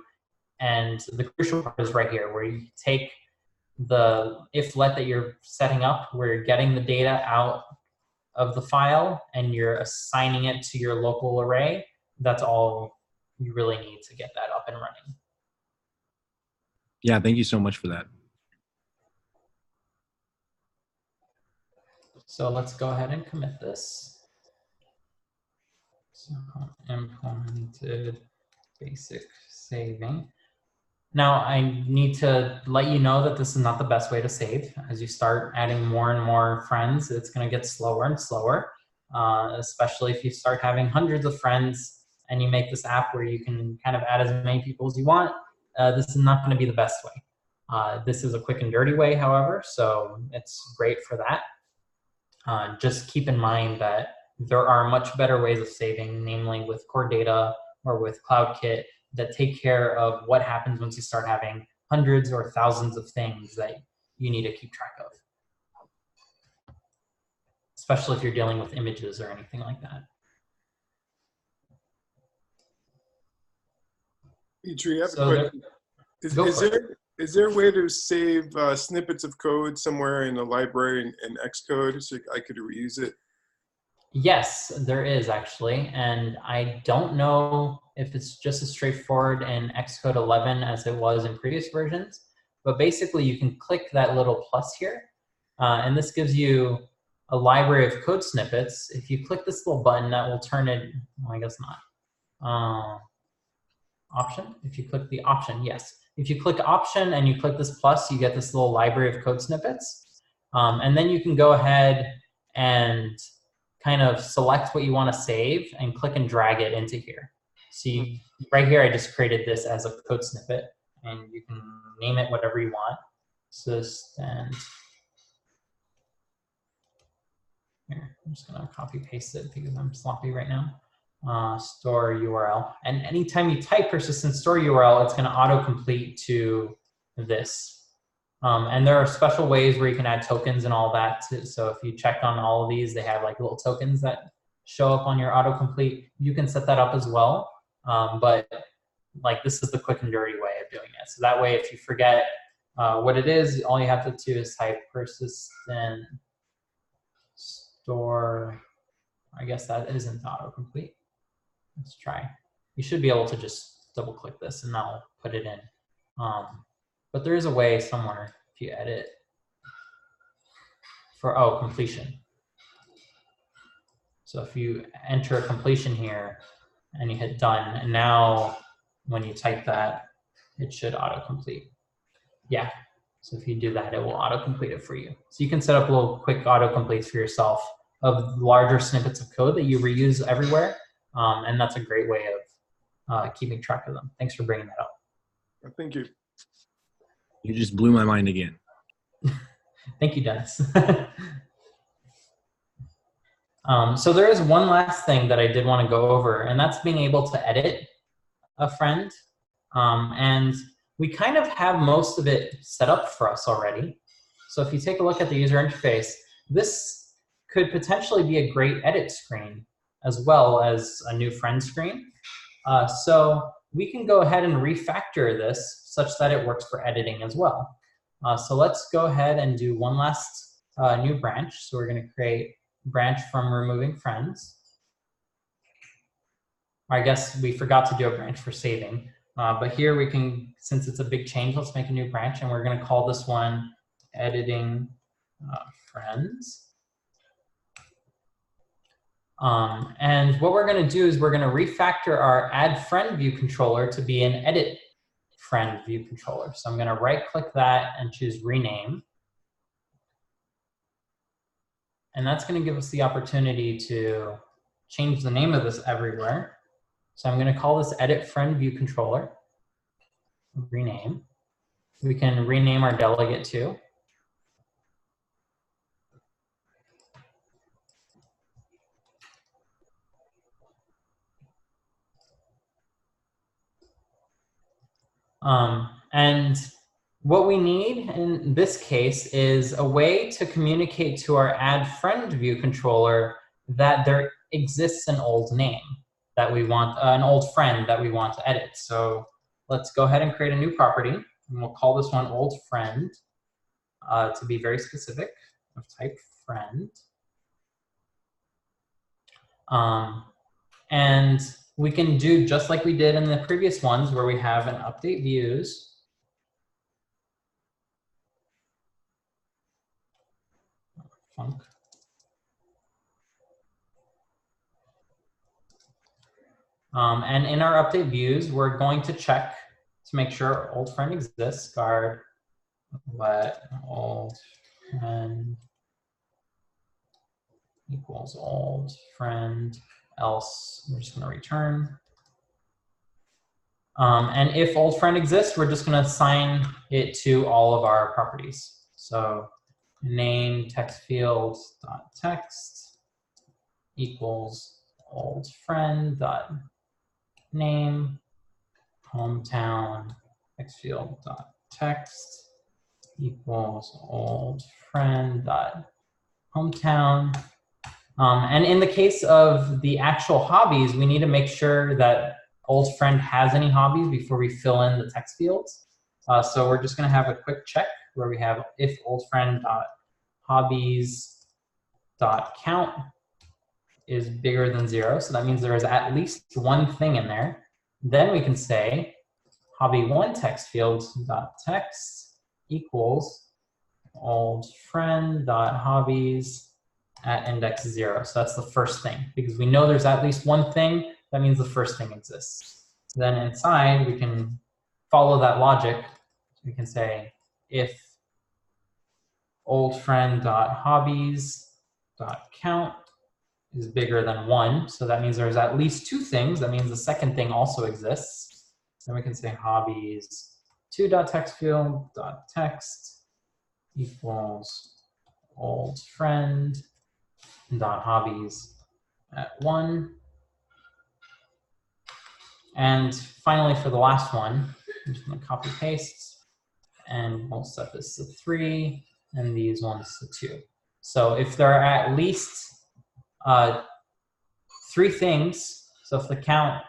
And the crucial part is right here, where you take the if-let that you're setting up, where you're getting the data out of the file and you're assigning it to your local array. That's all you really need to get that up and running. Yeah, thank you so much for that. So let's go ahead and commit this. So implemented basic saving. Now I need to let you know that this is not the best way to save. As you start adding more and more friends, it's going to get slower and slower, especially if you start having hundreds of friends and you make this app where you can kind of add as many people as you want. This is not going to be the best way. This is a quick and dirty way, however, so it's great for that. Just keep in mind that there are much better ways of saving, namely with Core Data or with CloudKit, that take care of what happens once you start having hundreds or thousands of things that you need to keep track of. Especially if you're dealing with images or anything like that. Dimitri, I have So a question. Is there a way to save snippets of code somewhere in the library in Xcode so I could reuse it? Yes, there is actually, and I don't know if it's just as straightforward in Xcode 11 as it was in previous versions, but basically you can click that little plus here, and this gives you a library of code snippets. If you click this little button, that will turn it, well, I guess not. Option, if you click the option, yes. If you click option and you click this plus, you get this little library of code snippets, and then you can go ahead and kind of select what you want to save and click and drag it into here. See, right here, I just created this as a code snippet, and you can name it whatever you want. And here, I'm just gonna copy paste it because I'm sloppy right now. Store URL, and anytime you type persistent store URL, it's gonna autocomplete to this. And there are special ways where you can add tokens and all that. So if you check on all of these, they have like little tokens that show up on your autocomplete. You can set that up as well. But like this is the quick and dirty way of doing it. So that way, if you forget what it is, all you have to do is type persistent store. I guess that isn't autocomplete. Let's try. You should be able to just double click this and that'll put it in. But there is a way somewhere if you edit for, oh, completion. So if you enter completion here and you hit done, and now when you type that, it should autocomplete. Yeah, so if you do that, it will autocomplete it for you. So you can set up little quick autocompletes for yourself of larger snippets of code that you reuse everywhere. And that's a great way of keeping track of them. Thanks for bringing that up. Thank you. You just blew my mind again. Thank you, Dennis. So there is one last thing that I did want to go over, and that's being able to edit a friend. And we kind of have most of it set up for us already. So if you take a look at the user interface, this could potentially be a great edit screen as well as a new friend screen. So we can go ahead and refactor this such that it works for editing as well. So let's go ahead and do one last new branch. So we're going to create branch from removing friends. I guess we forgot to do a branch for saving. But here we can, since it's a big change, let's make a new branch, and we're going to call this one editing friends. And what we're going to do is we're going to refactor our add friend view controller to be an edit friend view controller. So I'm going to right click that and choose rename. And that's going to give us the opportunity to change the name of this everywhere. So I'm going to call this edit friend view controller. Rename. We can rename our delegate too. And what we need in this case is a way to communicate to our add friend view controller that there exists an old name that we want, an old friend that we want to edit. So let's go ahead and create a new property, and we'll call this one old friend to be very specific, of type friend. And we can do just like we did in the previous ones where we have an update views. Func. And in our update views, we're going to check to make sure old friend exists, guard let old friend equals old friend, else we're just going to return. And if old friend exists, we're just going to assign it to all of our properties. So name text field dot text equals old friend dot name hometown text field dot text equals old friend dot hometown. And in the case of the actual hobbies, we need to make sure that old friend has any hobbies before we fill in the text fields. So we're just going to have a quick check where we have if old friend dot hobbies dot count is bigger than 0. So that means there is at least one thing in there. Then we can say hobby1 text field dot text equals old friend dot hobbies at index 0. So that's the first thing, because we know there's at least one thing. That means the first thing exists. Then inside, we can follow that logic. We can say if old friend dot hobbies dot count is bigger than 1. So that means there's at least 2 things. That means the second thing also exists. Then we can say hobbies 2 dot text field dot text equals old friend dot hobbies at 1. And finally, for the last one, I'm just going to copy paste, and we'll set this to 3 and these ones to 2. So if there are at least 3 things, so if the count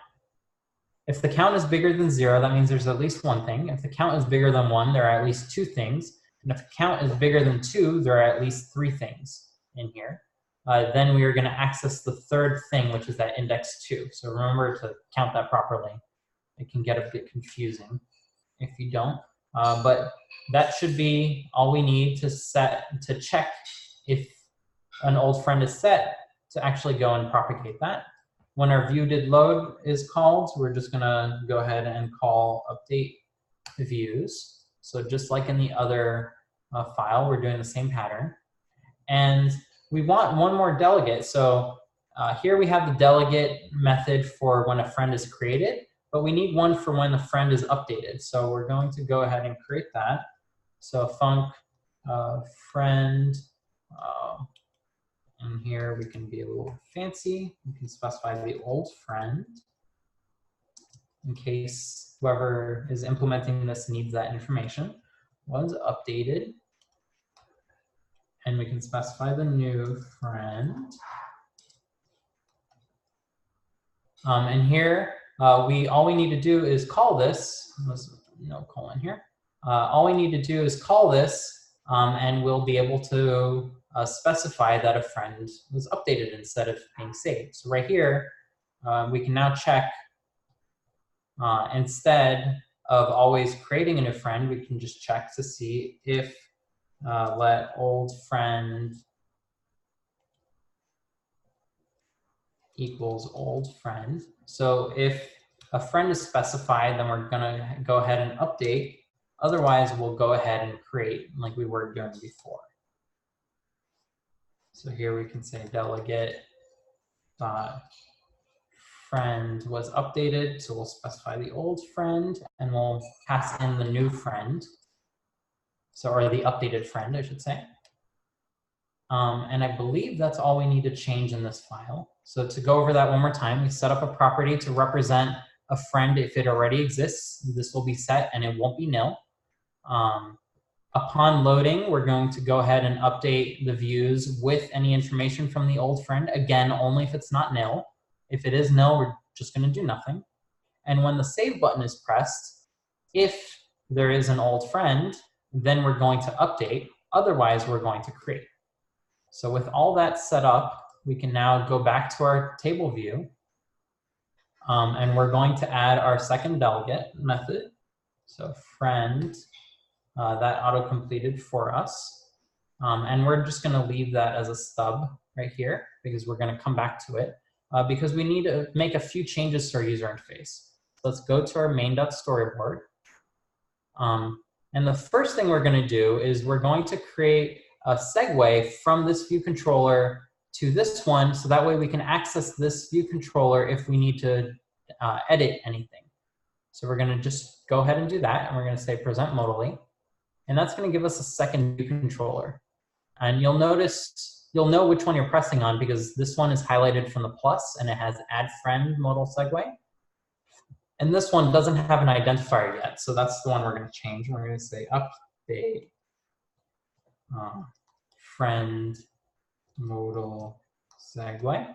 is bigger than 0, that means there's at least one thing. If the count is bigger than 1, there are at least 2 things. And if the count is bigger than 2, there are at least 3 things in here. Then we are going to access the third thing, which is that index 2. So remember to count that properly. It can get a bit confusing if you don't. But that should be all we need to check if an old friend is set to actually go and propagate that. When our view did load is called, we're just going to go ahead and call update views. So just like in the other file, we're doing the same pattern. And we want one more delegate. So here we have the delegate method for when a friend is created, but we need one for when the friend is updated. So we're going to go ahead and create that. So func friend, and here we can be a little fancy. We can specify the old friend in case whoever is implementing this needs that information. Was updated. And we can specify the new friend. And here, all we need to do is call this. There's no colon here. All we need to do is call this, and we'll be able to specify that a friend was updated instead of being saved. So right here, we can now check, instead of always creating a new friend, we can just check to see if let old friend equals old friend. So if a friend is specified, then we're gonna go ahead and update. Otherwise, we'll go ahead and create like we were doing before. So here we can say delegate dot friend was updated. So we'll specify the old friend and we'll pass in the new friend. So, or the updated friend, I should say. And I believe that's all we need to change in this file. So to go over that one more time, we set up a property to represent a friend if it already exists. This will be set and it won't be nil. Upon loading, we're going to go ahead and update the views with any information from the old friend. Again, only if it's not nil. If it is nil, we're just going to do nothing. And when the save button is pressed, if there is an old friend, then we're going to update. Otherwise, we're going to create. So with all that set up, we can now go back to our table view. And we're going to add our second delegate method. So friend, that auto-completed for us. And we're just going to leave that as a stub right here because we're going to come back to it because we need to make a few changes to our user interface. So let's go to our main.storyboard. And the first thing we're going to do is we're going to create a segue from this view controller to this one, so that way we can access this view controller if we need to edit anything. So we're going to just go ahead and do that, and we're going to say present modally. And that's going to give us a second view controller. And you'll notice, you'll know which one you're pressing on because this one is highlighted from the plus and it has add friend modal segue. And this one doesn't have an identifier yet. So that's the one we're going to change. We're going to say update friend modal segue.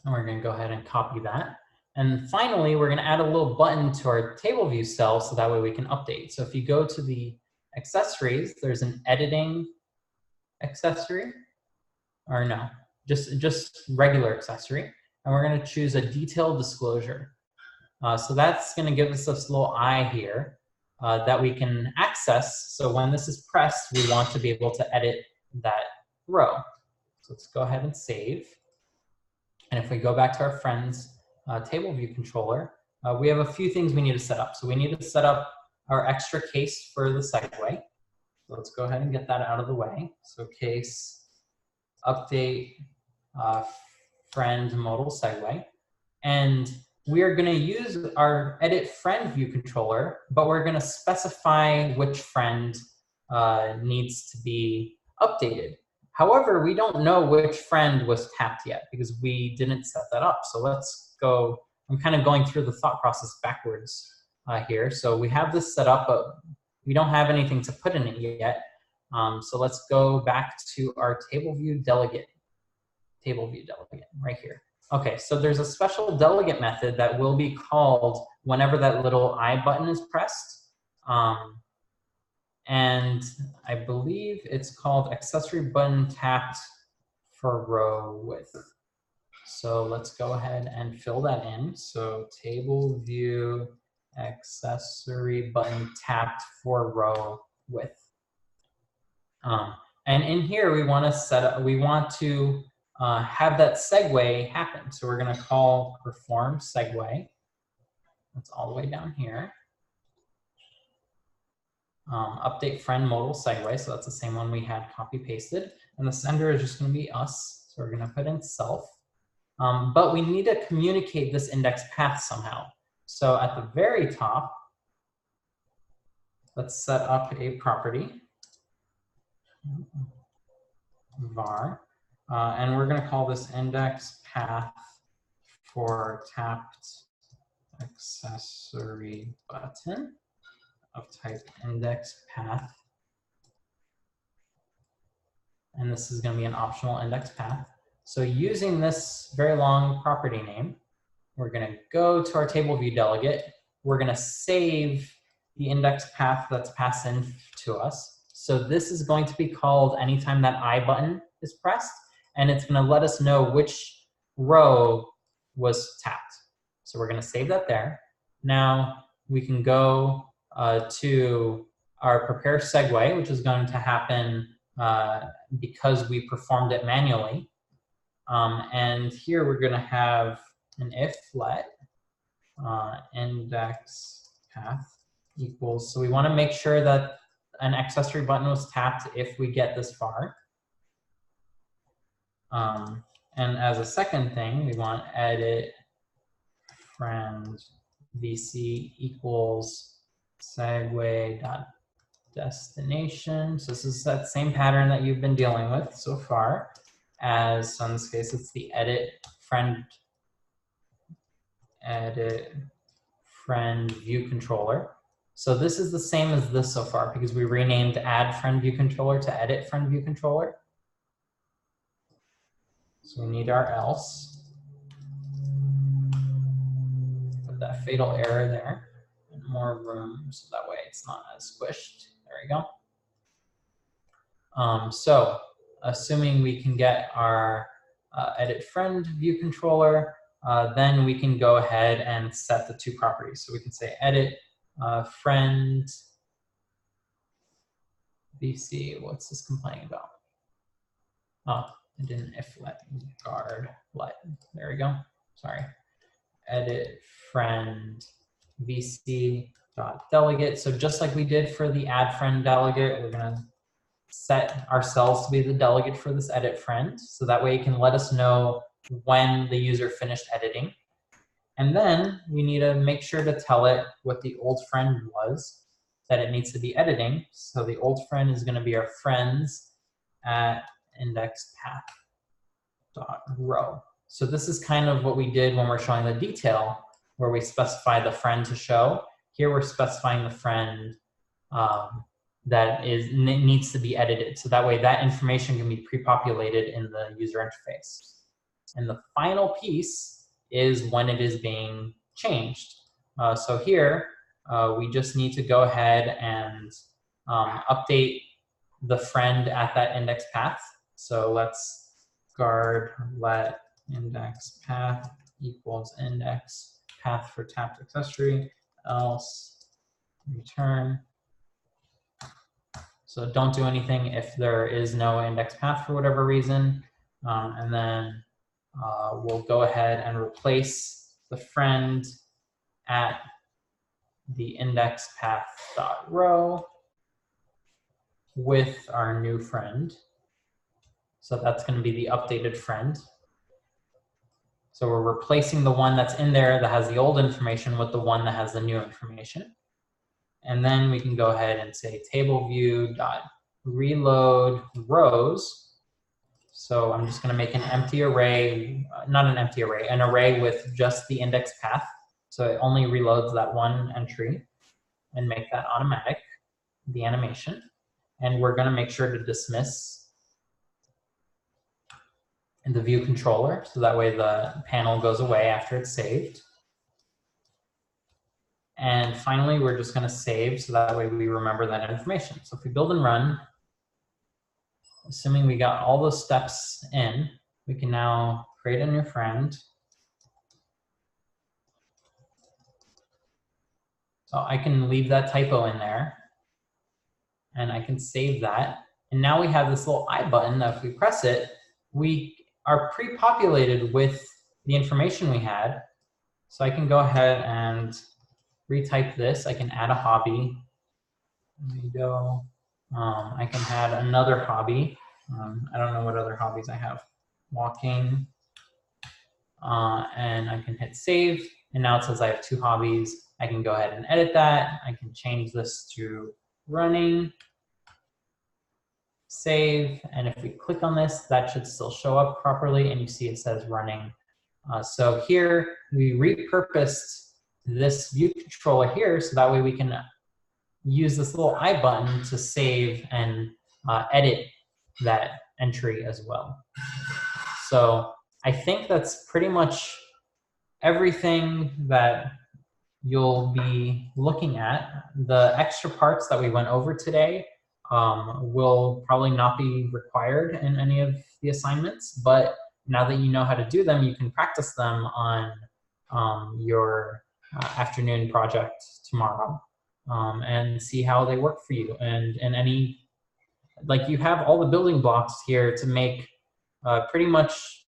And we're going to go ahead and copy that. And finally, we're going to add a little button to our table view cell so that way we can update. So if you go to the accessories, there's an editing accessory, or no, just regular accessory. And we're going to choose a detailed disclosure. So that's going to give us this little eye here that we can access. So when this is pressed, we want to be able to edit that row. So let's go ahead and save. And if we go back to our friends table view controller, we have a few things we need to set up. So we need to set up our extra case for the segue. So let's go ahead and get that out of the way. So case update friend modal segue. And we are going to use our edit friend view controller, but we're going to specify which friend needs to be updated. However, we don't know which friend was tapped yet because we didn't set that up. So let's go, I'm kind of going through the thought process backwards here. So we have this set up, but we don't have anything to put in it yet. So let's go back to our table view delegate right here. Okay, so there's a special delegate method that will be called whenever that little I button is pressed. And I believe it's called accessory button tapped for row width. So let's go ahead and fill that in. So table view accessory button tapped for row width. And in here we want to set up, we want to have that segue happen. So we're going to call perform segue. That's all the way down here. Update friend modal segue. So that's the same one we had copy pasted. And the sender is just going to be us. So we're going to put in self. But we need to communicate this index path somehow. So at the very top, let's set up a property var. And we're going to call this index path for tapped accessory button of type index path. And this is going to be an optional index path. So using this very long property name, we're going to go to our table view delegate. We're going to save the index path that's passed in to us. So this is going to be called anytime that I button is pressed, and it's going to let us know which row was tapped. So we're going to save that there. Now we can go to our prepare segue, which is going to happen because we performed it manually. And here we're going to have an if let index path equals. So we want to make sure that an accessory button was tapped if we get this far. And as a second thing, we want edit friend vc equals segue dot destination. So this is that same pattern that you've been dealing with so far. As so in this case, it's the edit friend view controller. So this is the same as this so far because we renamed add friend view controller to edit friend view controller. So we need our else. Put that fatal error there and more room so that way it's not as squished. There we go. So assuming we can get our edit friend view controller, then we can go ahead and set the two properties. So we can say edit friend VC. What's this complaining about? Oh, I didn't if let guard let. There we go. Sorry. Edit friend VC dot delegate. So just like we did for the add friend delegate, we're gonna set ourselves to be the delegate for this edit friend. So that way it can let us know when the user finished editing. And then we need to make sure to tell it what the old friend was that it needs to be editing. So the old friend is going to be our friends at index path dot row. So this is kind of what we did when we're showing the detail, where we specify the friend to show. Here we're specifying the friend that needs to be edited. So that way that information can be pre-populated in the user interface. And the final piece is when it is being changed. So here, we just need to go ahead and update the friend at that index path. So let's guard let index path equals index path for tapped accessory, else return. So don't do anything if there is no index path for whatever reason. And then we'll go ahead and replace the friend at the index path dot row with our new friend. So that's going to be the updated friend. So we're replacing the one that's in there that has the old information with the one that has the new information. And then we can go ahead and say table view dot reload rows. So I'm just going to make an empty array, not an empty array, an array with just the index path. So it only reloads that one entry and make that automatic, the animation. And we're going to make sure to dismiss the view controller. So that way the panel goes away after it's saved. And finally, we're just going to save so that way we remember that information. So if we build and run, assuming we got all those steps in, we can now create a new friend. So I can leave that typo in there and I can save that. And now we have this little I button that if we press it, we are pre-populated with the information we had. So I can go ahead and retype this. I can add a hobby. There we go. I can add another hobby. I don't know what other hobbies I have. Walking. And I can hit save. And now it says I have 2 hobbies. I can go ahead and edit that. I can change this to running. Save. And if we click on this, that should still show up properly. And you see it says running. So here we repurposed this view controller here so that way we can use this little I button to save and edit that entry as well. So I think that's pretty much everything that you'll be looking at. The extra parts that we went over today will probably not be required in any of the assignments, but now that you know how to do them, you can practice them on your afternoon project tomorrow and see how they work for you. And any, like you have all the building blocks here to make pretty much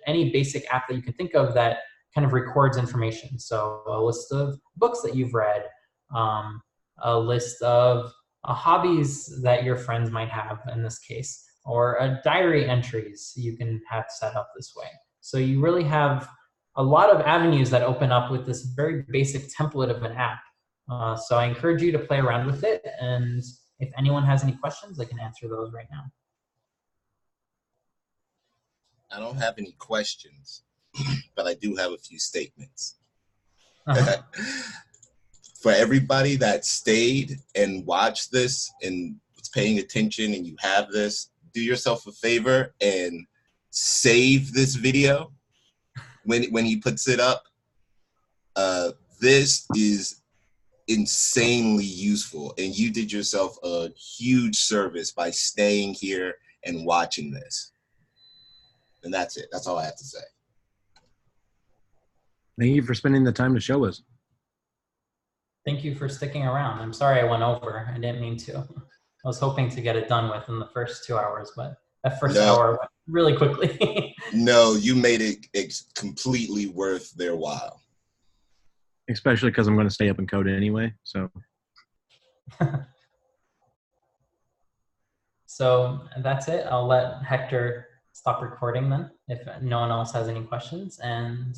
any basic app that you can think of that kind of records information. So a list of books that you've read, a list of hobbies that your friends might have in this case, or a diary entries you can have set up this way. So you really have a lot of avenues that open up with this very basic template of an app. So I encourage you to play around with it, and if anyone has any questions, I can answer those right now. I don't have any questions, but I do have a few statements. for everybody that stayed and watched this and was paying attention and you have this, do yourself a favor and save this video when he puts it up. This is insanely useful, and you did yourself a huge service by staying here and watching this. And that's it. That's all I have to say. Thank you for spending the time to show us. Thank you for sticking around. I'm sorry I went over. I didn't mean to. I was hoping to get it done within the first 2 hours, but that first hour went really quickly. No, you made it completely worth their while. Especially because I'm going to stay up and code anyway. So. So that's it. I'll let Hector stop recording then, if no one else has any questions. And